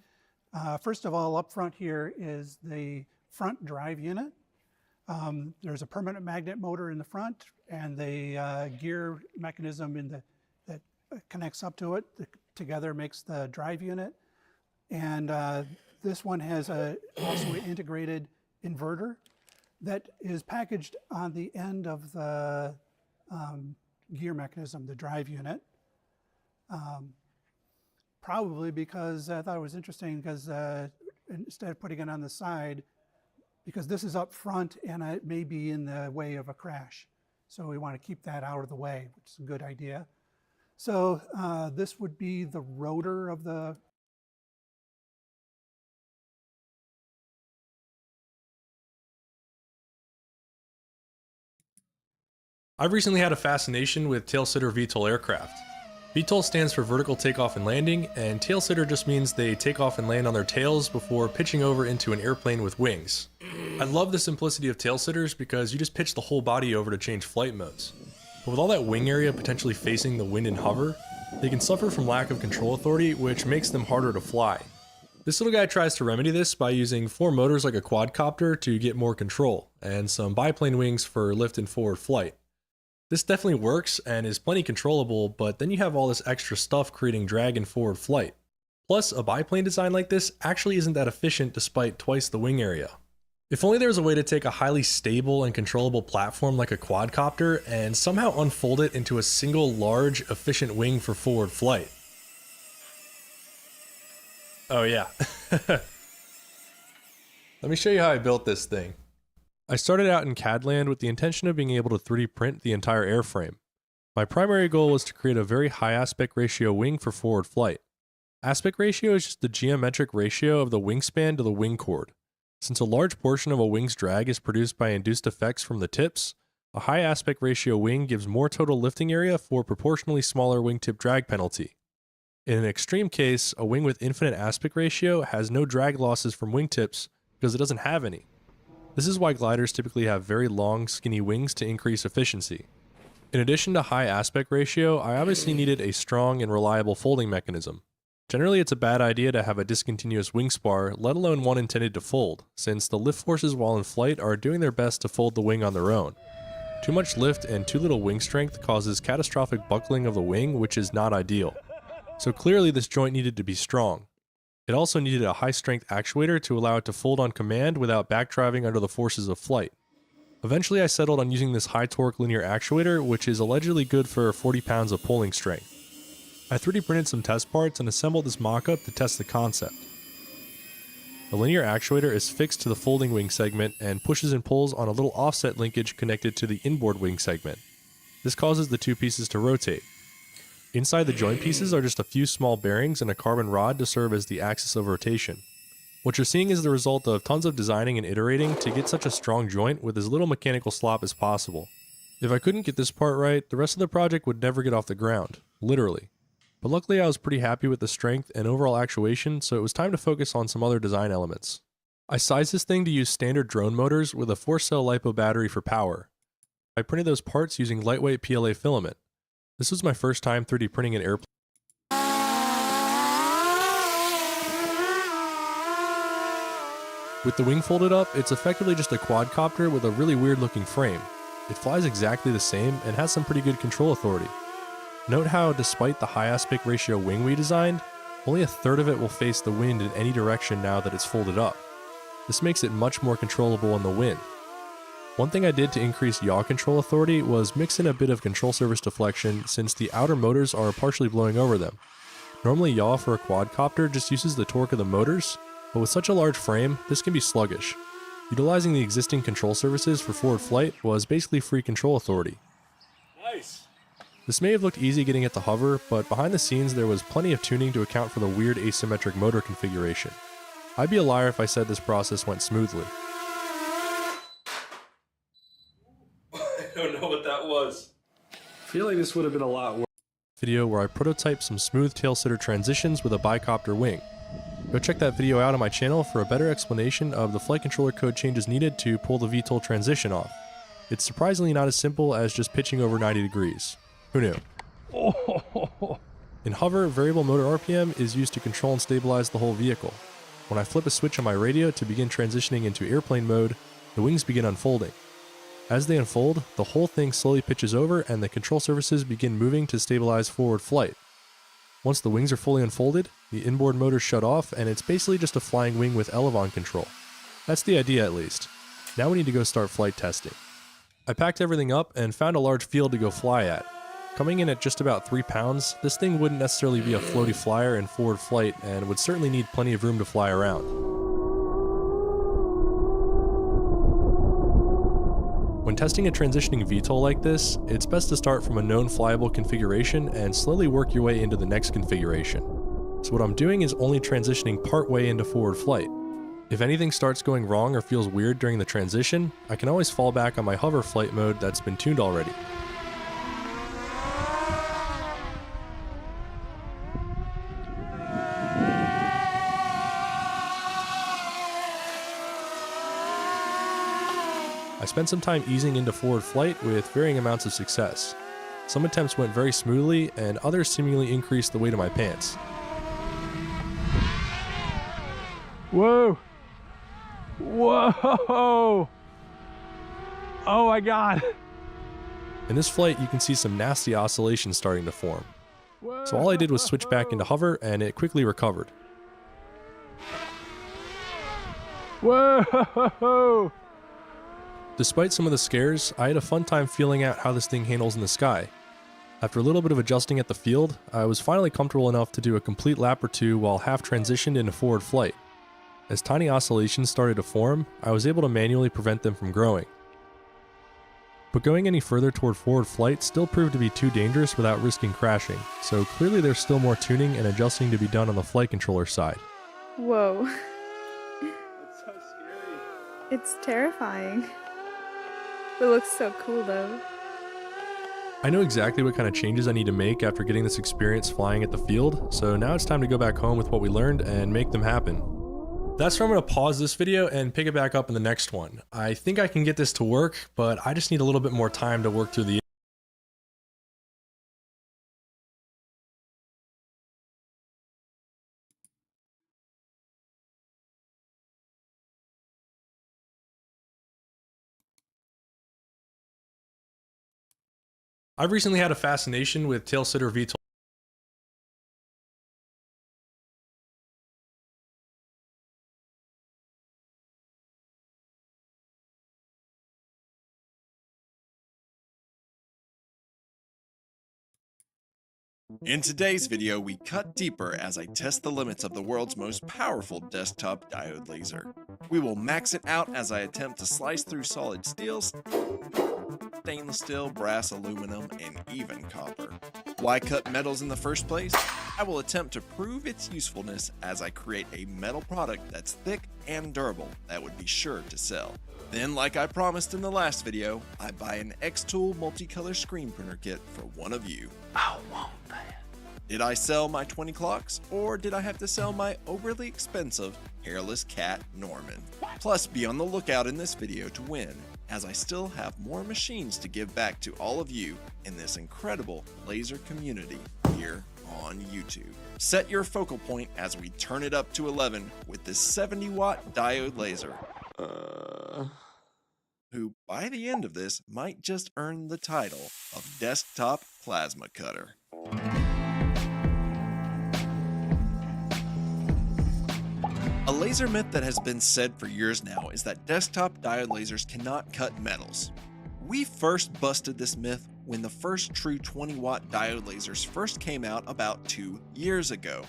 First of all, up front here is the front drive unit. There's a permanent magnet motor in the front and the gear mechanism that connects up to it. Together makes the drive unit. And this one has also an integrated inverter that is packaged on the end of the gear mechanism, the drive unit. Probably because I thought it was interesting because instead of putting it on the side, because this is up front and it may be in the way of a crash. So we want to keep that out of the way, which is a good idea. So this would be the rotor of the I've recently had a fascination with tailsitter VTOL aircraft. VTOL stands for vertical takeoff and landing, and tailsitter just means they take off and land on their tails before pitching over into an airplane with wings. I love the simplicity of tailsitters because you just pitch the whole body over to change flight modes. But with all that wing area potentially facing the wind and hover, they can suffer from lack of control authority, which makes them harder to fly. This little guy tries to remedy this by using 4 motors like a quadcopter to get more control, and some biplane wings for lift and forward flight. This definitely works and is plenty controllable, but then you have all this extra stuff creating drag and forward flight. Plus, a biplane design like this actually isn't that efficient despite twice the wing area. If only there was a way to take a highly stable and controllable platform like a quadcopter and somehow unfold it into a single large, efficient wing for forward flight. Oh yeah. Let me show you how I built this thing. I started out in CAD land with the intention of being able to 3D print the entire airframe. My primary goal was to create a very high aspect ratio wing for forward flight. Aspect ratio is just the geometric ratio of the wingspan to the wing chord. Since a large portion of a wing's drag is produced by induced effects from the tips, a high aspect ratio wing gives more total lifting area for proportionally smaller wingtip drag penalty. In an extreme case, a wing with infinite aspect ratio has no drag losses from wingtips because it doesn't have any. This is why gliders typically have very long, skinny wings to increase efficiency. In addition to high aspect ratio, I obviously needed a strong and reliable folding mechanism. Generally, it's a bad idea to have a discontinuous wing spar, let alone one intended to fold, since the lift forces while in flight are doing their best to fold the wing on their own. Too much lift and too little wing strength causes catastrophic buckling of the wing, which is not ideal. So clearly this joint needed to be strong. It also needed a high-strength actuator to allow it to fold on command without backdriving under the forces of flight. Eventually I settled on using this high-torque linear actuator, which is allegedly good for 40 pounds of pulling strength. I 3D printed some test parts and assembled this mock-up to test the concept. The linear actuator is fixed to the folding wing segment and pushes and pulls on a little offset linkage connected to the inboard wing segment. This causes the two pieces to rotate. Inside the joint pieces are just a few small bearings and a carbon rod to serve as the axis of rotation. What you're seeing is the result of tons of designing and iterating to get such a strong joint with as little mechanical slop as possible. If I couldn't get this part right, the rest of the project would never get off the ground, literally. But luckily I was pretty happy with the strength and overall actuation, so it was time to focus on some other design elements. I sized this thing to use standard drone motors with a 4-cell LiPo battery for power. I printed those parts using lightweight PLA filament. This was my first time 3D printing an airplane. With the wing folded up, it's effectively just a quadcopter with a really weird looking frame. It flies exactly the same and has some pretty good control authority. Note how, despite the high aspect ratio wing we designed, only a third of it will face the wind in any direction now that it's folded up. This makes it much more controllable in the wind. One thing I did to increase yaw control authority was mix in a bit of control surface deflection since the outer motors are partially blowing over them. Normally yaw for a quadcopter just uses the torque of the motors, but with such a large frame, this can be sluggish. Utilizing the existing control surfaces for forward flight was basically free control authority. Nice! This may have looked easy getting it to hover, but behind the scenes there was plenty of tuning to account for the weird asymmetric motor configuration. I'd be a liar if I said this process went smoothly. I don't know what that was. I feel like this would have been a lot worse. Video where I prototyped some smooth tailsitter transitions with a bicopter wing. Go check that video out on my channel for a better explanation of the flight controller code changes needed to pull the VTOL transition off. It's surprisingly not as simple as just pitching over 90 degrees. Who knew? Oh. In hover, variable motor RPM is used to control and stabilize the whole vehicle. When I flip a switch on my radio to begin transitioning into airplane mode, the wings begin unfolding. As they unfold, the whole thing slowly pitches over and the control surfaces begin moving to stabilize forward flight. Once the wings are fully unfolded, the inboard motors shut off and it's basically just a flying wing with Elevon control. That's the idea at least. Now we need to go start flight testing. I packed everything up and found a large field to go fly at. Coming in at just about 3 pounds, this thing wouldn't necessarily be a floaty flyer in forward flight and would certainly need plenty of room to fly around. When testing a transitioning VTOL like this, it's best to start from a known flyable configuration and slowly work your way into the next configuration. So what I'm doing is only transitioning part way into forward flight. If anything starts going wrong or feels weird during the transition, I can always fall back on my hover flight mode that's been tuned already. I spent some time easing into forward flight with varying amounts of success. Some attempts went very smoothly, and others seemingly increased the weight of my pants. Whoa! Whoa! Oh my God! In this flight, you can see some nasty oscillations starting to form. So all I did was switch back into hover, and it quickly recovered. Whoa! Despite some of the scares, I had a fun time feeling out how this thing handles in the sky. After a little bit of adjusting at the field, I was finally comfortable enough to do a complete lap or two while half transitioned into forward flight. As tiny oscillations started to form, I was able to manually prevent them from growing. But going any further toward forward flight still proved to be too dangerous without risking crashing, so clearly there's still more tuning and adjusting to be done on the flight controller side. Whoa. That's so scary. It's terrifying. It looks so cool though. I know exactly what kind of changes I need to make after getting this experience flying at the field, so now it's time to go back home with what we learned and make them happen. That's where I'm going to pause this video and pick it back up in the next one. I think I can get this to work, but I just need a little bit more time to work through the I've recently had a fascination with tailsitter VTOL. In today's video, we cut deeper as I test the limits of the world's most powerful desktop diode laser. We will max it out as I attempt to slice through solid steels, stainless steel, brass, aluminum, and even copper. Why cut metals in the first place? I will attempt to prove its usefulness as I create a metal product that's thick and durable that would be sure to sell. Then, like I promised in the last video, I buy an Xtool multicolor screen printer kit for one of you. I want that. Did I sell my 20 clocks, or did I have to sell my overly expensive hairless cat Norman? Plus, be on the lookout in this video to win, as I still have more machines to give back to all of you in this incredible laser community here on YouTube. Set your focal point as we turn it up to 11 with this 70-watt diode laser. Who, by the end of this, might just earn the title of Desktop Plasma Cutter. A laser myth that has been said for years now is that desktop diode lasers cannot cut metals. We first busted this myth when the first true 20-watt diode lasers first came out about 2 years ago.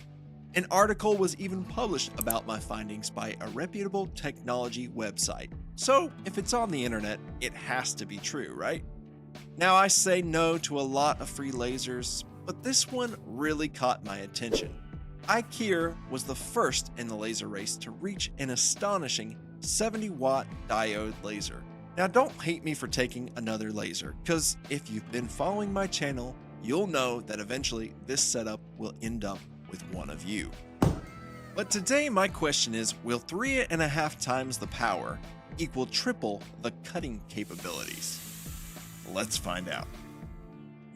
An article was even published about my findings by a reputable technology website. So, if it's on the internet, it has to be true, right? Now, I say no to a lot of free lasers, but this one really caught my attention. IKEA was the first in the laser race to reach an astonishing 70-watt diode laser. Now, don't hate me for taking another laser, because if you've been following my channel, you'll know that eventually this setup will end up with one of you. But today my question is, will 3.5 times the power equal triple the cutting capabilities? Let's find out.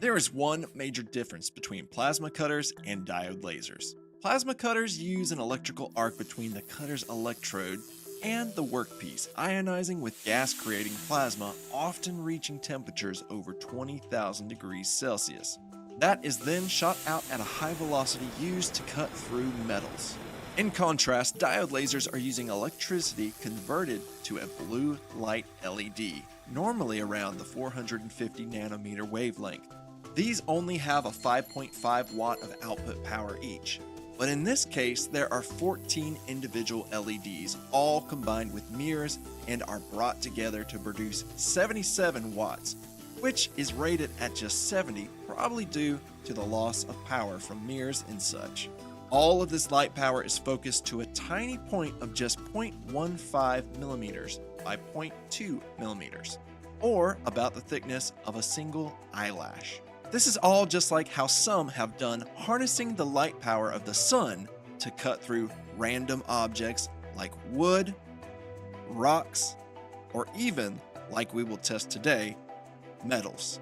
There is one major difference between plasma cutters and diode lasers. Plasma cutters use an electrical arc between the cutter's electrode and the workpiece, ionizing with gas creating plasma, often reaching temperatures over 20,000 degrees Celsius. That is then shot out at a high velocity used to cut through metals. In contrast, diode lasers are using electricity converted to a blue light LED, normally around the 450 nanometer wavelength. These only have a 5.5 watt of output power each. But in this case, there are 14 individual LEDs, all combined with mirrors, and are brought together to produce 77 watts, which is rated at just 70, probably due to the loss of power from mirrors and such. All of this light power is focused to a tiny point of just 0.15 millimeters by 0.2 millimeters, or about the thickness of a single eyelash. This is all just like how some have done, harnessing the light power of the sun to cut through random objects like wood, rocks, or even, like we will test today, metals.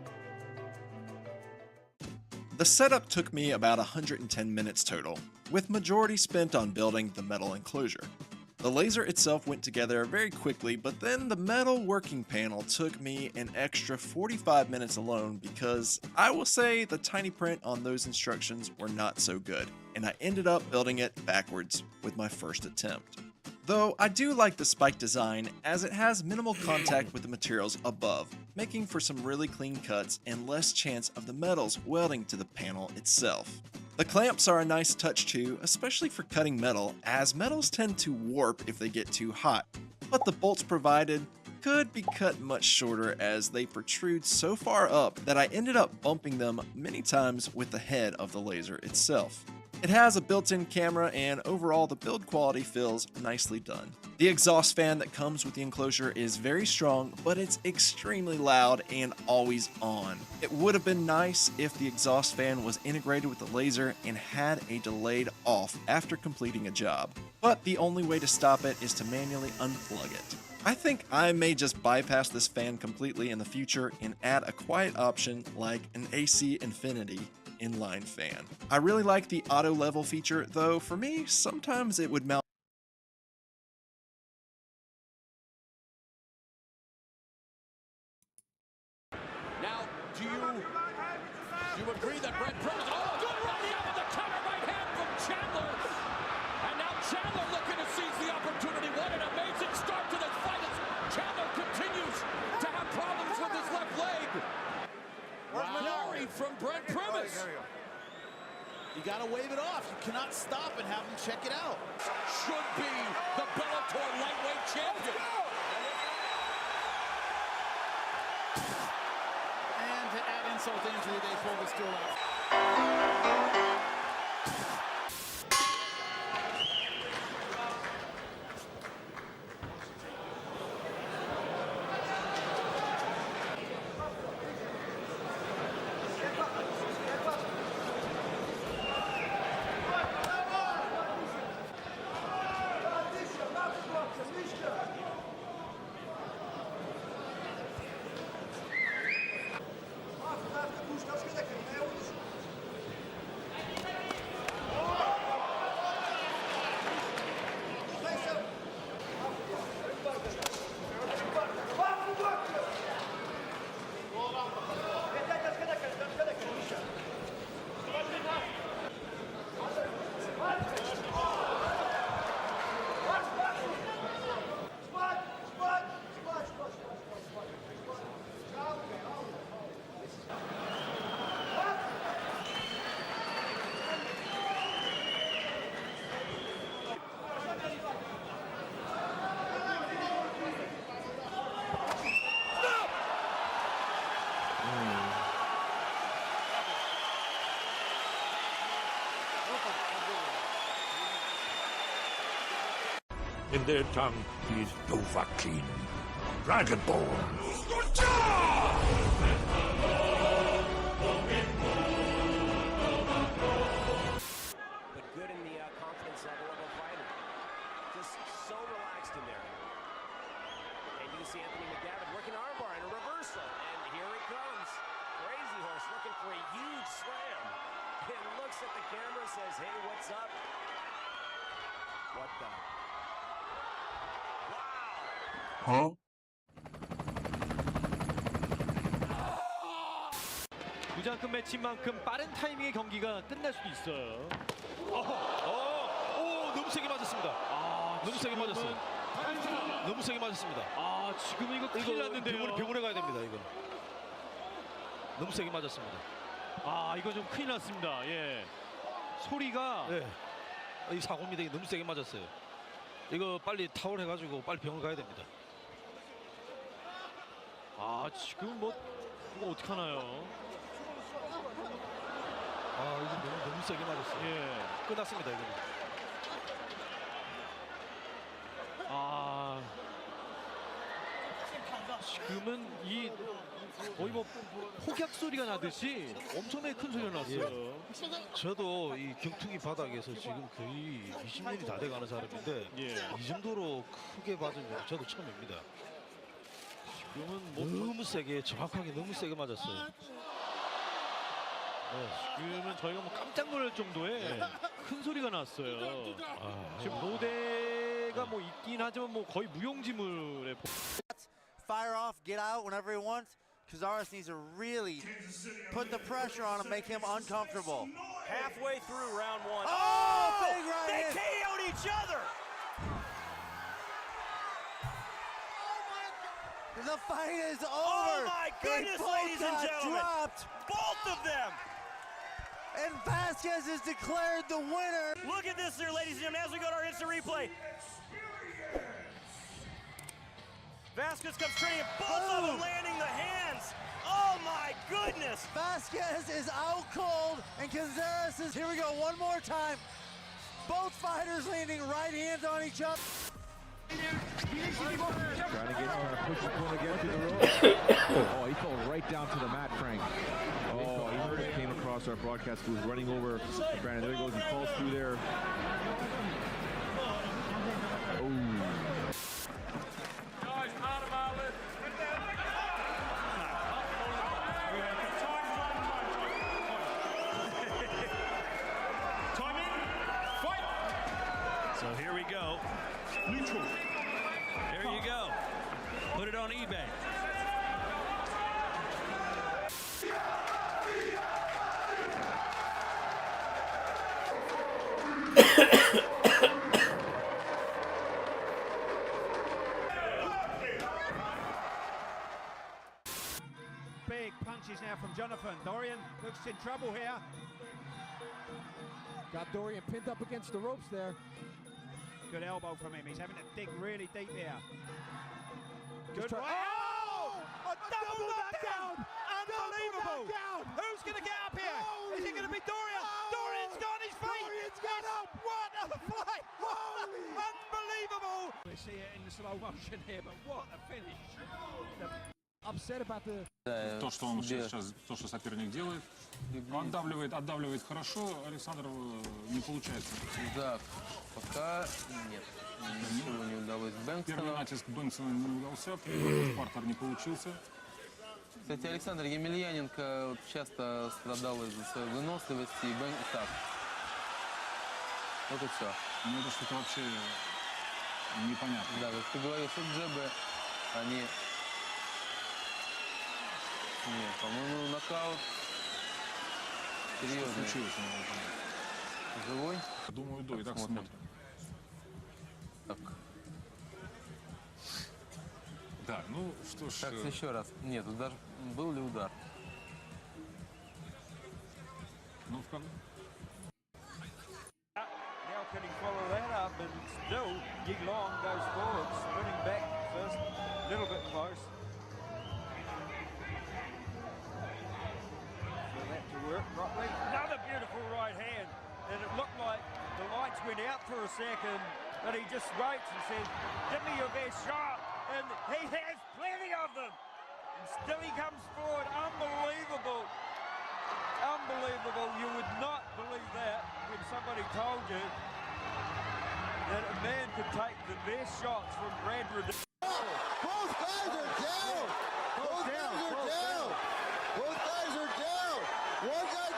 The setup took me about 110 minutes total, with majority spent on building the metal enclosure. The laser itself went together very quickly, but then the metal working panel took me an extra 45 minutes alone because I will say the tiny print on those instructions were not so good, and I ended up building it backwards with my first attempt. Though I do like the spike design as it has minimal contact with the materials above, making for some really clean cuts and less chance of the metals welding to the panel itself. The clamps are a nice touch too, especially for cutting metal, as metals tend to warp if they get too hot, but the bolts provided could be cut much shorter as they protrude so far up that I ended up bumping them many times with the head of the laser itself. It has a built-in camera, and overall the build quality feels nicely done. The exhaust fan that comes with the enclosure is very strong, but it's extremely loud and always on. It would have been nice if the exhaust fan was integrated with the laser and had a delayed off after completing a job, but the only way to stop it is to manually unplug it. I think I may just bypass this fan completely in the future and add a quiet option like an AC Infinity inline fan. I really like the auto level feature, though for me, sometimes it would mount. Now, do you agree that Brent Primus, good right out of the counter right hand from Chandler, and now Chandler looking to seize the opportunity. What an amazing start to this fight as Chandler continues to have problems with his left leg. Glory from Brent Primus. You gotta wave it off. You cannot stop and have him check it out. Should be the Bellator lightweight champion. And to add insult to injury, they pull the stool out. In their tongue, he is Dovahkiin, Dragonborn. But good in the confidence level of a fighter. Just so relaxed in there. And you can see Anthony McGavin working armbar and a reversal. And here it comes. Crazy Horse looking for a looks at the camera, says, hey, what's up? What the? Wow! Huh? 무장급 매치인 만큼 빠른 타이밍의 경기가 끝날 수도 있어요. 너무 세게 맞았습니다. 너무 세게 맞았어요. 너무 세게 맞았습니다. 지금 이거 큰일 났는데요. 병원에 가야 됩니다. 이거 너무 세게 맞았습니다. 이거 좀 큰일 났습니다. 예, 소리가 이 사고입니다. 이게 너무 세게 맞았어요. 이거 빨리 타월 해가지고 빨리 병원 가야 됩니다. 지금 뭐 이거 어떡하나요? 이거 너무 세게 맞았어요. 예, 끝났습니다. 이거. 지금은 이 거의 뭐 폭약 소리가 나듯이 엄청나게 큰 소리가 났어요. 저도 이 격투기 바닥에서 지금 거의 20년이 다 돼가는 사람인데 이 정도로 크게 맞은 건 저도 처음입니다. 지금은 뭐 너무 세게 정확하게 너무 세게 맞았어요. 지금은 저희가 뭐 깜짝 놀랄 정도의 큰 소리가 났어요. 지금 노대가 뭐 있긴 하지만 뭐 거의 무용지물에. Fire off, get out whenever he wants. Cazares needs to really put the pressure on him, make him uncomfortable. Halfway through round one. Big right They hand. KO'd each other. The fight is over. Oh my goodness, They both ladies and got gentlemen. dropped. Both of them. And Vasquez is declared the winner. Look at this here, ladies and gentlemen, as we go to our instant replay. Vasquez comes training, both of them landing the hands. Oh my goodness! Vasquez is out cold, and Cazares is, here we go, one more time. Both fighters landing right hands on each other. Trying to push the corner again to the rope. He fell right down to the mat, Frank. He heard it, came across our broadcast booth, running over Brandon. There he goes, he falls through there. So here we go. Neutral. There you go. Put it on eBay. Big punches now from Jonathan. Dorian looks in trouble here. Got Dorian pinned up against the ropes there. Good elbow from him. He's having to dig really deep here. Good. A double knockdown! Unbelievable! Who's going to get up here? Is it going to be Dorian? Dorian's got his feet! Dorian's got up! What a fight! Unbelievable! We see it in the slow motion here, but what a finish! Upset about the... То, что он сейчас, то, что соперник делает, отдавливает хорошо, Александр не получается. Да, пока нет, ничего не удалось Бэнксону. Первый натиск Бэнксона не удался, партер не получился. Кстати, Александр Емельяненко часто страдал из-за своей выносливости и так. Вот и все. Ну это что-то вообще непонятно. Да, как ты говорил, что джебы, они... Нет, по-моему, нокаут серьезный. Что случилось у него? Живой? Думаю, да, и так смотрим. Так. Да, ну что ж... Так, еще раз. Нет, удар... Был ли удар? Ну, в конце... Now can he follow that up, and still Yilong goes forward, spinning back first, a little bit close. For that to work properly. Another beautiful right hand, and it looked like the lights went out for a second, but he just waits and says, give me your best shot, and he has plenty of them. And still he comes forward, unbelievable. Unbelievable. You would not believe that when somebody told you that a man could take the best shots from Brad Riddell. Both guys are down. Both guys are down. Both guys are down. One guy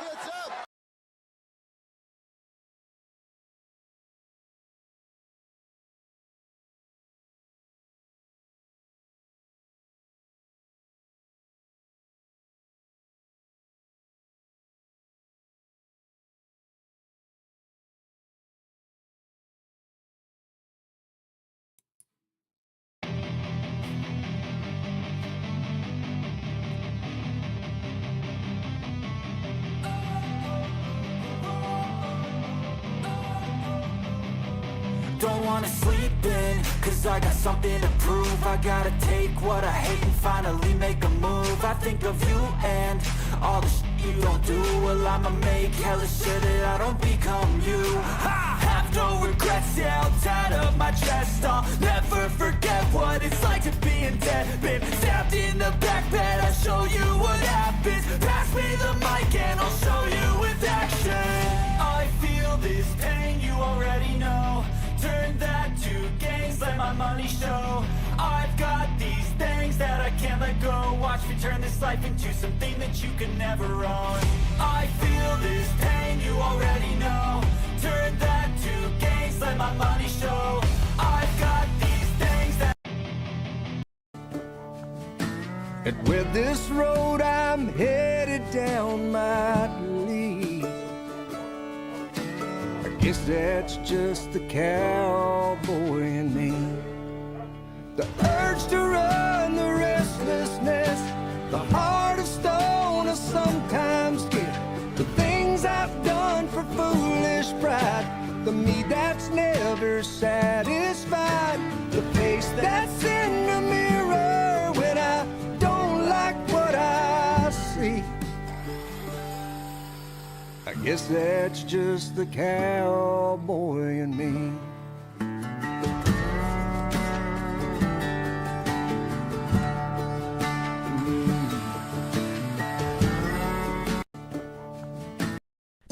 wanna sleep in, cause I got something to prove. I gotta take what I hate and finally make a move. I think of you and all the shit you don't do. Well, I'ma make hella sure that I don't become you. I have no regrets, yeah, I'll tie up my chest. I'll never forget what it's like to be in debt. Been stabbed in the back bed, I'll show you what happens. Pass me the mic and I'll show you with action. I feel this pain, you already know. Turn that to gains, let my money show. I've got these things that I can't let go. Watch me turn this life into something that you can never own. I feel this pain, you already know. Turn that to gains, let my money show. I've got these things that... And with this road I'm headed down might lead, I guess that's just the cowboy in me. The urge to run, the restlessness, the heart of stone I sometimes get. The things I've done for foolish pride, the me that's never satisfied, the face that's in the mirror when I don't like what I see. I guess that's just the cowboy in me.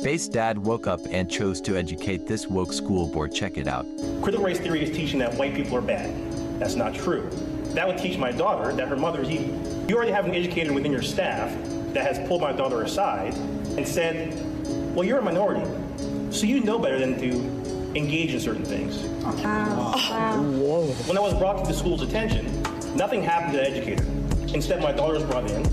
Faith's dad woke up and chose to educate this woke school board. Check it out. Critical race theory is teaching that white people are bad. That's not true. That would teach my daughter that her mother is evil. You already have an educator within your staff that has pulled my daughter aside and said, well, you're a minority, so you know better than to engage in certain things. Whoa. When I was brought to the school's attention, nothing happened to the educator. Instead, my daughter was brought in,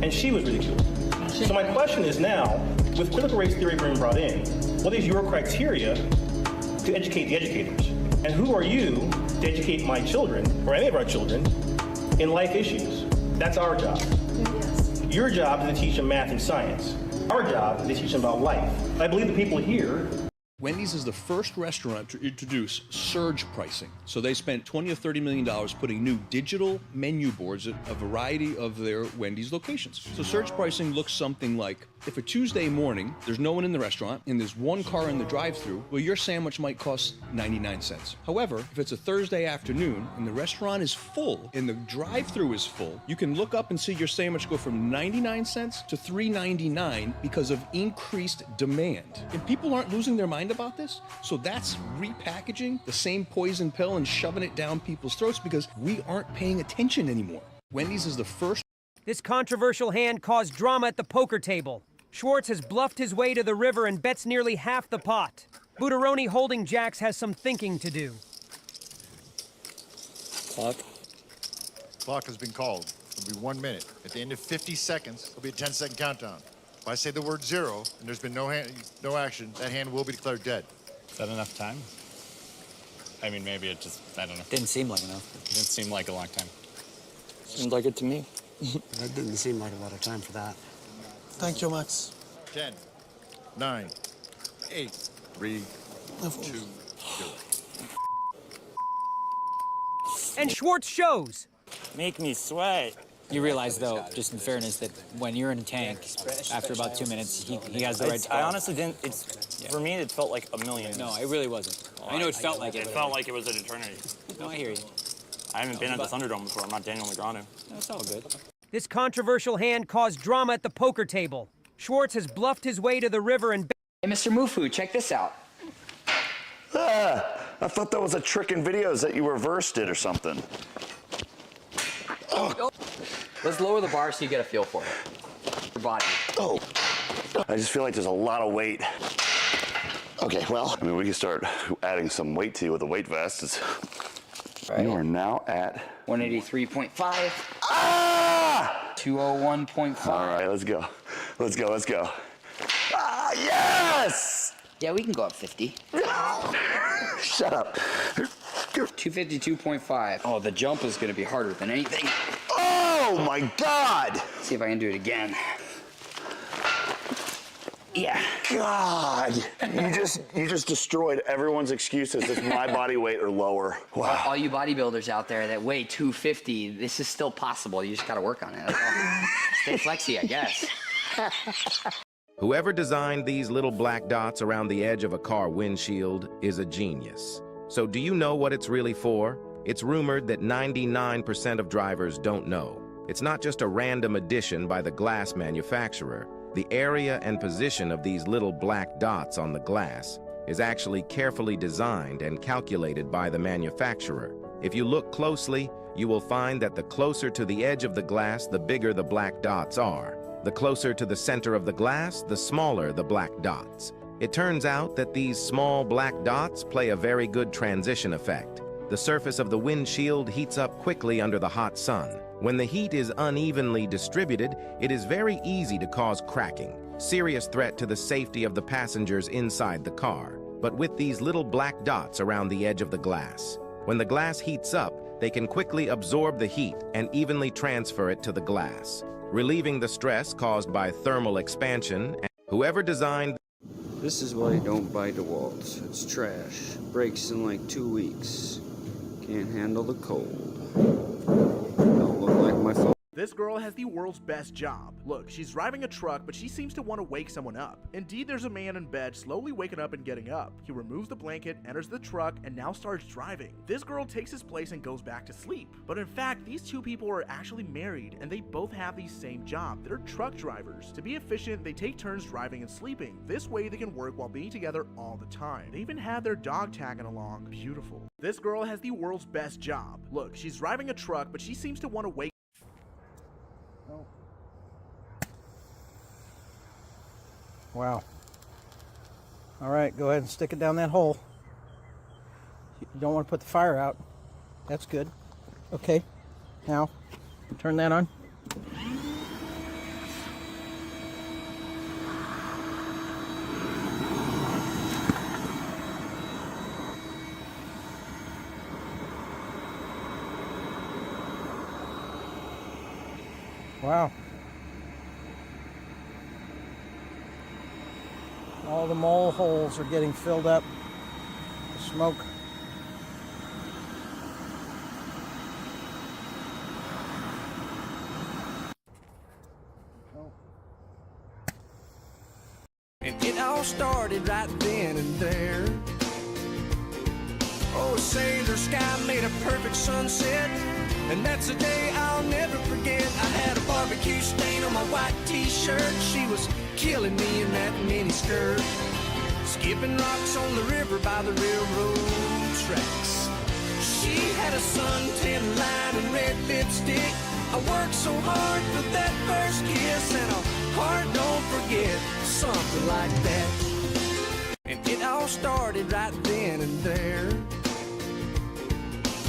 and she was ridiculed. So my question is now, with critical race theory being brought in, what is your criteria to educate the educators? And who are you to educate my children, or any of our children, in life issues? That's our job. Yes. Your job is to teach them math and science. Our job is to teach them about life. I believe the people here... Wendy's is the first restaurant to introduce surge pricing. So they spent $20 to $30 million putting new digital menu boards at a variety of their Wendy's locations. So surge pricing looks something like, if a Tuesday morning, there's no one in the restaurant and there's one car in the drive-thru, well, your sandwich might cost 99 cents. However, if it's a Thursday afternoon and the restaurant is full and the drive-thru is full, you can look up and see your sandwich go from 99 cents to $3.99 because of increased demand. And people aren't losing their mind about this, so that's repackaging the same poison pill and shoving it down people's throats because we aren't paying attention anymore. Wendy's is the first. This controversial hand caused drama at the poker table. Schwartz has bluffed his way to the river and bets nearly half the pot. Butaroni holding jacks has some thinking to do. Clock. Clock has been called. It'll be 1 minute. At the end of 50 seconds, it'll be a 10-second countdown. If I say the word zero and there's been no action, that hand will be declared dead. Is that enough time? I mean, maybe it just, I don't know. Didn't seem like enough. It didn't seem like a long time. Seemed like it to me. That didn't seem like a lot of time for that. Thank you, Max. 10, 9, 8, 3, 2, 0. And Schwartz shows. Make me sweat. You realize, though, just in fairness, that when you're in a tank, after about 2 minutes, he has the right to call. I honestly didn't. For me, it felt like a million. No, it really wasn't. I know it felt like it. It felt like it was an eternity. No, I hear you. I haven't been at the Thunderdome before. I'm not Daniel Negreanu. No, it's all good. This controversial hand caused drama at the poker table. Schwartz has bluffed his way to the river and... Hey, Mr. Mufu, check this out. I thought that was a trick in videos that you reversed it or something. Oh. Let's lower the bar so you get a feel for it. Your body. Oh. I just feel like there's a lot of weight. Okay, well, I mean, we can start adding some weight to you with a weight vest. Right. You are now at 183.5. Ah! 201.5. All right, let's go. Let's go, let's go. Ah, yes! Yeah, we can go up 50. Shut up. 252.5. Oh, the jump is going to be harder than anything. Oh, my God! See if I can do it again. Yeah. God, you just destroyed everyone's excuses if my body weight or lower. Wow. All you bodybuilders out there that weigh 250, this is still possible. You just got to work on it. That's all. Stay flexy, I guess. Whoever designed these little black dots around the edge of a car windshield is a genius. So do you know what it's really for? It's rumored that 99% of drivers don't know. It's not just a random addition by the glass manufacturer. The area and position of these little black dots on the glass is actually carefully designed and calculated by the manufacturer. If you look closely, you will find that the closer to the edge of the glass, the bigger the black dots are. The closer to the center of the glass, the smaller the black dots. It turns out that these small black dots play a very good transition effect. The surface of the windshield heats up quickly under the hot sun. When the heat is unevenly distributed, it is very easy to cause cracking, serious threat to the safety of the passengers inside the car, but with these little black dots around the edge of the glass. When the glass heats up, they can quickly absorb the heat and evenly transfer it to the glass, relieving the stress caused by thermal expansion. Whoever designed This is why you don't buy DeWalt's. It's trash. Breaks in like 2 weeks. Can't handle the cold. Don't look like my phone. This girl has the world's best job. Look, she's driving a truck, but she seems to want to wake someone up. Indeed, there's a man in bed slowly waking up and getting up. He removes the blanket, enters the truck, and now starts driving. This girl takes his place and goes back to sleep. But in fact, these two people are actually married, and they both have the same job. They're truck drivers. To be efficient, they take turns driving and sleeping. This way, they can work while being together all the time. They even have their dog tagging along. Beautiful. This girl has the world's best job. Look, she's driving a truck, but she seems to want to wake Wow. All right, go ahead and stick it down that hole. You don't want to put the fire out. That's good. Okay, now turn that on. Wow. All the mole holes are getting filled up with smoke. And it all started right then and there. Oh, Sailor Sky made a perfect sunset, and that's a day I'll never forget. I had a barbecue stain on my white t-shirt. She was killing me in that mini skirt, skipping rocks on the river by the railroad tracks. She had a suntan line and red lipstick. I worked so hard for that first kiss, and a heart don't forget, something like that. And it all started right then and there.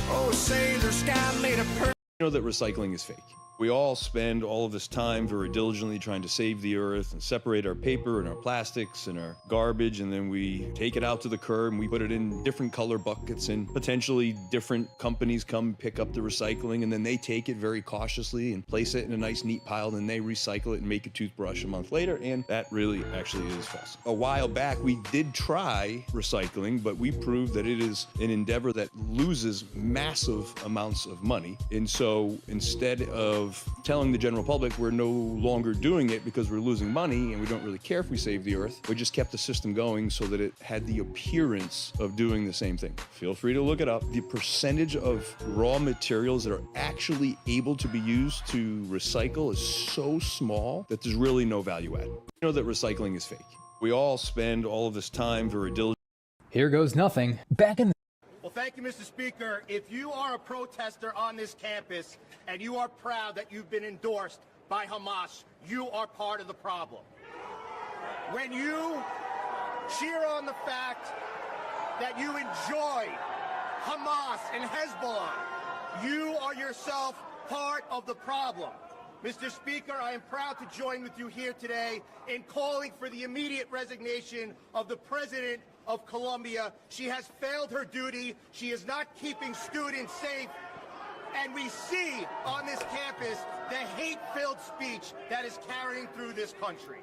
Oh, Sailor Sky made a perfect. You know that recycling is fake. We all spend all of this time very diligently trying to save the earth and separate our paper and our plastics and our garbage, and then we take it out to the curb and we put it in different color buckets, and potentially different companies come pick up the recycling, and then they take it very cautiously and place it in a nice neat pile, and then they recycle it and make a toothbrush a month later, and that really actually is false. A while back we did try recycling, but we proved that it is an endeavor that loses massive amounts of money, and so instead of telling the general public we're no longer doing it because we're losing money and we don't really care if we save the earth, we just kept the system going so that it had the appearance of doing the same thing. Feel free to look it up. The percentage of raw materials that are actually able to be used to recycle is so small that there's really no value add. You know that recycling is fake. We all spend all of this time very diligently. Here goes nothing. Back in the Well, thank you, Mr. Speaker. If you are a protester on this campus and you are proud that you've been endorsed by Hamas, you are part of the problem. When you cheer on the fact that you enjoy Hamas and Hezbollah, you are yourself part of the problem. Mr. Speaker, I am proud to join with you here today in calling for the immediate resignation of the President of Colombia. She has failed her duty. She is not keeping students safe. And we see on this campus the hate-filled speech that is carrying through this country.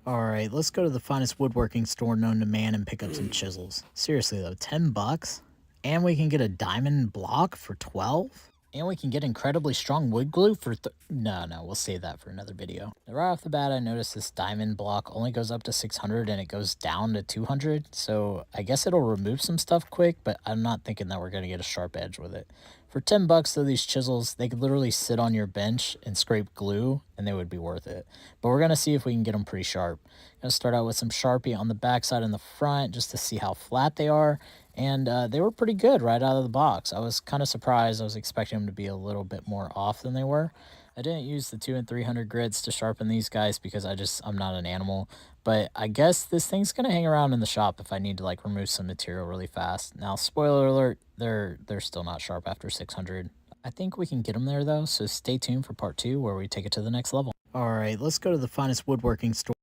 Alright, let's go to the finest woodworking store known to man and pick up some chisels. Seriously though, $10? And we can get a diamond block for 12? And we can get incredibly strong wood glue for no, we'll save that for another video. Right off the bat, I noticed this diamond block only goes up to 600 and it goes down to 200. So I guess it'll remove some stuff quick, but I'm not thinking that we're going to get a sharp edge with it. For $10 though, these chisels, they could literally sit on your bench and scrape glue and they would be worth it. But we're going to see if we can get them pretty sharp. Going to start out with some Sharpie on the backside and the front just to see how flat they are. And they were pretty good right out of the box. I was kind of surprised. I was expecting them to be a little bit more off than they were. I didn't use the 200 and 300 grits to sharpen these guys because I'm not an animal. But I guess this thing's going to hang around in the shop if I need to like remove some material really fast. Now, spoiler alert, they're still not sharp after 600. I think we can get them there though, so stay tuned for part 2 where we take it to the next level. All right, let's go to the finest woodworking store.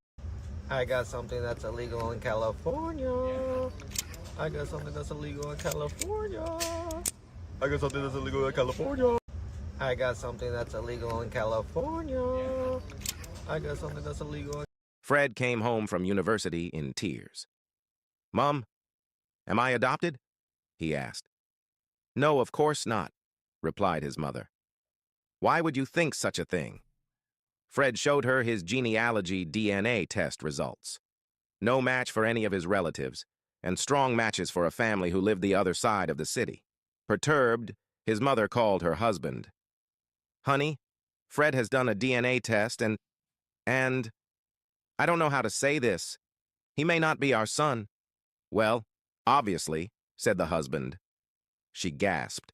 I got something that's illegal in California. I got something that's illegal in California. I got something that's illegal in California. I got something that's illegal in California. I got something that's illegal. Fred came home from university in tears. "Mom, am I adopted?" he asked. "No, of course not," replied his mother. "Why would you think such a thing?" Fred showed her his genealogy DNA test results. No match for any of his relatives, and strong matches for a family who lived the other side of the city. Perturbed, his mother called her husband. "Honey, Fred has done a DNA test and I don't know how to say this. He may not be our son." "Well, obviously," said the husband. She gasped.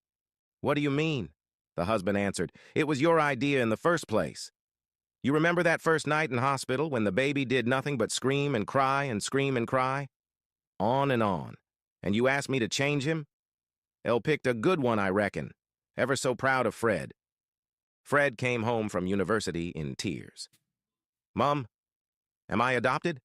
"What do you mean?" The husband answered. "It was your idea in the first place. You remember that first night in hospital when the baby did nothing but scream and cry and scream and cry? On and on. And you asked me to change him? El picked a good one, I reckon. Ever so proud of Fred." Fred came home from university in tears. "Mom, am I adopted?"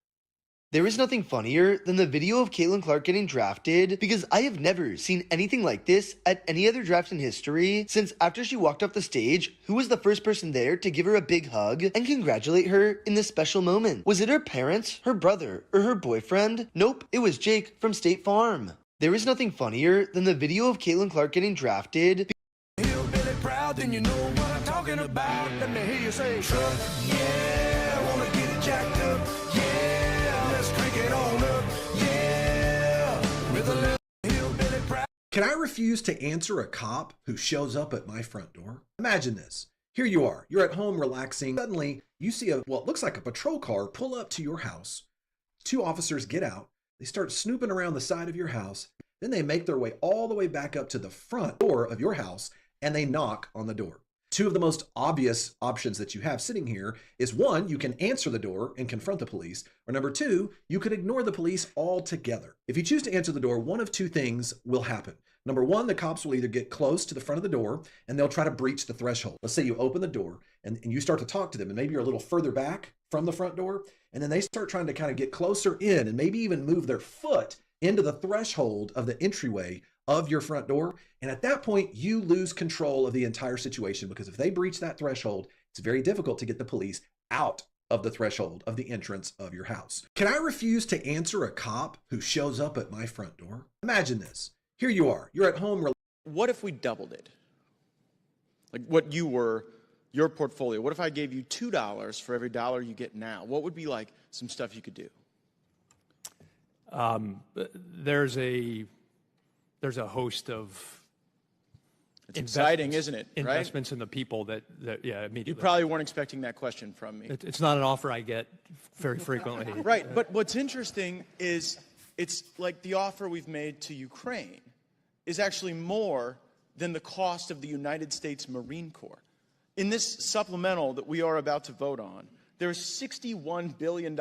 There is nothing funnier than the video of Caitlin Clark getting drafted because I have never seen anything like this at any other draft in history since after she walked off the stage, who was the first person there to give her a big hug and congratulate her in this special moment? Was it her parents, her brother, or her boyfriend? Nope, it was Jake from State Farm. There is nothing funnier than the video of Caitlin Clark getting drafted. Hillbilly proud, then you know what I'm talking about. Let me hear you say, truck, yeah, I wanna get it jacked up, yeah, let's drink it on up, yeah, with a little hillbilly proud. Can I refuse to answer a cop who shows up at my front door? Imagine this. Here you are, you're at home relaxing. Suddenly, you see what looks like a patrol car pull up to your house. 2 officers get out. They start snooping around the side of your house. Then they make their way all the way back up to the front door of your house and they knock on the door. 2 of the most obvious options that you have sitting here is 1, you can answer the door and confront the police, or number 2, you could ignore the police altogether. If you choose to answer the door, one of 2 things will happen. Number 1, the cops will either get close to the front of the door and they'll try to breach the threshold. Let's say you open the door and you start to talk to them and maybe you're a little further back from the front door and then they start trying to kind of get closer in and maybe even move their foot into the threshold of the entryway of your front door. And at that point, you lose control of the entire situation because if they breach that threshold, it's very difficult to get the police out of the threshold of the entrance of your house. Can I refuse to answer a cop who shows up at my front door? Imagine this. Here you are, you're at home. What if we doubled it? Like what you were, your portfolio. What if I gave you $2 for every dollar you get now? What would be like some stuff you could do? There's a host of it's exciting, isn't it? Investments in the people that immediately. You probably weren't expecting that question from me. It's not an offer I get very frequently. Right, but what's interesting is it's like the offer we've made to Ukraine is actually more than the cost of the United States Marine Corps. In this supplemental that we are about to vote on, there's $61 billion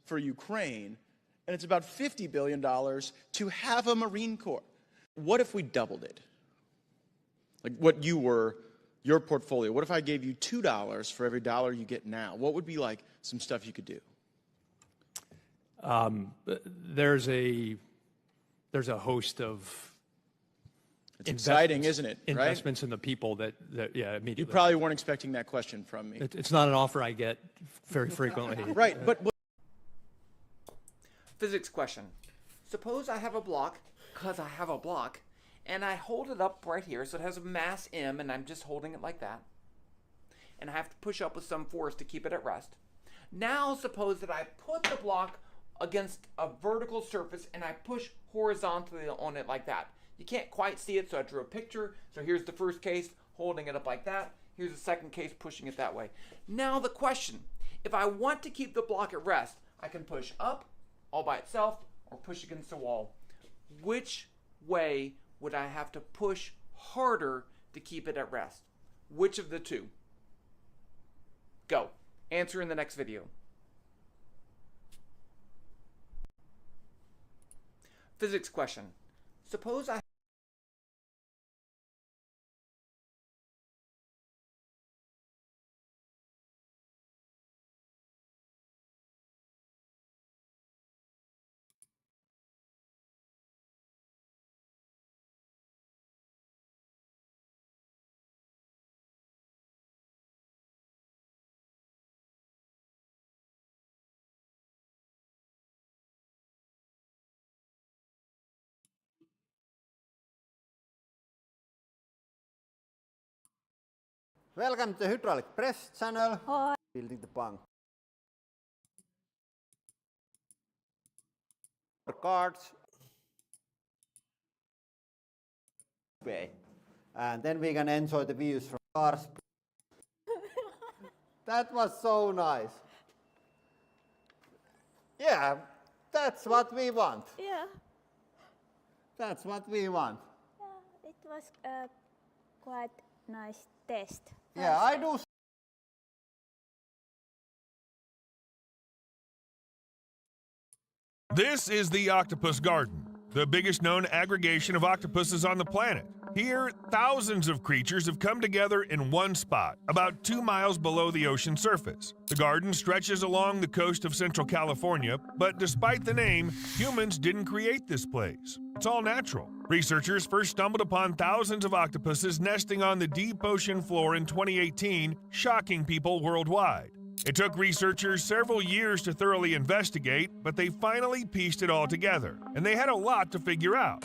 for Ukraine, and it's about $50 billion to have a Marine Corps. What if we doubled it? Like what you were, your portfolio. What if I gave you $2 for every dollar you get now? What would be like some stuff you could do? There's a host of it's exciting, isn't it? Investments in the people that immediately. You probably weren't expecting that question from me. It's not an offer I get very frequently. Right, but Physics question. Suppose I have a block, because I have a block, and I hold it up right here, so it has a mass M, and I'm just holding it like that. And I have to push up with some force to keep it at rest. Now suppose that I put the block against a vertical surface and I push horizontally on it like that. You can't quite see it, so I drew a picture. So here's the first case, holding it up like that. Here's the second case, pushing it that way. Now the question, if I want to keep the block at rest, I can push up all by itself or push against the wall. Which way would I have to push harder to keep it at rest? Which of the two? Go. Answer in the next video. Physics question. Suppose I Welcome to the Hydraulic Press channel. Hi. Building the bunk. Cards. And then we can enjoy the views from cars. That was so nice. Yeah, that's what we want. Yeah. That's what we want. Yeah, it was a quite nice test. Yeah, I do. This is the Octopus Garden, the biggest known aggregation of octopuses on the planet. Here, thousands of creatures have come together in one spot, about 2 miles below the ocean surface. The garden stretches along the coast of Central California, but despite the name, humans didn't create this place. It's all natural. Researchers first stumbled upon thousands of octopuses nesting on the deep ocean floor in 2018, shocking people worldwide. It took researchers several years to thoroughly investigate, but they finally pieced it all together, and they had a lot to figure out.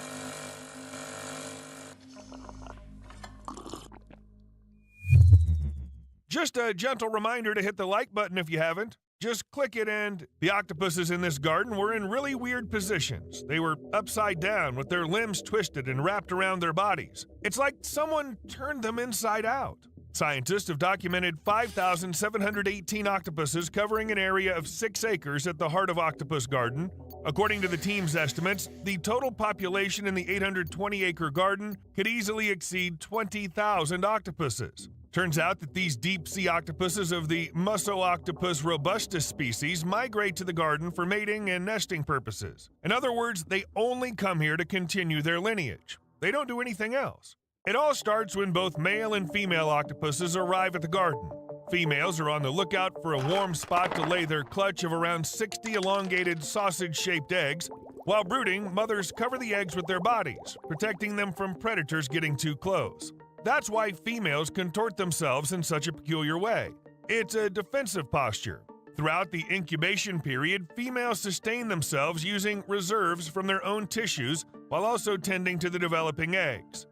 Just a gentle reminder to hit the like button if you haven't. Just click it, and the octopuses in this garden were in really weird positions. They were upside down with their limbs twisted and wrapped around their bodies. It's like someone turned them inside out. Scientists have documented 5,718 octopuses covering an area of 6 acres at the heart of Octopus Garden. According to the team's estimates, the total population in the 820-acre garden could easily exceed 20,000 octopuses. Turns out that these deep-sea octopuses of the Mussooctopus robustus species migrate to the garden for mating and nesting purposes. In other words, they only come here to continue their lineage. They don't do anything else. It all starts when both male and female octopuses arrive at the garden. Females are on the lookout for a warm spot to lay their clutch of around 60 elongated sausage-shaped eggs. While brooding, mothers cover the eggs with their bodies, protecting them from predators getting too close. That's why females contort themselves in such a peculiar way. It's a defensive posture. Throughout the incubation period, females sustain themselves using reserves from their own tissues while also tending to the developing eggs.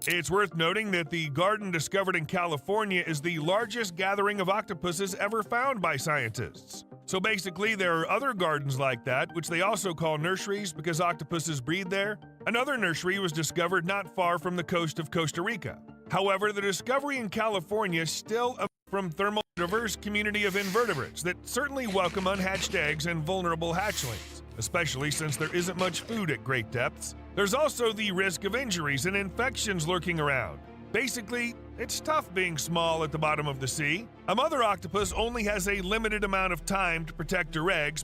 It's worth noting that the garden discovered in California is the largest gathering of octopuses ever found by scientists. So basically, there are other gardens like that, which they also call nurseries because octopuses breed there. Another nursery was discovered not far from the coast of Costa Rica. However, the discovery in California still from thermal diverse community of invertebrates that certainly welcome unhatched eggs and vulnerable hatchlings, especially since there isn't much food at great depths. There's also the risk of injuries and infections lurking around. Basically, it's tough being small at the bottom of the sea. A mother octopus only has a limited amount of time to protect her eggs.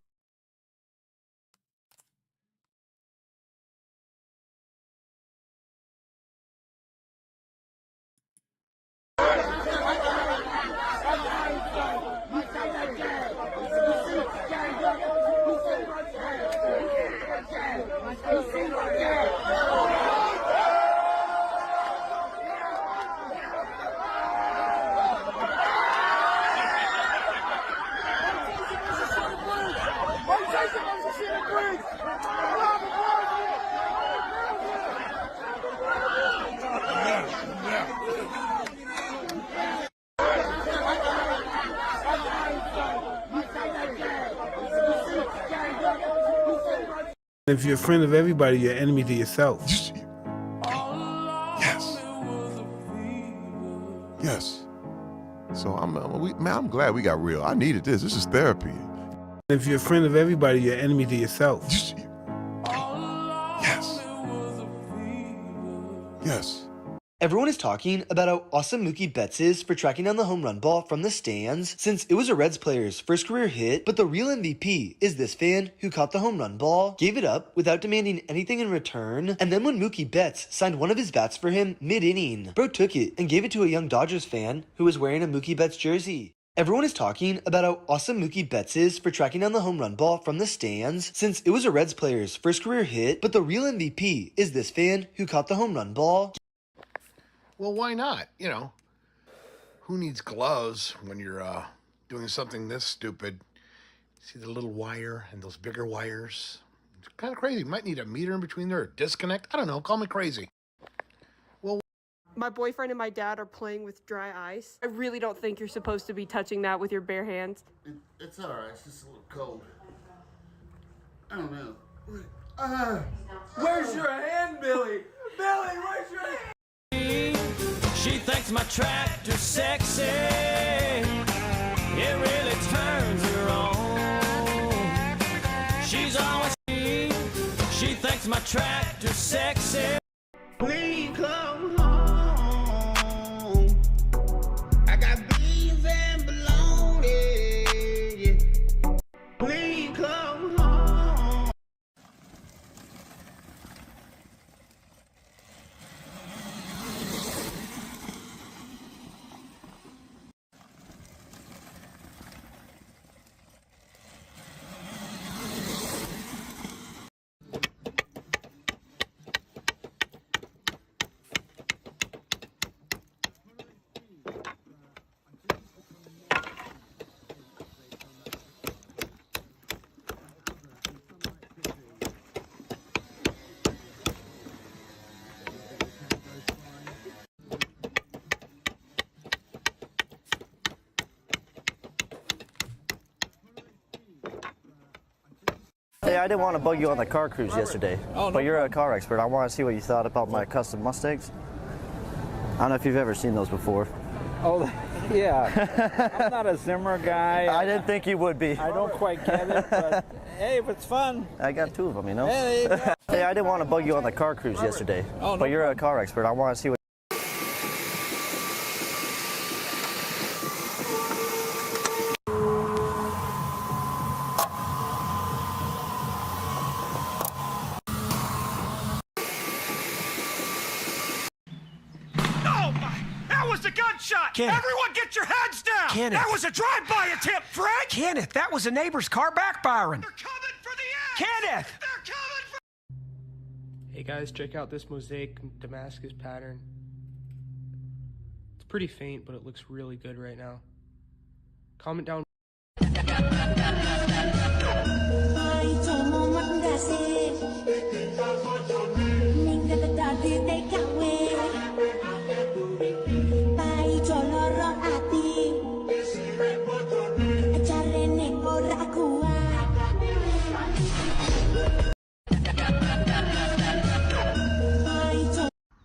If you're a friend of everybody, you're enemy to yourself. Yes. Yes. So I'm glad we got real. I needed this. This is therapy. If you're a friend of everybody, you're enemy to yourself. Yes. Yes. Everyone is talking about how awesome Mookie Betts is for tracking down the home run ball from the stands, since it was a Reds player's first career hit, but the real MVP is this fan who caught the home run ball, gave it up without demanding anything in return, and then when Mookie Betts signed one of his bats for him mid-inning, bro took it and gave it to a young Dodgers fan who was wearing a Mookie Betts jersey. Everyone is talking about how awesome Mookie Betts is for tracking down the home run ball from the stands, since it was a Reds player's first career hit, but the real MVP is this fan who caught the home run ball. Well, why not? You know, who needs gloves when you're doing something this stupid? See the little wire and those bigger wires? It's kind of crazy. Might need a meter in between there or disconnect. I don't know. Call me crazy. Well, my boyfriend and my dad are playing with dry ice. I really don't think you're supposed to be touching that with your bare hands. It's all right. It's just a little cold. I don't know. Where's your hand, Billy? Billy, where's your hand? She thinks my tractor's sexy. It really turns her on. She's always she thinks my tractor's sexy. Please come home. I got beans and bologna. Please come home. Hey, I didn't want to bug you on the car cruise yesterday, but you're a car expert. I want to see what you thought about my custom Mustangs. I don't know if you've ever seen those before. Oh, yeah. I'm not a Zimmer guy. I didn't think you would be. I don't quite get it, but hey, if it's fun. I got two of them, you know. Hey, hey, I didn't want to bug you on the car cruise yesterday, but you're a car expert. I want to see what Kenneth. Everyone get your heads down! Kenneth. That was a drive-by attempt, Frank! Kenneth, that was a neighbor's car backfiring. They're coming for the end! Kenneth! They're coming for... Hey guys, check out this mosaic Damascus pattern. It's pretty faint, but it looks really good right now. Comment down.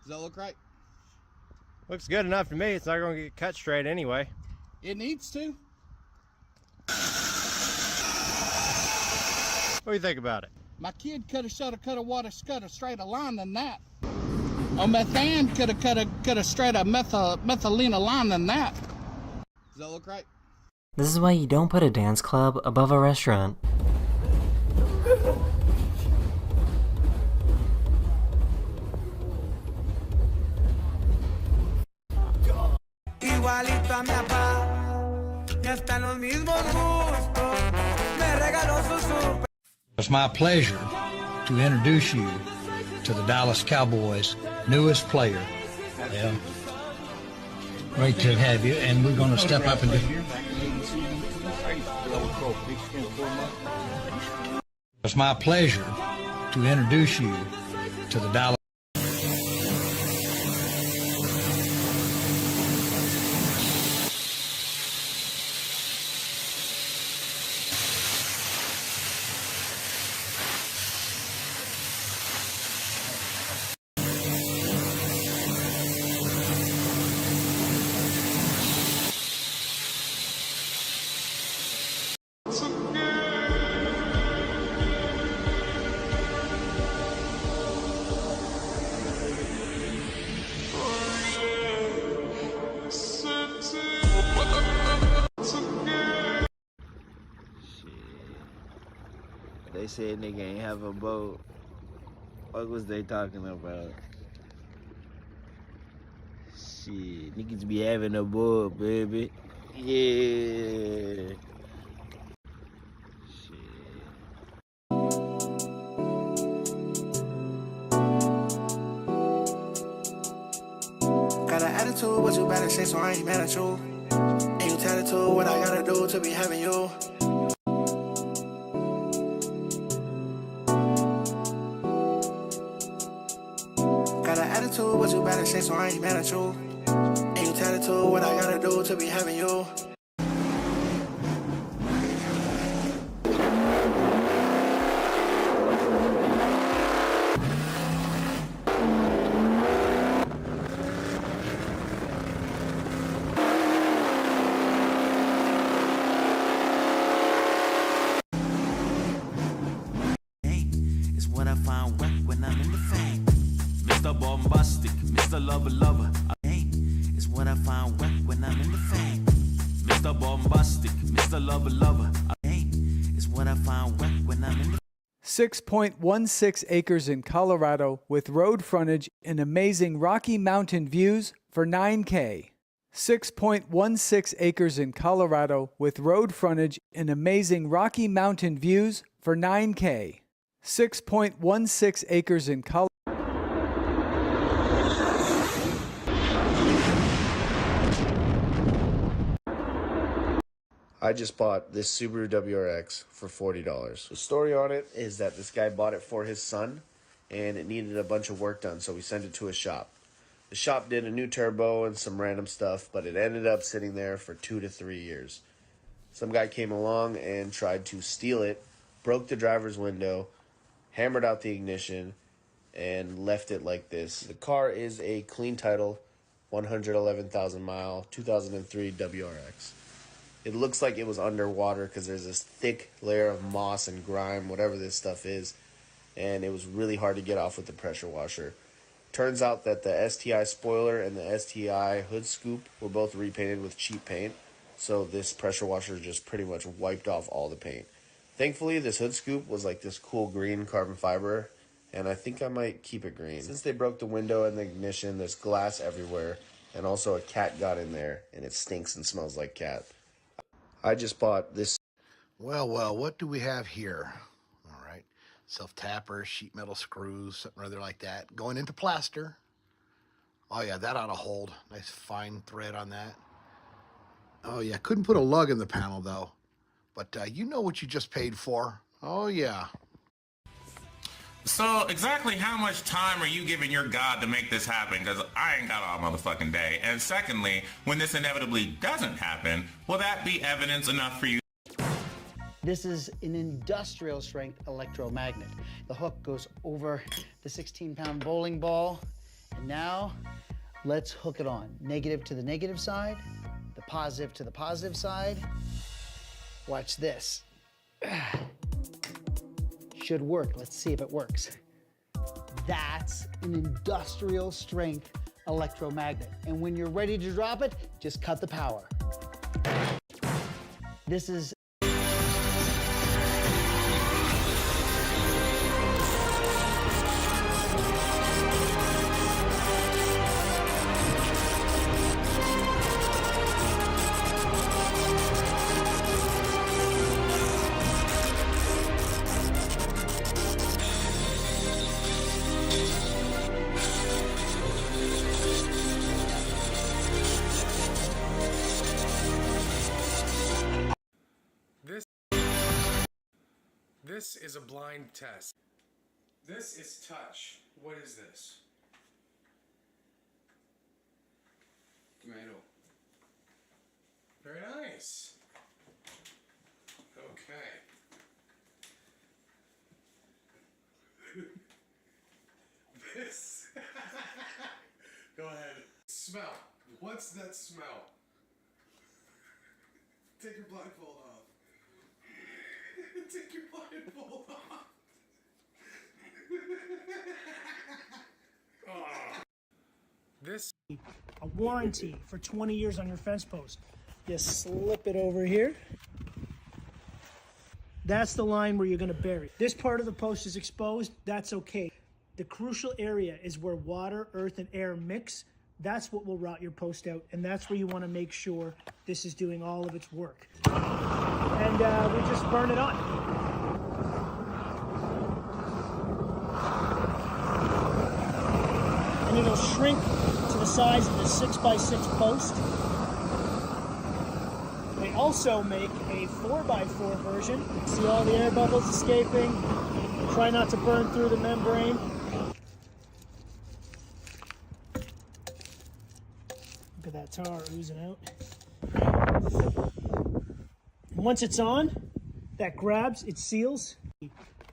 Does that look right? Looks good enough to me. It's not going to get cut straight anyway. It needs to. What do you think about it? My kid could have cut a straighter line than that. Oh, methane could have cut a straighter methylene line than that. Does that look right? This is why you don't put a dance club above a restaurant. Igualito a mi papá, y hasta los mismos gustos, me regaló su super. It's my pleasure to introduce you to the Dallas Cowboys' newest player. Well, great to have you, and we're going to step up and do. It's my pleasure to introduce you to the Dallas. They said nigga ain't have a boat. What was they talking about? Shit, niggas be having a boat, baby. Yeah. Got an attitude, what you better say, so I ain't mad at you. Ain't you tattooed, what I gotta do to be having you? Got an attitude, what you better say, so I ain't mad at you. Ain't you tattooed, what I gotta do to be having you? Is what I find wet when I'm in the fame. Mr. Bombastic, Mr. Lover Lover. Is what I find wet when I'm in the fame. Mr. Bombastic, Mr. Lover Lover. Is what I find wet when I'm in the 6.16 acres in Colorado with road frontage and amazing Rocky Mountain views for $9K. 6.16 acres in Colorado with road frontage and amazing Rocky Mountain views for $9K. 6.16 acres in Colorado. I just bought this Subaru WRX for $40. The story on it is that this guy bought it for his son and it needed a bunch of work done, so we sent it to a shop. The shop did a new turbo and some random stuff, but it ended up sitting there for 2 to 3 years. Some guy came along and tried to steal it, broke the driver's window, hammered out the ignition, and left it like this. The car is a clean title, 111,000 mile, 2003 WRX. It looks like it was underwater because there's this thick layer of moss and grime, whatever this stuff is, and it was really hard to get off with the pressure washer. Turns out that the STI spoiler and the STI hood scoop were both repainted with cheap paint, so this pressure washer just pretty much wiped off all the paint. Thankfully, this hood scoop was like this cool green carbon fiber, and I think I might keep it green. Since they broke the window and the ignition, there's glass everywhere, and also a cat got in there, and it stinks and smells like cat. I just bought this. Well, what do we have here? All right. Self-tapper, sheet metal screws, something rather like that. Going into plaster. Oh, yeah, that ought to hold. Nice fine thread on that. Oh, yeah, couldn't put a lug in the panel, though. But you know what you just paid for. Oh, yeah. So exactly how much time are you giving your God to make this happen? Because I ain't got all motherfucking day. And secondly, when this inevitably doesn't happen, will that be evidence enough for you? This is an industrial strength electromagnet. The hook goes over the 16-pound bowling ball. And now let's hook it on. Negative to the negative side, the positive to the positive side. Watch this. Should work. Let's see if it works. That's an industrial strength electromagnet. And when you're ready to drop it, just cut the power. This is This is a blind test. This is touch. What is this? Tomato. Very nice. Okay. This. Go ahead. Smell. What's that smell? Take your blindfold off. Take your blindfold off. This. A warranty for 20 years on your fence post. You slip it over here. That's the line where you're going to bury. This part of the post is exposed. That's okay. The crucial area is where water, earth, and air mix. That's what will rot your post out, and that's where you want to make sure this is doing all of its work. And we just burn it on. And it'll shrink to the size of the 6x6 post. They also make a 4x4 version. See all the air bubbles escaping. Try not to burn through the membrane. Look at that tar oozing out. And once it's on, that grabs, it seals.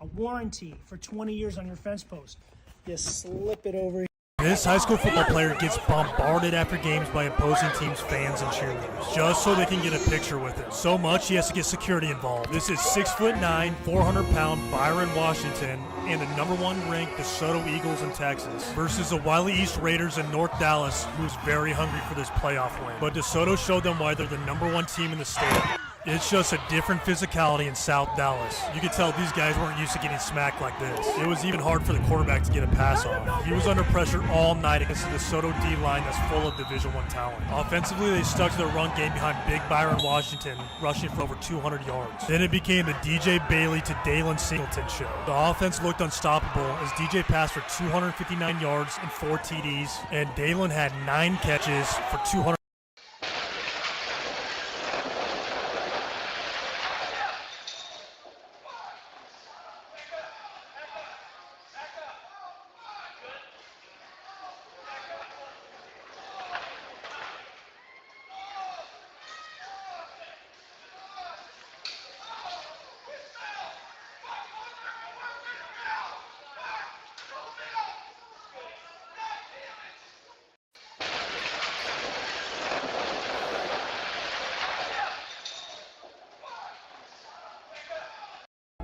A warranty for 20 years on your fence post. You slip it over. This high school football player gets bombarded after games by opposing teams' fans and cheerleaders, just so they can get a picture with him. So much he has to get security involved. This is 6'9", 400-pound Byron Washington and the #1 ranked DeSoto Eagles in Texas versus the Wiley East Raiders in North Dallas, who's very hungry for this playoff win. But DeSoto showed them why they're the #1 team in the state. It's just a different physicality in South Dallas. You could tell these guys weren't used to getting smacked like this. It was even hard for the quarterback to get a pass off. He was under pressure all night against the DeSoto D-line that's full of Division I talent. Offensively, they stuck to their run game behind Big Byron Washington, rushing for over 200 yards. Then it became the DJ Bailey to Dalen Singleton show. The offense looked unstoppable as DJ passed for 259 yards and 4 TDs, and Dalen had 9 catches for 200.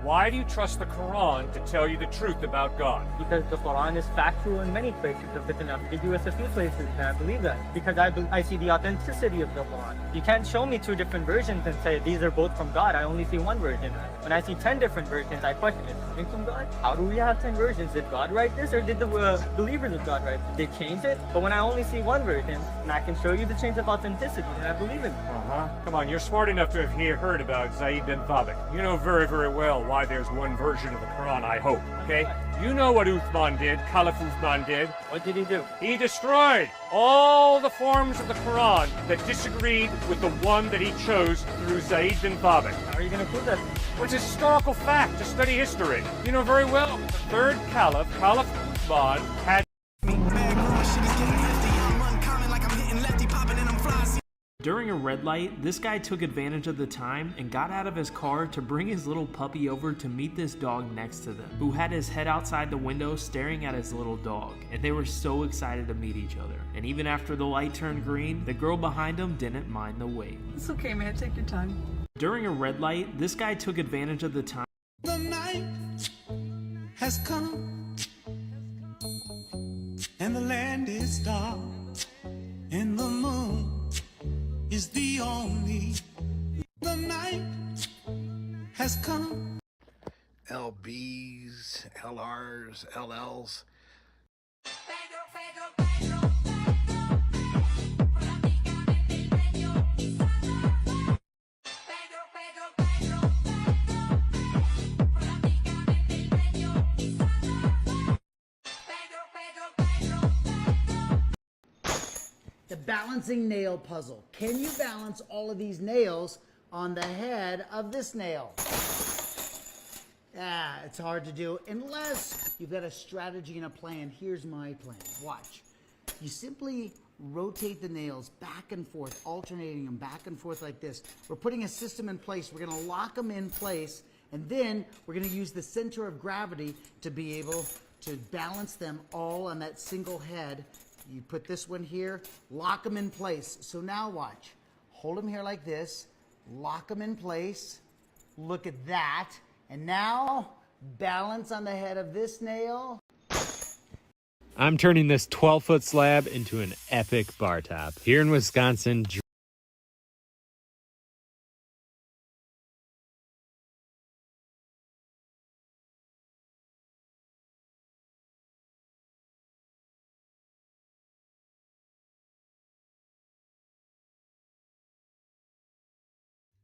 Why do you trust the Quran to tell you the truth about God? Because the Quran is factual in many places, a bit ambiguous a few places, and I believe that. Because I see the authenticity of the Quran. You can't show me 2 different versions and say these are both from God. I only see 1 version. When I see 10 different versions, I question it. Coming from God? How do we have 10 versions? Did God write this, or did the believers of God write it? They changed it? But when I only see 1 version, and I can show you the change of authenticity, and I believe it. Come on, you're smart enough to have heard about Zaid bin Thabit. You know very, very well why there's 1 version of the Quran, I hope, okay? You know what Uthman did, Caliph Uthman did. What did he do? He destroyed all the forms of the Quran that disagreed with the one that he chose through Zaid bin Thabit. How are you going to prove that? Well, it's a historical fact. Just study history. You know very well, the 3rd Caliph, Caliph Uthman, had... During a red light, this guy took advantage of the time and got out of his car to bring his little puppy over to meet this dog next to them, who had his head outside the window staring at his little dog, and they were so excited to meet each other. And even after the light turned green, the girl behind him didn't mind the wait. It's okay, man, take your time. During a red light, this guy took advantage of the time. The night has come, and the land is dark, and the moon is the only. The night has come. LBs, LRs, LLs. The balancing nail puzzle. Can you balance all of these nails on the head of this nail? It's hard to do unless you've got a strategy and a plan. Here's my plan. Watch. You simply rotate the nails back and forth, alternating them back and forth like this. We're putting a system in place. We're going to lock them in place, and then we're going to use the center of gravity to be able to balance them all on that single head. You put this one here, lock them in place. So now watch. Hold them here like this, lock them in place. Look at that. And now, balance on the head of this nail. I'm turning this 12-foot slab into an epic bar top. Here in Wisconsin,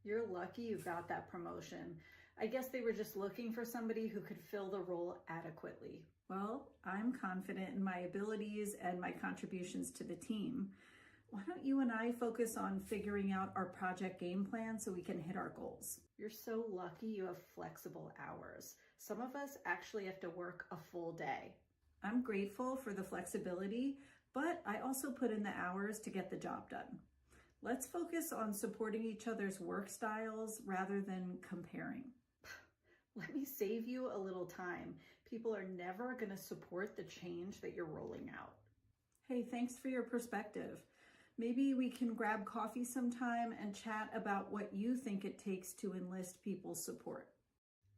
You're lucky you got that promotion. I guess they were just looking for somebody who could fill the role adequately. Well, I'm confident in my abilities and my contributions to the team. Why don't you and I focus on figuring out our project game plan so we can hit our goals? You're so lucky you have flexible hours. Some of us actually have to work a full day. I'm grateful for the flexibility, but I also put in the hours to get the job done. Let's focus on supporting each other's work styles rather than comparing. Let me save you a little time. People are never going to support the change that you're rolling out. Hey, thanks for your perspective. Maybe we can grab coffee sometime and chat about what you think it takes to enlist people's support.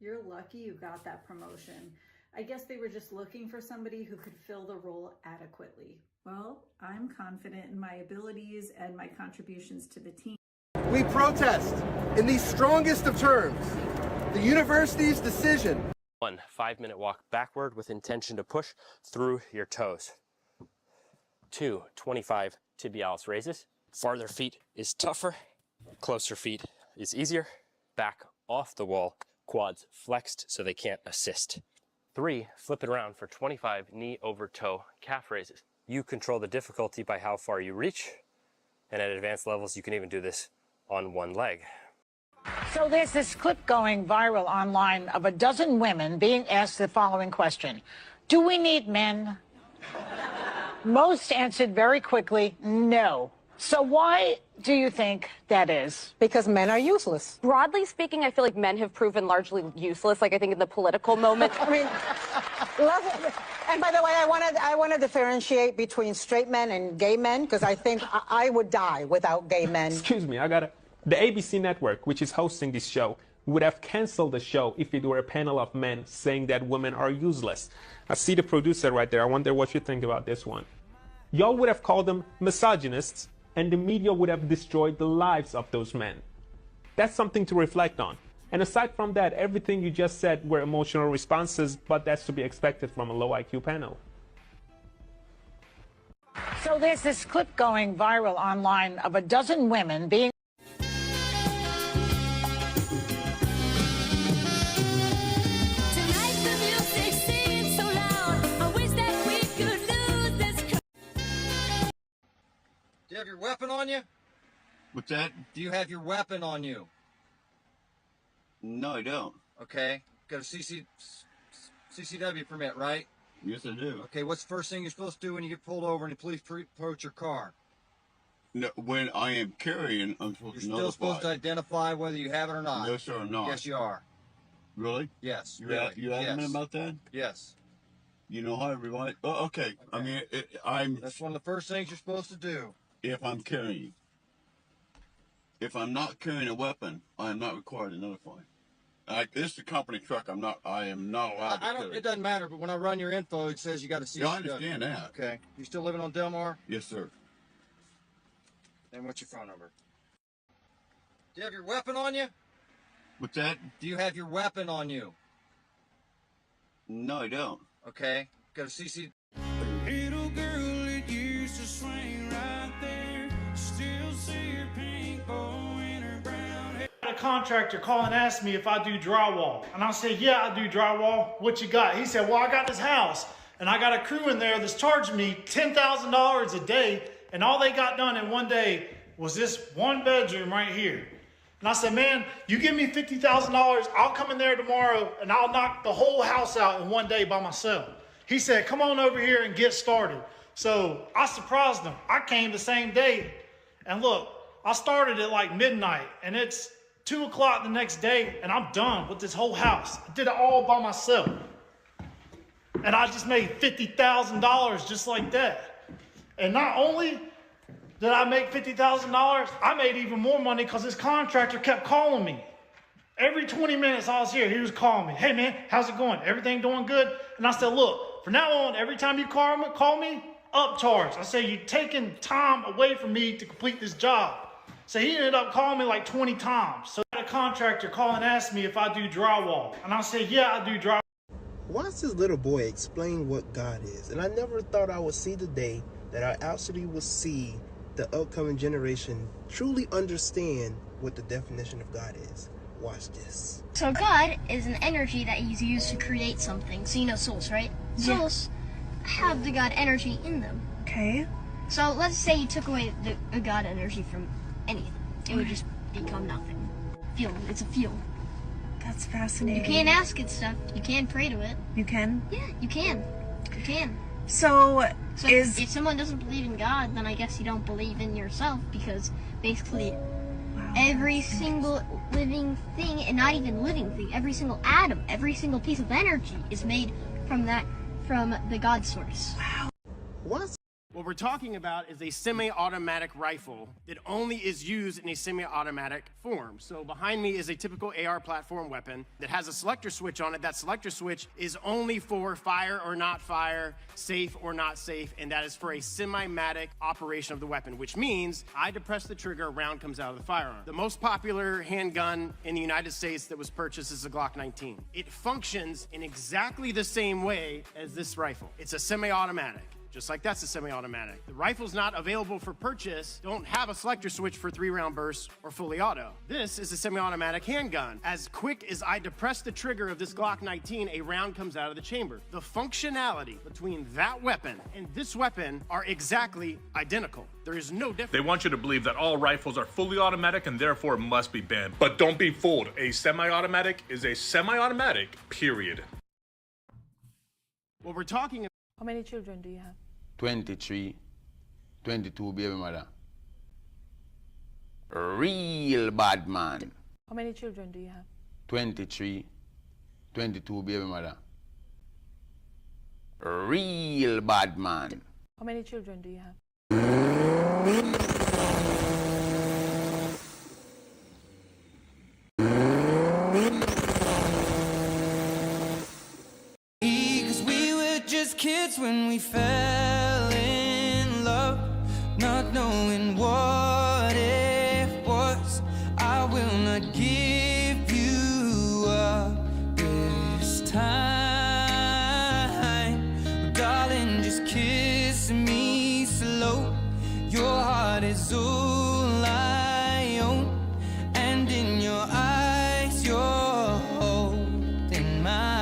You're lucky you got that promotion. I guess they were just looking for somebody who could fill the role adequately. Well, I'm confident in my abilities and my contributions to the team. We protest in the strongest of terms the university's decision. 1 5-minute walk backward with intention to push through your toes. 2 25 tibialis raises. Farther feet is tougher, closer feet is easier. Back off the wall, quads flexed so they can't assist. 3 flip it around for 25 knee over toe calf raises. You control the difficulty by how far you reach, and at advanced levels you can even do this on one leg. So there's this clip going viral online of a dozen women being asked the following question: do we need men? Most answered very quickly, no. So why do you think that is? Because men are useless. Broadly speaking, I feel like men have proven largely useless, like I think in the political moment. I mean, and by the way, I want to differentiate between straight men and gay men, because I think I would die without gay men. Excuse me, the ABC network, which is hosting this show, would have canceled the show if it were a panel of men saying that women are useless. I see the producer right there. I wonder what you think about this one. Y'all would have called them misogynists, and the media would have destroyed the lives of those men. That's something to reflect on. And aside from that, everything you just said were emotional responses, but that's to be expected from a low IQ panel. So there's this clip going viral online of a dozen women being Do you have your weapon on you? What's that? Do you have your weapon on you? No, I don't. Okay. Got a CCW permit, right? Yes, I do. Okay, what's the first thing you're supposed to do when you get pulled over and the police approach your car? No, when I am carrying, I'm supposed to notify. You're still supposed to identify whether you have it or not. No, sir, I'm not. Yes, you are. Really? Yes. You adamant about that? Yes. You know how everybody... Oh, okay. I mean, I'm... That's one of the first things you're supposed to do. If I'm carrying. If I'm not carrying a weapon, I am not required to notify. This is a company truck. I am not allowed to carry. It doesn't matter, but when I run your info, it says you got to see. Yeah, I understand that. Okay. You still living on Delmar? Yes, sir. And what's your phone number? Do you have your weapon on you? What's that? Do you have your weapon on you? No, I don't. Okay. Got a CC. Little girl, it used to swing right there. Still see her pink bow in her brown hair. A contractor call and ask me if I do drywall. And I say, yeah, I do drywall. What you got? He said, well, I got this house and I got a crew in there that's charging me $10,000 a day. And all they got done in one day was this one bedroom right here. And I said, man, you give me $50,000, I'll come in there tomorrow and I'll knock the whole house out in one day by myself. He said, come on over here and get started. So I surprised him. I came the same day. And look, I started at like midnight and it's 2 o'clock the next day and I'm done with this whole house. I did it all by myself. And I just made $50,000 just like that. And not only did I make $50,000, I made even more money because this contractor kept calling me. Every 20 minutes I was here, he was calling me. Hey man, how's it going? Everything doing good? And I said, look, from now on, every time you call me, upcharge. I said, you're taking time away from me to complete this job. So he ended up calling me like 20 times. So the contractor called and asked me if I do drywall. And I said, yeah, I do drywall. Watch this little boy explain what God is. And I never thought I would see the day that I actually will see the upcoming generation truly understand what the definition of God is. Watch this. So God is an energy that is used to create something. So you know souls, right? Yeah. Souls have the God energy in them. Okay. So let's say you took away the God energy from anything. It would just become nothing. Field. It's a field. That's fascinating. You can't ask it stuff. You can pray to it. You can? Yeah, you can. You can. So if someone doesn't believe in God, then I guess you don't believe in yourself, because basically every single living thing, and not even living thing, every single atom, every single piece of energy is made from the God source. Wow. What we're talking about is a semi-automatic rifle that only is used in a semi-automatic form. So behind me is a typical AR platform weapon that has a selector switch on it. That selector switch is only for fire or not fire, safe or not safe, and that is for a semi-matic operation of the weapon, which means I depress the trigger, a round comes out of the firearm. The most popular handgun in the United States that was purchased is the Glock 19. It functions in exactly the same way as this rifle. It's a semi-automatic. Just like that's a semi-automatic. The rifles not available for purchase don't have a selector switch for 3-round bursts or fully auto. This is a semi-automatic handgun. As quick as I depress the trigger of this Glock 19, a round comes out of the chamber. The functionality between that weapon and this weapon are exactly identical. There is no difference. They want you to believe that all rifles are fully automatic and therefore must be banned. But don't be fooled. A semi-automatic is a semi-automatic, period. What we're talking about. How many children do you have? 23, 22 baby mother. Real bad man. How many children do you have? 23, 22 baby mother. Real bad man. How many children do you have? Kids when we fell in love, not knowing what it was. I will not give you up this time. But darling, just kiss me slow. Your heart is all I own, and in your eyes you're holding mine.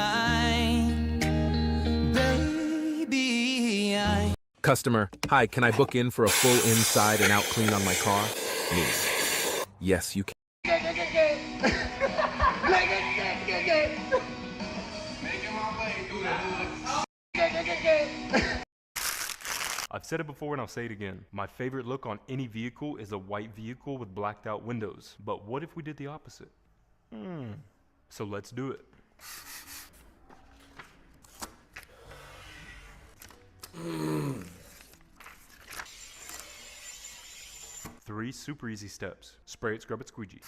Customer, hi, can I book in for a full inside and out clean on my car? Me. Yes, you can. I've said it before and I'll say it again. My favorite look on any vehicle is a white vehicle with blacked out windows. But what if we did the opposite? So let's do it. Three super easy steps. Spray it, scrub it, squeegee.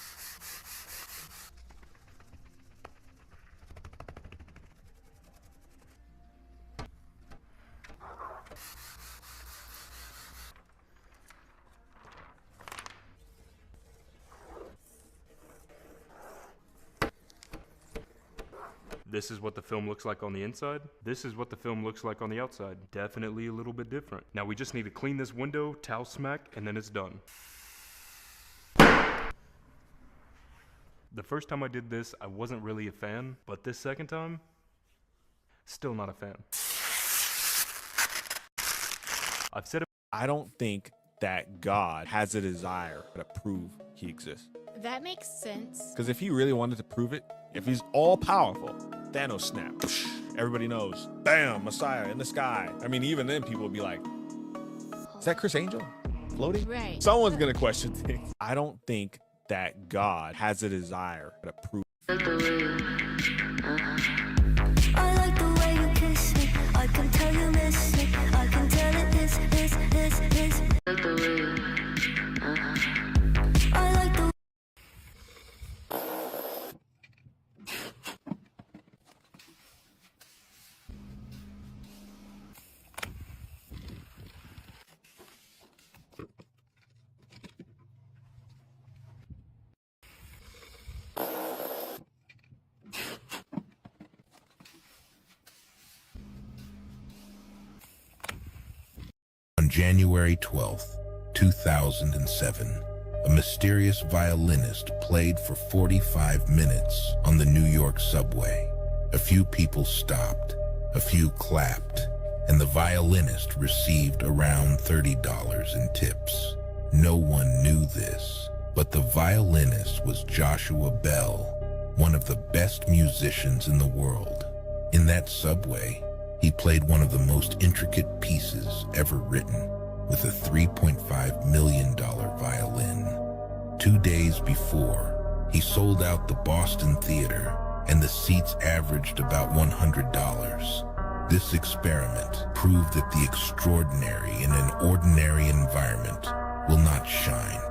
This is what the film looks like on the inside. This is what the film looks like on the outside. Definitely a little bit different. Now we just need to clean this window, towel smack, and then it's done. The first time I did this, I wasn't really a fan, but this second time, still not a fan. I've said it. I don't think that God has a desire to prove he exists. That makes sense. Because if he really wanted to prove it, if he's all powerful, Thanos snap. Everybody knows. Bam, Messiah in the sky. I mean, even then people would be like, is that Chris Angel floating? Right. Someone's going to question things. I don't think that God has a desire to prove. I like the way you kiss me. I can tell you miss me. I can tell it this. I like the On January 12th, 2007, a mysterious violinist played for 45 minutes on the New York subway. A few people stopped, a few clapped, and the violinist received around $30 in tips. No one knew this, but the violinist was Joshua Bell, one of the best musicians in the world. In that subway, he played one of the most intricate pieces ever written with a $3.5 million violin. 2 days before, he sold out the Boston Theater, and the seats averaged about $100. This experiment proved that the extraordinary in an ordinary environment will not shine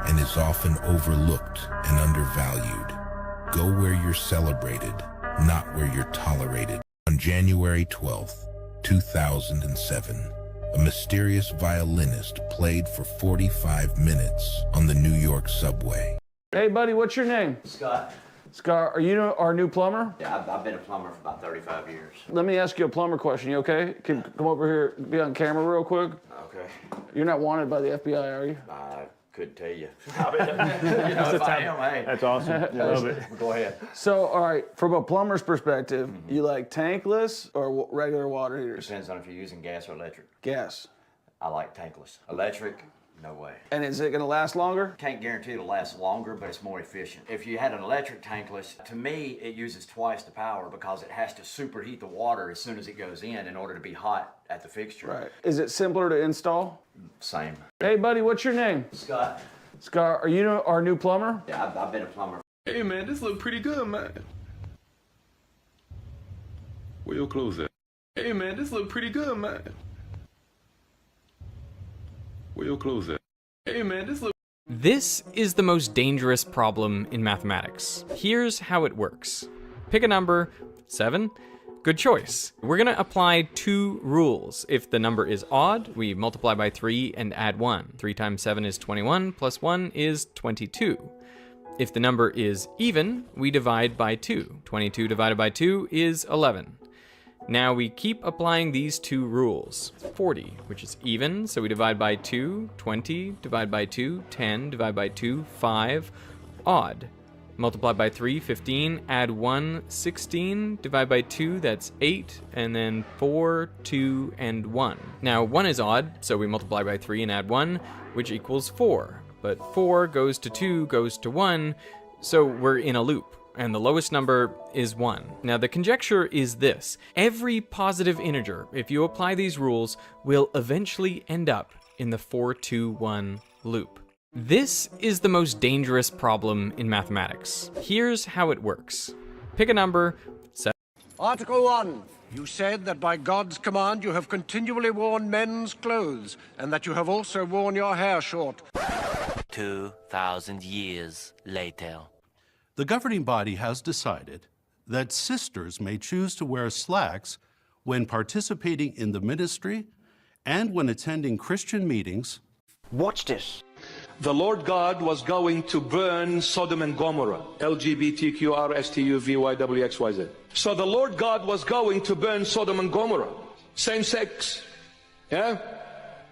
and is often overlooked and undervalued. Go where you're celebrated, not where you're tolerated. On January 12th, 2007, a mysterious violinist played for 45 minutes on the New York subway. Hey, buddy, what's your name? Scott. Scott, are you our new plumber? Yeah, I've been a plumber for about 35 years. Let me ask you a plumber question, you okay? Can come over here, be on camera real quick? Okay. You're not wanted by the FBI, are you? I could tell you. If I am, hey. That's awesome. Love it. Go ahead. So, all right, from a plumber's perspective, you like tankless or regular water heaters? Depends on if you're using gas or electric. Gas. I like tankless. Electric, no way. And is it gonna last longer? Can't guarantee it'll last longer, but it's more efficient. If you had an electric tankless, to me, it uses twice the power because it has to superheat the water as soon as it goes in order to be hot at the fixture. Right. Is it simpler to install? Same. Hey, buddy, what's your name? Scott. Scott, are you our new plumber? Yeah, I've been a plumber. Hey, man, this look pretty good, man. Where your clothes at? Hey, man, this look pretty good, man. Where your clothes at? Hey, man, this look... This is the most dangerous problem in mathematics. Here's how it works. Pick a number, 7. Good choice. We're gonna apply 2 rules. If the number is odd, we multiply by 3 and add 1. 3 times 7 is 21, plus 1 is 22. If the number is even, we divide by 2. 22 divided by 2 is 11. Now we keep applying these 2 rules. 40, which is even, so we divide by 2. 20, divide by 2. 10, divide by 2. 5, odd. Multiply by 3, 15, add 1, 16, divide by 2, that's 8, and then 4, 2, and 1. Now 1 is odd, so we multiply by 3 and add 1, which equals 4. But 4 goes to 2, goes to 1, so we're in a loop. And the lowest number is 1. Now the conjecture is this. Every positive integer, if you apply these rules, will eventually end up in the 4-2-1 loop. This is the most dangerous problem in mathematics. Here's how it works. Pick a number, 7. Article 1. You said that by God's command you have continually worn men's clothes, and that you have also worn your hair short. 2,000 years later. The governing body has decided that sisters may choose to wear slacks when participating in the ministry and when attending Christian meetings. Watch this. The Lord God was going to burn Sodom and Gomorrah. LGBTQRSTUVYWXYZ. So the Lord God was going to burn Sodom and Gomorrah. Same sex. Yeah?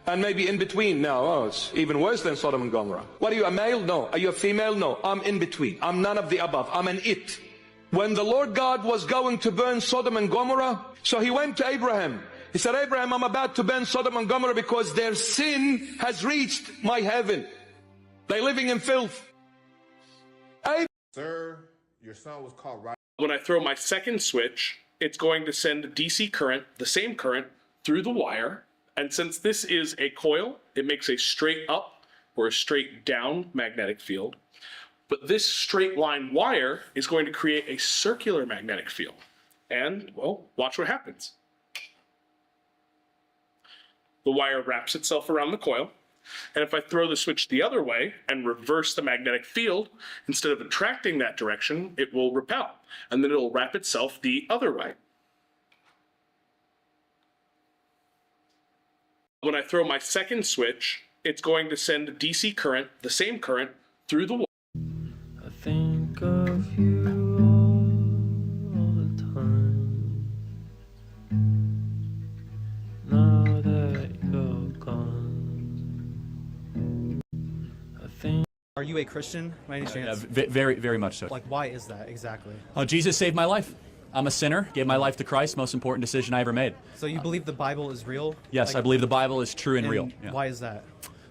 And maybe in between now. Oh, it's even worse than Sodom and Gomorrah. What are you, a male? No. Are you a female? No. I'm in between. I'm none of the above. I'm an it. When the Lord God was going to burn Sodom and Gomorrah, so he went to Abraham. He said, Abraham, I'm about to burn Sodom and Gomorrah because their sin has reached my heaven. They're living in filth. Sir, your son was caught right. When I throw my second switch, it's going to send DC current, the same current, through the wire. And since this is a coil, it makes a straight up or a straight down magnetic field. But this straight line wire is going to create a circular magnetic field. And, well, watch what happens. The wire wraps itself around the coil. And if I throw the switch the other way and reverse the magnetic field, instead of attracting that direction, it will repel. And then it'll wrap itself the other way. When I throw my second switch, it's going to send DC current, the same current, through the wire. I think of you all the time. Now that you're gone, I think. Are you a Christian by any chance? Very, very much so. Like, why is that exactly? Oh, Jesus saved my life. I'm a sinner, gave my life to Christ, most important decision I ever made. So you believe the Bible is real? Yes, I believe the Bible is true and real. Yeah. Why is that?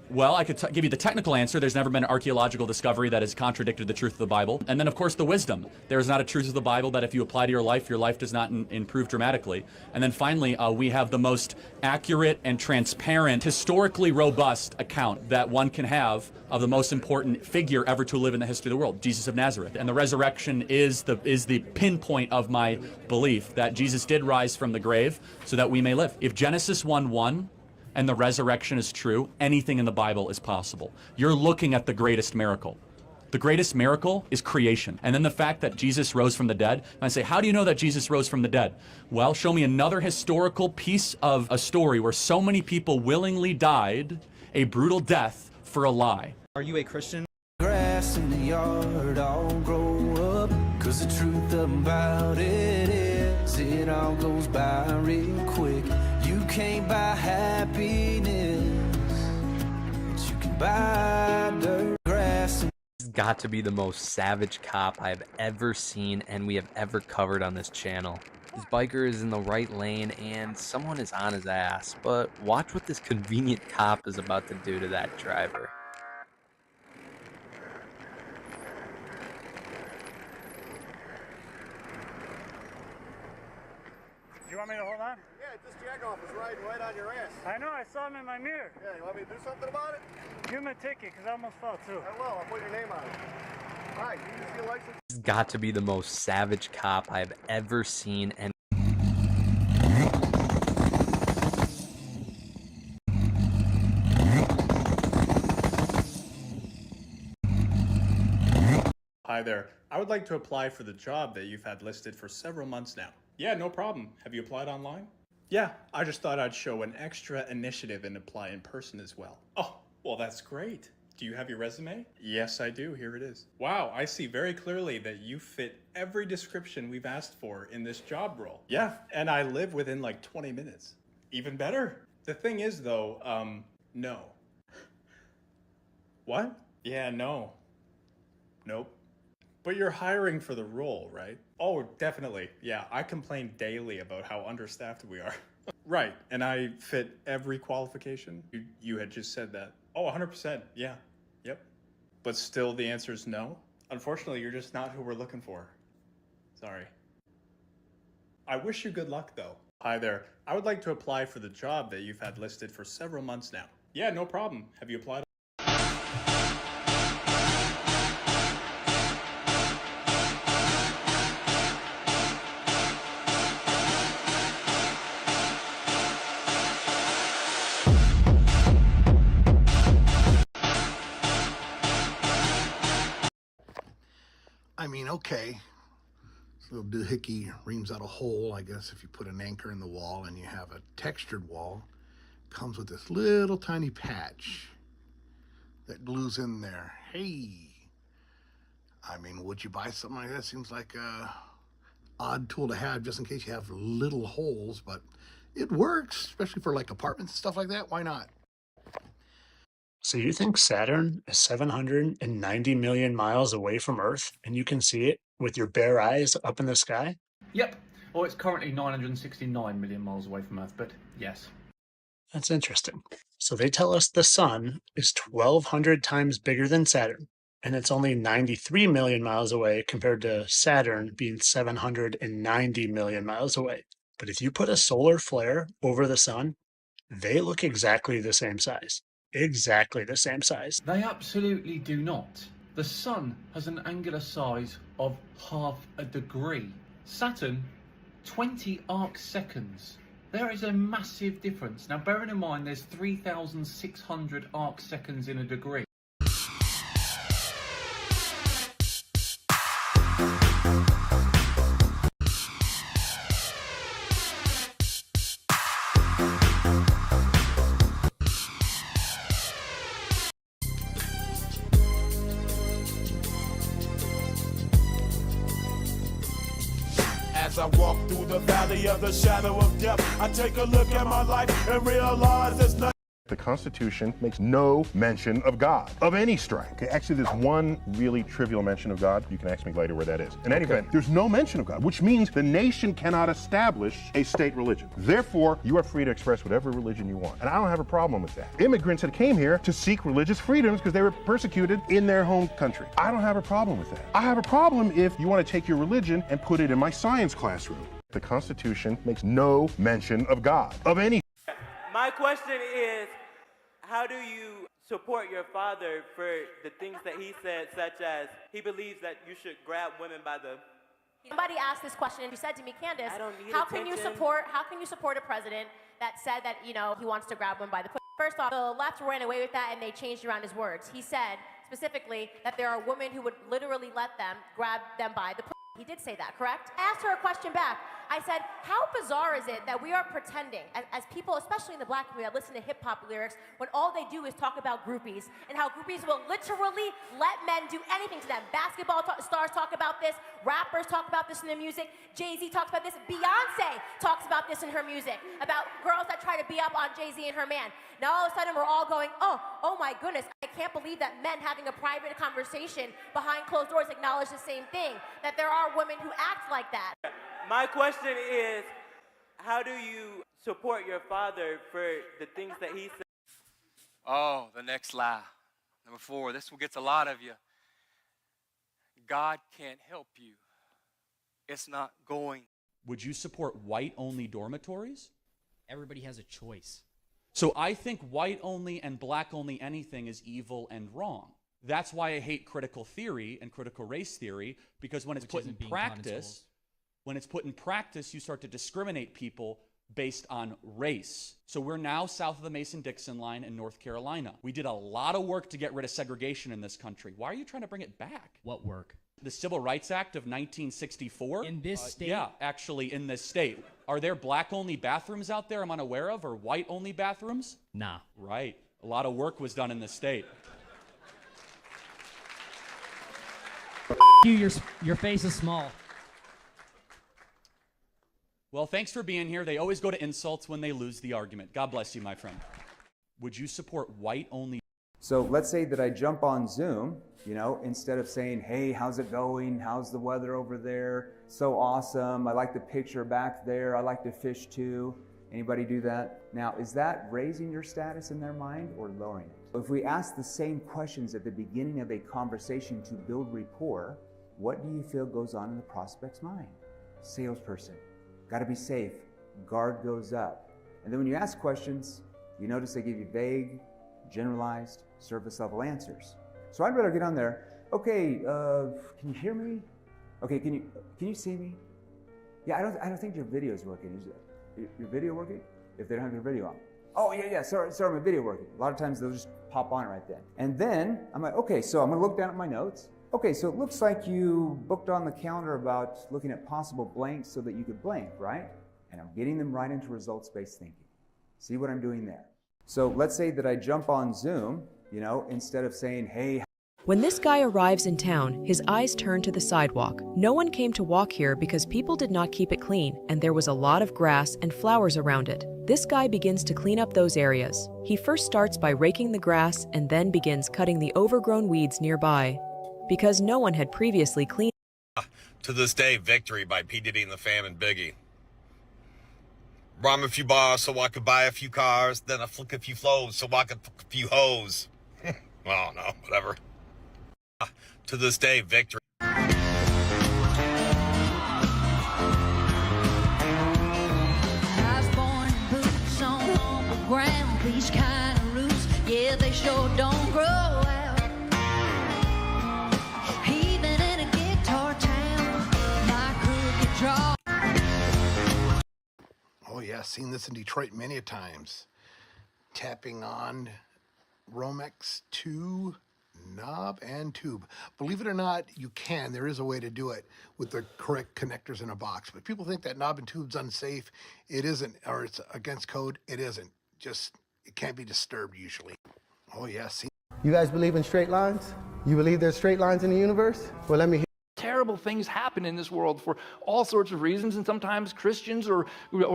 Well, I could give you the technical answer. There's never been an archaeological discovery that has contradicted the truth of the Bible. And then, of course, the wisdom. There is not a truth of the Bible that if you apply to your life does not improve dramatically. And then finally, we have the most accurate and transparent, historically robust account that one can have of the most important figure ever to live in the history of the world, Jesus of Nazareth. And the resurrection is the pinpoint of my belief that Jesus did rise from the grave so that we may live. If Genesis 1:1 and the resurrection is true, anything in the Bible is possible. You're looking at the greatest miracle. The greatest miracle is creation. And then the fact that Jesus rose from the dead. And I say, how do you know that Jesus rose from the dead? Well, show me another historical piece of a story where so many people willingly died a brutal death for a lie. Are you a Christian? Grass in the yard all grow up, 'cause the truth about it is it all goes by real quick. You can't buy happiness, but you can buy dirt, grass. This has got to be the most savage cop I've ever seen and we have ever covered on this channel. This biker is in the right lane and someone is on his ass, but watch what this convenient cop is about to do to that driver. You want me to hold on? Yeah, this jagoff is riding right on your ass. I know, I saw him in my mirror. Yeah, you want me to do something about it? Give him a ticket, because I almost fell too. I will, I'll put your name on it. Alright, you use your license. This has got to be the most savage cop I've ever seen and Hi there. I would like to apply for the job that you've had listed for several months now. Yeah, no problem. Have you applied online? Yeah, I just thought I'd show an extra initiative and apply in person as well. Oh, well, that's great. Do you have your resume? Yes, I do. Here it is. Wow, I see very clearly that you fit every description we've asked for in this job role. Yeah, and I live within like 20 minutes. Even better. The thing is, though, no. What? Yeah, no. Nope. But you're hiring for the role, right? Oh, definitely. Yeah, I complain daily about how understaffed we are. Right, and I fit every qualification? You had just said that. Oh, 100%, yeah, yep. But still the answer is no? Unfortunately, you're just not who we're looking for. Sorry. I wish you good luck, though. Hi there. I would like to apply for the job that you've had listed for several months now. Yeah, no problem. Have you applied? I mean, okay, this little doohickey reams out a hole, I guess, if you put an anchor in the wall and you have a textured wall. Comes with this little tiny patch that glues in there. Hey, I mean, would you buy something like that? Seems like a odd tool to have just in case you have little holes, but it works, especially for like apartments and stuff like that. Why not? So you think Saturn is 790 million miles away from Earth and you can see it with your bare eyes up in the sky? Yep. Or it's currently 969 million miles away from Earth, but yes. That's interesting. So they tell us the sun is 1,200 times bigger than Saturn, and it's only 93 million miles away compared to Saturn being 790 million miles away. But if you put a solar flare over the sun, they look exactly the same size. Exactly the same size. They absolutely do not. The sun has an angular size of half a degree. Saturn, 20 arc seconds. There is a massive difference. Now, bearing in mind there's 3,600 arc seconds in a degree. As I walk through the valley of the shadow of death, I take a look at my life and realize there's nothing. The Constitution makes no mention of God, of any stripe. Okay, actually, there's one really trivial mention of God. You can ask me later where that is. In any event, there's no mention of God, which means the nation cannot establish a state religion. Therefore, you are free to express whatever religion you want. And I don't have a problem with that. Immigrants that came here to seek religious freedoms because they were persecuted in their home country. I don't have a problem with that. I have a problem if you want to take your religion and put it in my science classroom. The Constitution makes no mention of God, of any. My question is, how do you support your father for the things that he said, such as he believes that you should grab women by the... Somebody asked this question and you said to me, Candace, how can you support a president that said that, you know, he wants to grab women by the... First off, the left ran away with that and they changed around his words. He said specifically that there are women who would literally let them grab them by the... He did say that, correct? I asked her a question back. I said, how bizarre is it that we are pretending, as people, especially in the black community, that listen to hip-hop lyrics, when all they do is talk about groupies, and how groupies will literally let men do anything to them. Basketball stars talk about this, rappers talk about this in their music, Jay-Z talks about this, Beyonce talks about this in her music, about girls that try to be up on Jay-Z and her man. Now all of a sudden we're all going, oh my goodness, I can't believe that men having a private conversation behind closed doors acknowledge the same thing, that there are women who act like that. My question is, how do you support your father for the things that he said? Oh, the next lie. Number 4, this one gets a lot of you. God can't help you. It's not going. Would you support white-only dormitories? Everybody has a choice. So I think white-only and black-only anything is evil and wrong. That's why I hate critical theory and critical race theory, because when it's put in practice, you start to discriminate people based on race. So we're now south of the Mason-Dixon line in North Carolina. We did a lot of work to get rid of segregation in this country. Why are you trying to bring it back? What work? The Civil Rights Act of 1964. In this state? Yeah, actually in this state. Are there black-only bathrooms out there I'm unaware of, or white-only bathrooms? Nah. Right. A lot of work was done in this state. Your face is small. Well, thanks for being here. They always go to insults when they lose the argument. God bless you, my friend. Would you support white-only? So let's say that I jump on Zoom, you know, instead of saying, hey, how's it going? How's the weather over there? So awesome. I like the picture back there. I like to fish too. Anybody do that? Now, is that raising your status in their mind or lowering it? If we ask the same questions at the beginning of a conversation to build rapport, what do you feel goes on in the prospect's mind? Salesperson, gotta be safe, guard goes up. And then when you ask questions, you notice they give you vague, generalized, surface level answers. So I'd rather get on there, okay, can you hear me? Okay, can you see me? Yeah, I don't think your video is working, is it? Your video working? If they don't have their video on. Oh, yeah, sorry, my video working. A lot of times they'll just pop on right then. And then I'm like, okay, so I'm gonna look down at my notes. Okay, so it looks like you booked on the calendar about looking at possible blanks so that you could blank, right? And I'm getting them right into results-based thinking. See what I'm doing there? So let's say that I jump on Zoom, you know, instead of saying, hey. When this guy arrives in town, his eyes turn to the sidewalk. No one came to walk here because people did not keep it clean, and there was a lot of grass and flowers around it. This guy begins to clean up those areas. He first starts by raking the grass and then begins cutting the overgrown weeds nearby. Because no one had previously cleaned. To this day, Victory by P. Diddy and the Fam and Biggie. Rhyme a few bars so I could buy a few cars, then I flick a few flows so I could fuck a few hoes. Oh no, whatever. To this day, victory. Houseborn boots on humble ground, these kind of roots, yeah, they sure don't grow out. Even in a guitar town, my crooked draw. Oh yeah, seen this in Detroit many a times. Tapping on Romex 2 knob and tube. Believe it or not, you can. There is a way to do it with the correct connectors in a box. But people think that knob and tube's unsafe. It isn't, or it's against code. It isn't. Just, it can't be disturbed usually. Oh yeah, see. You guys believe in straight lines? You believe there's straight lines in the universe? Well, let me hear. Terrible things happen in this world for all sorts of reasons, and sometimes Christians or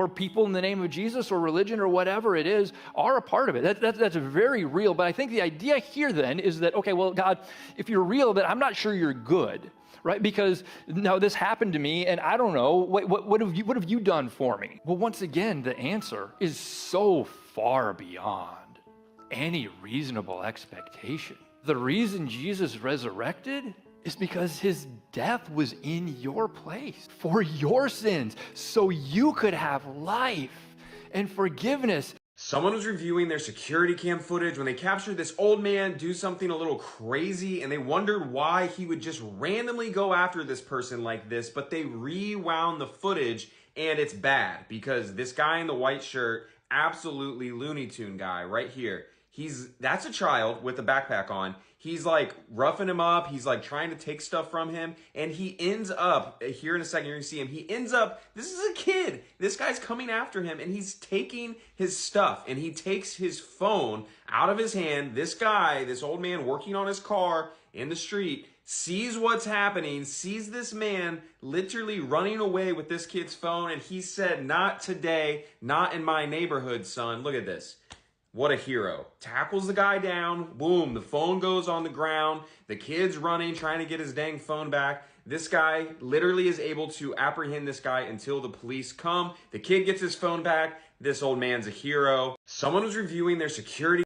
people in the name of Jesus or religion or whatever it is are a part of it. That's very real. But I think the idea here then is that, okay, well, God, if you're real, then I'm not sure you're good, right? Because now this happened to me, and I don't know, what have you done for me? Well, once again, the answer is so far beyond any reasonable expectation. The reason Jesus resurrected is because his death was in your place for your sins, so you could have life and forgiveness. Someone was reviewing their security cam footage when they captured this old man do something a little crazy, and they wondered why he would just randomly go after this person like this, but they rewound the footage, and it's bad because this guy in the white shirt, absolutely Looney Tune guy right here, that's a child with a backpack on. He's like roughing him up. He's like trying to take stuff from him. And he ends up, here in a second, you're going to see him. He ends up, this is a kid. This guy's coming after him and he's taking his stuff. And he takes his phone out of his hand. This guy, this old man working on his car in the street, sees what's happening, sees this man literally running away with this kid's phone. And he said, "Not today, not in my neighborhood, son." Look at this. What a hero. Tackles the guy down. Boom, the phone goes on the ground. The kid's running, trying to get his dang phone back. This guy literally is able to apprehend this guy until the police come. The kid gets his phone back. This old man's a hero. Someone was reviewing their security.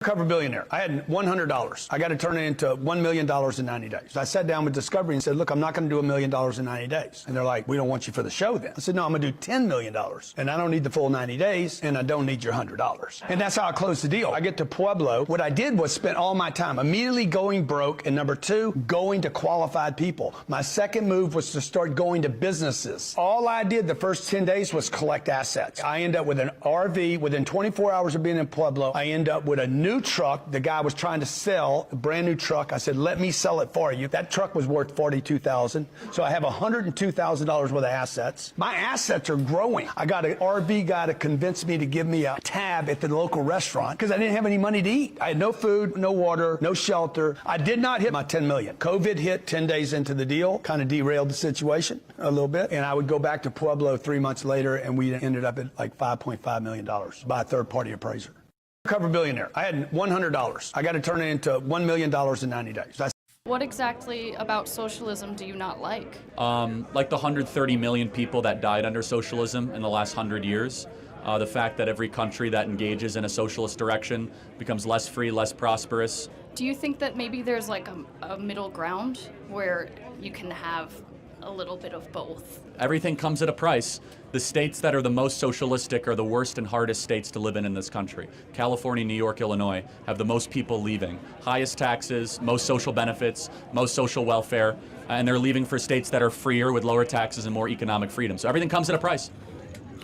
Cover billionaire. I had $100. I got to turn it into $1 million in 90 days. I sat down with Discovery and said, look, I'm not going to do $1 million in 90 days. And they're like, we don't want you for the show then. I said, no, I'm going to do $10 million. And I don't need the full 90 days, and I don't need your $100. And that's how I closed the deal. I get to Pueblo. What I did was spend all my time immediately going broke, and number two, going to qualified people. My second move was to start going to businesses. All I did the first 10 days was collect assets. I end up with an RV. Within 24 hours of being in Pueblo, I end up with a new truck. The guy was trying to sell a brand new truck. I said, let me sell it for you. That truck was worth $42,000. So I have $102,000 worth of assets. My assets are growing. I got an RV guy to convince me to give me a tab at the local restaurant because I didn't have any money to eat. I had no food, no water, no shelter. I did not hit my 10 million. COVID hit 10 days into the deal, kind of derailed the situation a little bit. And I would go back to Pueblo 3 months later, and we ended up at like $5.5 million by a third-party appraiser. Cover billionaire. I had $100. I got to turn it into $1 million in 90 days. What exactly about socialism do you not like? Like the 130 million people that died under socialism in the last 100 years. The fact that every country that engages in a socialist direction becomes less free, less prosperous. Do you think that maybe there's like a middle ground where you can have a little bit of both? Everything comes at a price. The states that are the most socialistic are the worst and hardest states to live in this country. California, New York, Illinois have the most people leaving. Highest taxes, most social benefits, most social welfare, and they're leaving for states that are freer with lower taxes and more economic freedom. So everything comes at a price.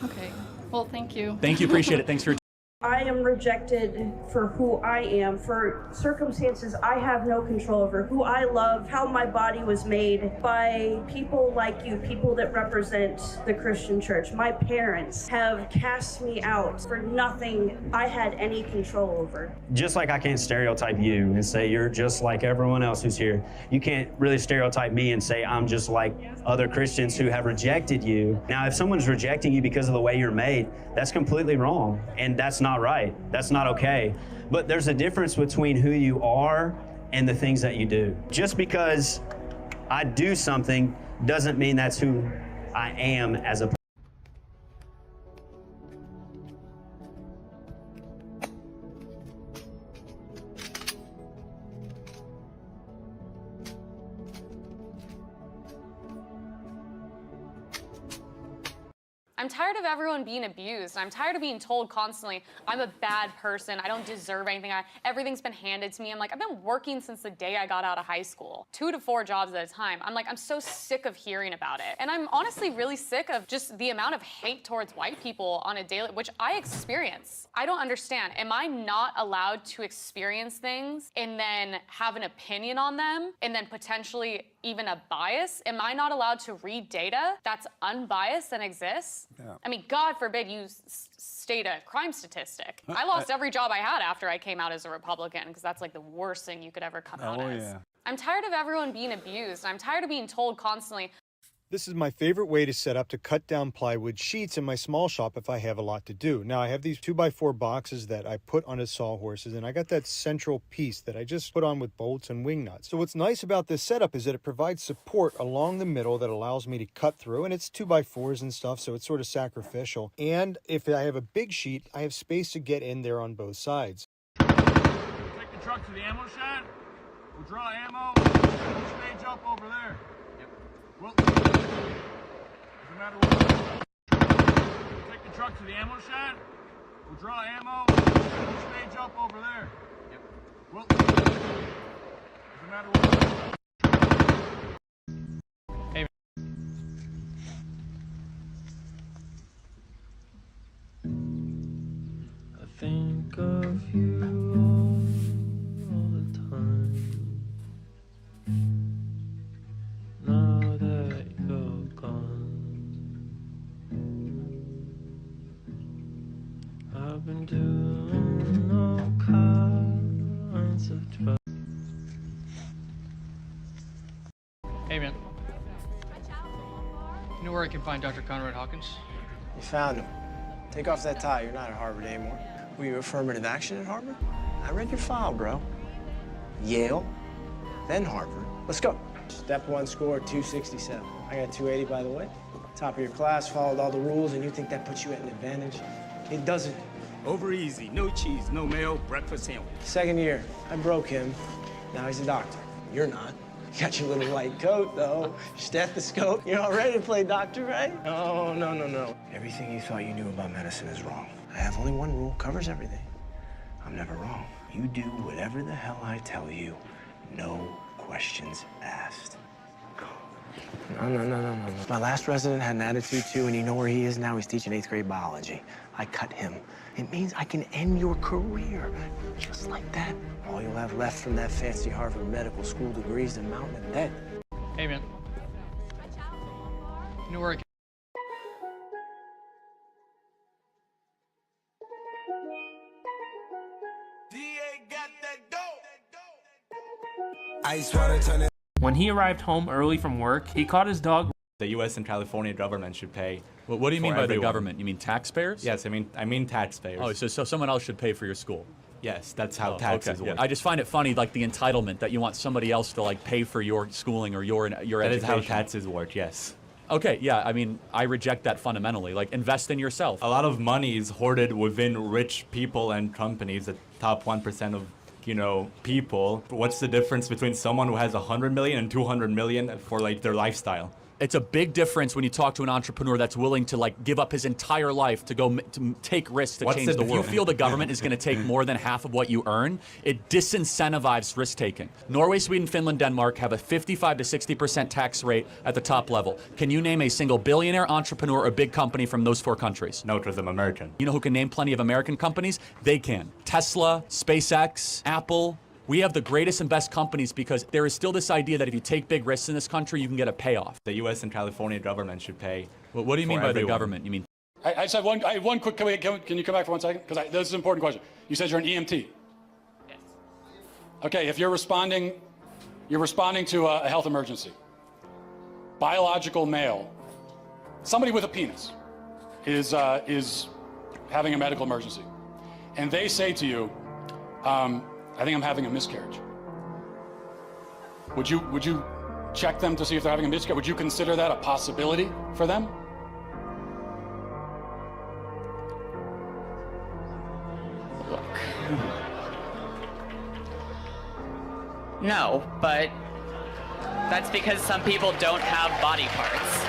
Okay. Well, thank you. Thank you. Appreciate it. Thanks for your I am rejected for who I am, for circumstances I have no control over, who I love, how my body was made by people like you, people that represent the Christian church. My parents have cast me out for nothing I had any control over. Just like I can't stereotype you and say you're just like everyone else who's here, you can't really stereotype me and say I'm just like other Christians who have rejected you. Now, if someone's rejecting you because of the way you're made, that's completely wrong, and that's not right. That's not okay. But there's a difference between who you are and the things that you do. Just because I do something doesn't mean that's who I am as a person. I'm tired of everyone being abused. I'm tired of being told constantly, I'm a bad person, I don't deserve anything, everything's been handed to me. I'm like, I've been working since the day I got out of high school, 2 to 4 jobs at a time. I'm like, I'm so sick of hearing about it. And I'm honestly really sick of just the amount of hate towards white people on a daily, which I experience. I don't understand. Am I not allowed to experience things and then have an opinion on them and then potentially even a bias? Am I not allowed to read data that's unbiased and exists? Yeah. I mean, God forbid you state a crime statistic. I lost every job I had after I came out as a Republican because that's like the worst thing you could ever come out as. Yeah. I'm tired of everyone being abused. I'm tired of being told constantly, This is my favorite way to set up to cut down plywood sheets in my small shop if I have a lot to do. Now I have these 2x4 boxes that I put on his sawhorses, and I got that central piece that I just put on with bolts and wing nuts. So what's nice about this setup is that it provides support along the middle that allows me to cut through, and it's 2x4s and stuff, so it's sort of sacrificial. And if I have a big sheet, I have space to get in there on both sides. Take the truck to the ammo shed. We'll draw ammo. We'll stage up over there. Well, doesn't matter what. Take the truck to the ammo shed. We'll draw ammo. We'll stage up over there. Well, doesn't matter what. Hey. I think of you all the time. Now that you're gone, I've been doing all kinds of drugs. Hey, man. You know where I can find Dr. Conrad Hawkins? You found him. Take off that tie. You're not at Harvard anymore. Were you affirmative action at Harvard? I read your file, bro. Yale, then Harvard. Let's go. Step 1 score, 267. I got 280, by the way. Top of your class, followed all the rules, and you think that puts you at an advantage? It doesn't. Over easy, no cheese, no mayo, breakfast sandwich. Second year, I broke him. Now he's a doctor. You're not. You got your little white coat, though. Stethoscope. You're all ready to play doctor, right? Oh, no, no, no. Everything you thought you knew about medicine is wrong. I have only one rule, covers everything. I'm never wrong. You do whatever the hell I tell you. No questions asked. No. My last resident had an attitude, too, and you know where he is now? He's teaching 8th grade biology. I cut him. It means I can end your career. Just like that. All you'll have left from that fancy Harvard Medical School degree is a mountain of debt. Hey, man. You know where I can... When he arrived home early from work, he caught his dog. The U.S. and California government should pay. Well, what do you mean by everyone. the government? You mean taxpayers? Yes, I mean taxpayers. Oh, so someone else should pay for your school? Yes, that's how taxes work. Yeah. I just find it funny, like the entitlement that you want somebody else to like pay for your schooling or your education. That is how taxes work. Yes. Okay, yeah, I mean, I reject that fundamentally. Like, invest in yourself. A lot of money is hoarded within rich people and companies, the top 1% of, people. What's the difference between someone who has 100 million and 200 million for, like, their lifestyle? It's a big difference when you talk to an entrepreneur that's willing to like give up his entire life to go to take risks to change the world. If you feel the government is going to take more than half of what you earn, it disincentivizes risk taking. Norway, Sweden, Finland, Denmark have a 55 to 60% tax rate at the top level. Can you name a single billionaire, entrepreneur, or big company from those 4 countries? No, it was American. You know who can name plenty of American companies? They can. Tesla, SpaceX, Apple. We have the greatest and best companies because there is still this idea that if you take big risks in this country, you can get a payoff. The U.S. and California government should pay. Well, what do you mean by the government? You mean? I just have one quick. Can you come back for 1 second? Because this is an important question. You said you're an EMT. Yes. Okay, if you're responding to a health emergency. Biological male, somebody with a penis, is having a medical emergency, and they say to you, I think I'm having a miscarriage. Would you check them to see if they're having a miscarriage? Would you consider that a possibility for them? Look. No, but that's because some people don't have body parts.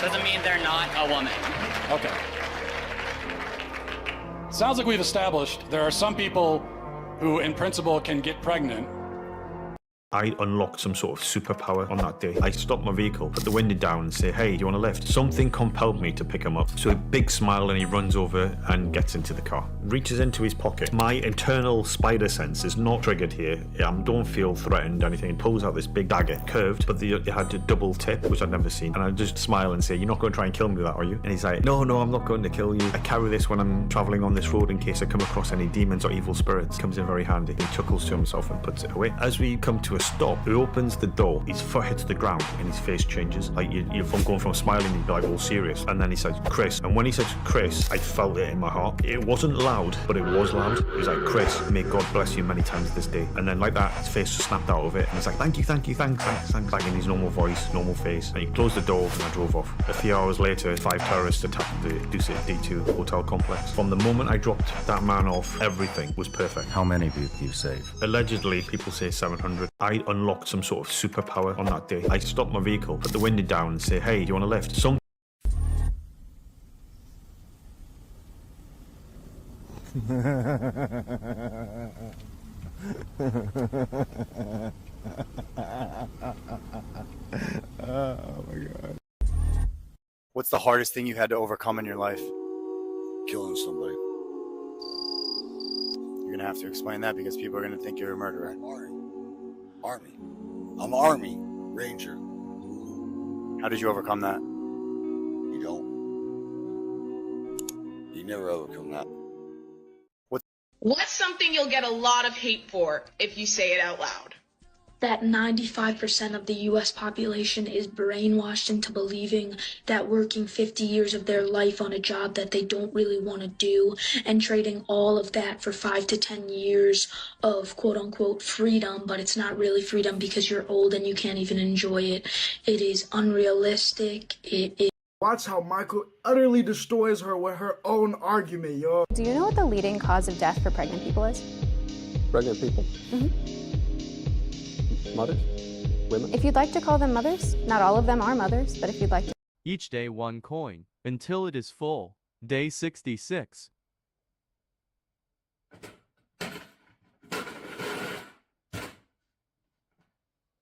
doesn't mean they're not a woman. Okay. Sounds like we've established there are some people who, in principle, can get pregnant. I unlocked some sort of superpower on that day. I stopped my vehicle, put the window down and say, hey, do you want a lift? Something compelled me to pick him up. So a big smile and he runs over and gets into the car. Reaches into his pocket. My internal spider sense is not triggered here. I don't feel threatened or anything. It pulls out this big dagger, curved, but it had a double tip, which I'd never seen. And I just smile and say, you're not going to try and kill me with that, are you? And he's like, no, I'm not going to kill you. I carry this when I'm traveling on this road in case I come across any demons or evil spirits. Comes in very handy. He chuckles to himself and puts it away. As we come to a stop, he opens the door, his foot hits the ground and his face changes. Like you're from going from smiling, you'd be like all serious. And then he says, Chris. And when he says Chris, I felt it in my heart. It wasn't loud, but it was loud. He was like, Chris, may God bless you many times this day. And then like that, his face just snapped out of it. And he's like, thank you, thanks. Back in his normal voice, normal face. And he closed the door and I drove off. A few hours later, 5 terrorists attacked the Dusit D2 hotel complex. From the moment I dropped that man off, everything was perfect. How many people you save? Allegedly, people say 700. I unlocked some sort of superpower on that day. I stopped my vehicle, put the window down and say, hey, do you want a lift? Oh my God. What's the hardest thing you had to overcome in your life? Killing somebody. You're gonna have to explain that because people are gonna think you're a murderer. Army. I'm Army Ranger. How did you overcome that? You don't. You never overcome that. What's something you'll get a lot of hate for if you say it out loud? That 95% of the US population is brainwashed into believing that working 50 years of their life on a job that they don't really want to do and trading all of that for 5 to 10 years of quote unquote freedom, but it's not really freedom because you're old and you can't even enjoy it. It is unrealistic. Watch how Michael utterly destroys her with her own argument, yo. Do you know what the leading cause of death for pregnant people is? Pregnant people? Mothers? Women? If you'd like to call them mothers, not all of them are mothers, but if you'd like to. Each day 1 coin, until it is full. Day 66.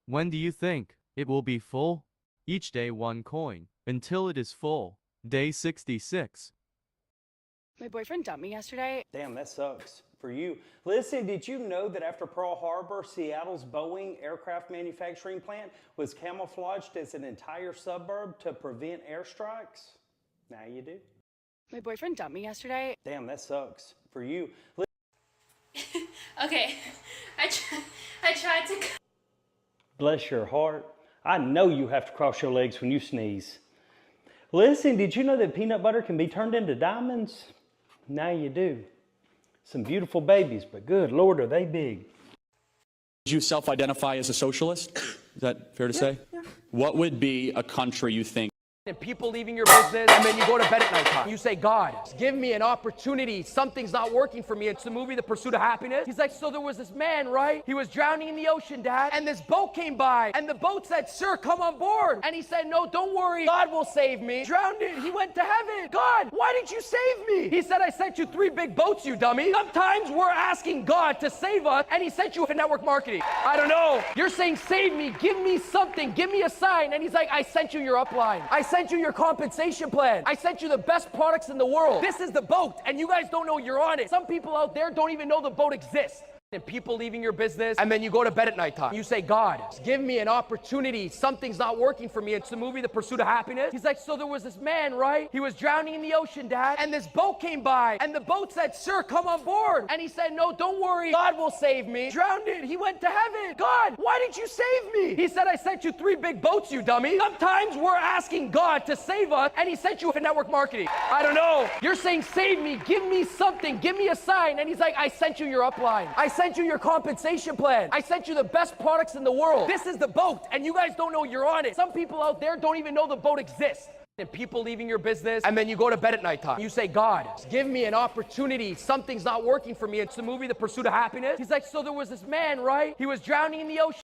When do you think it will be full? Each day 1 coin, until it is full. Day 66. My boyfriend dumped me yesterday. Damn, that sucks. For you. Listen, did you know that after Pearl Harbor, Seattle's Boeing aircraft manufacturing plant was camouflaged as an entire suburb to prevent airstrikes? Now you do. My boyfriend dumped me yesterday. Damn, that sucks. For you. Okay, I tried to. Bless your heart. I know you have to cross your legs when you sneeze. Listen, did you know that peanut butter can be turned into diamonds? Now you do. Some beautiful babies, but good Lord, are they big. Would you self-identify as a socialist? Is that fair to say? Yeah. What would be a country you think? And people leaving your business, and then you go to bed at nighttime. You say, God, give me an opportunity. Something's not working for me. It's the movie, The Pursuit of Happiness. He's like, so there was this man, right? He was drowning in the ocean, Dad, and this boat came by, and the boat said, sir, come on board. And he said, no, don't worry. God will save me. Drowned it. He went to heaven. God, why did you save me? He said, I sent you 3 big boats, you dummy. Sometimes we're asking God to save us, and he sent you for network marketing. I don't know. You're saying, save me. Give me something. Give me a sign. And he's like, I sent you your upline. I sent you your compensation plan. I sent you the best products in the world. This is the boat, and you guys don't know you're on it. Some people out there don't even know the boat exists. And people leaving your business, and then you go to bed at nighttime. You say, God, give me an opportunity. Something's not working for me. It's the movie, The Pursuit of Happiness. He's like, so there was this man, right? He was drowning in the ocean, Dad, and this boat came by, and the boat said, sir, come on board. And he said, no, don't worry. God will save me. Drowned it. He went to heaven. God, why did you save me? He said, I sent you 3 big boats, you dummy. Sometimes we're asking God to save us, and he sent you for network marketing. I don't know. You're saying, save me. Give me something. Give me a sign. And he's like, I sent you your upline. I sent you your compensation plan. I sent you the best products in the world. This is the boat, and you guys don't know you're on it. Some people out there don't even know the boat exists. And people leaving your business, and then you go to bed at nighttime. You say, God, give me an opportunity. Something's not working for me. It's the movie, The Pursuit of Happiness. He's like, so there was this man, right? He was drowning in the ocean.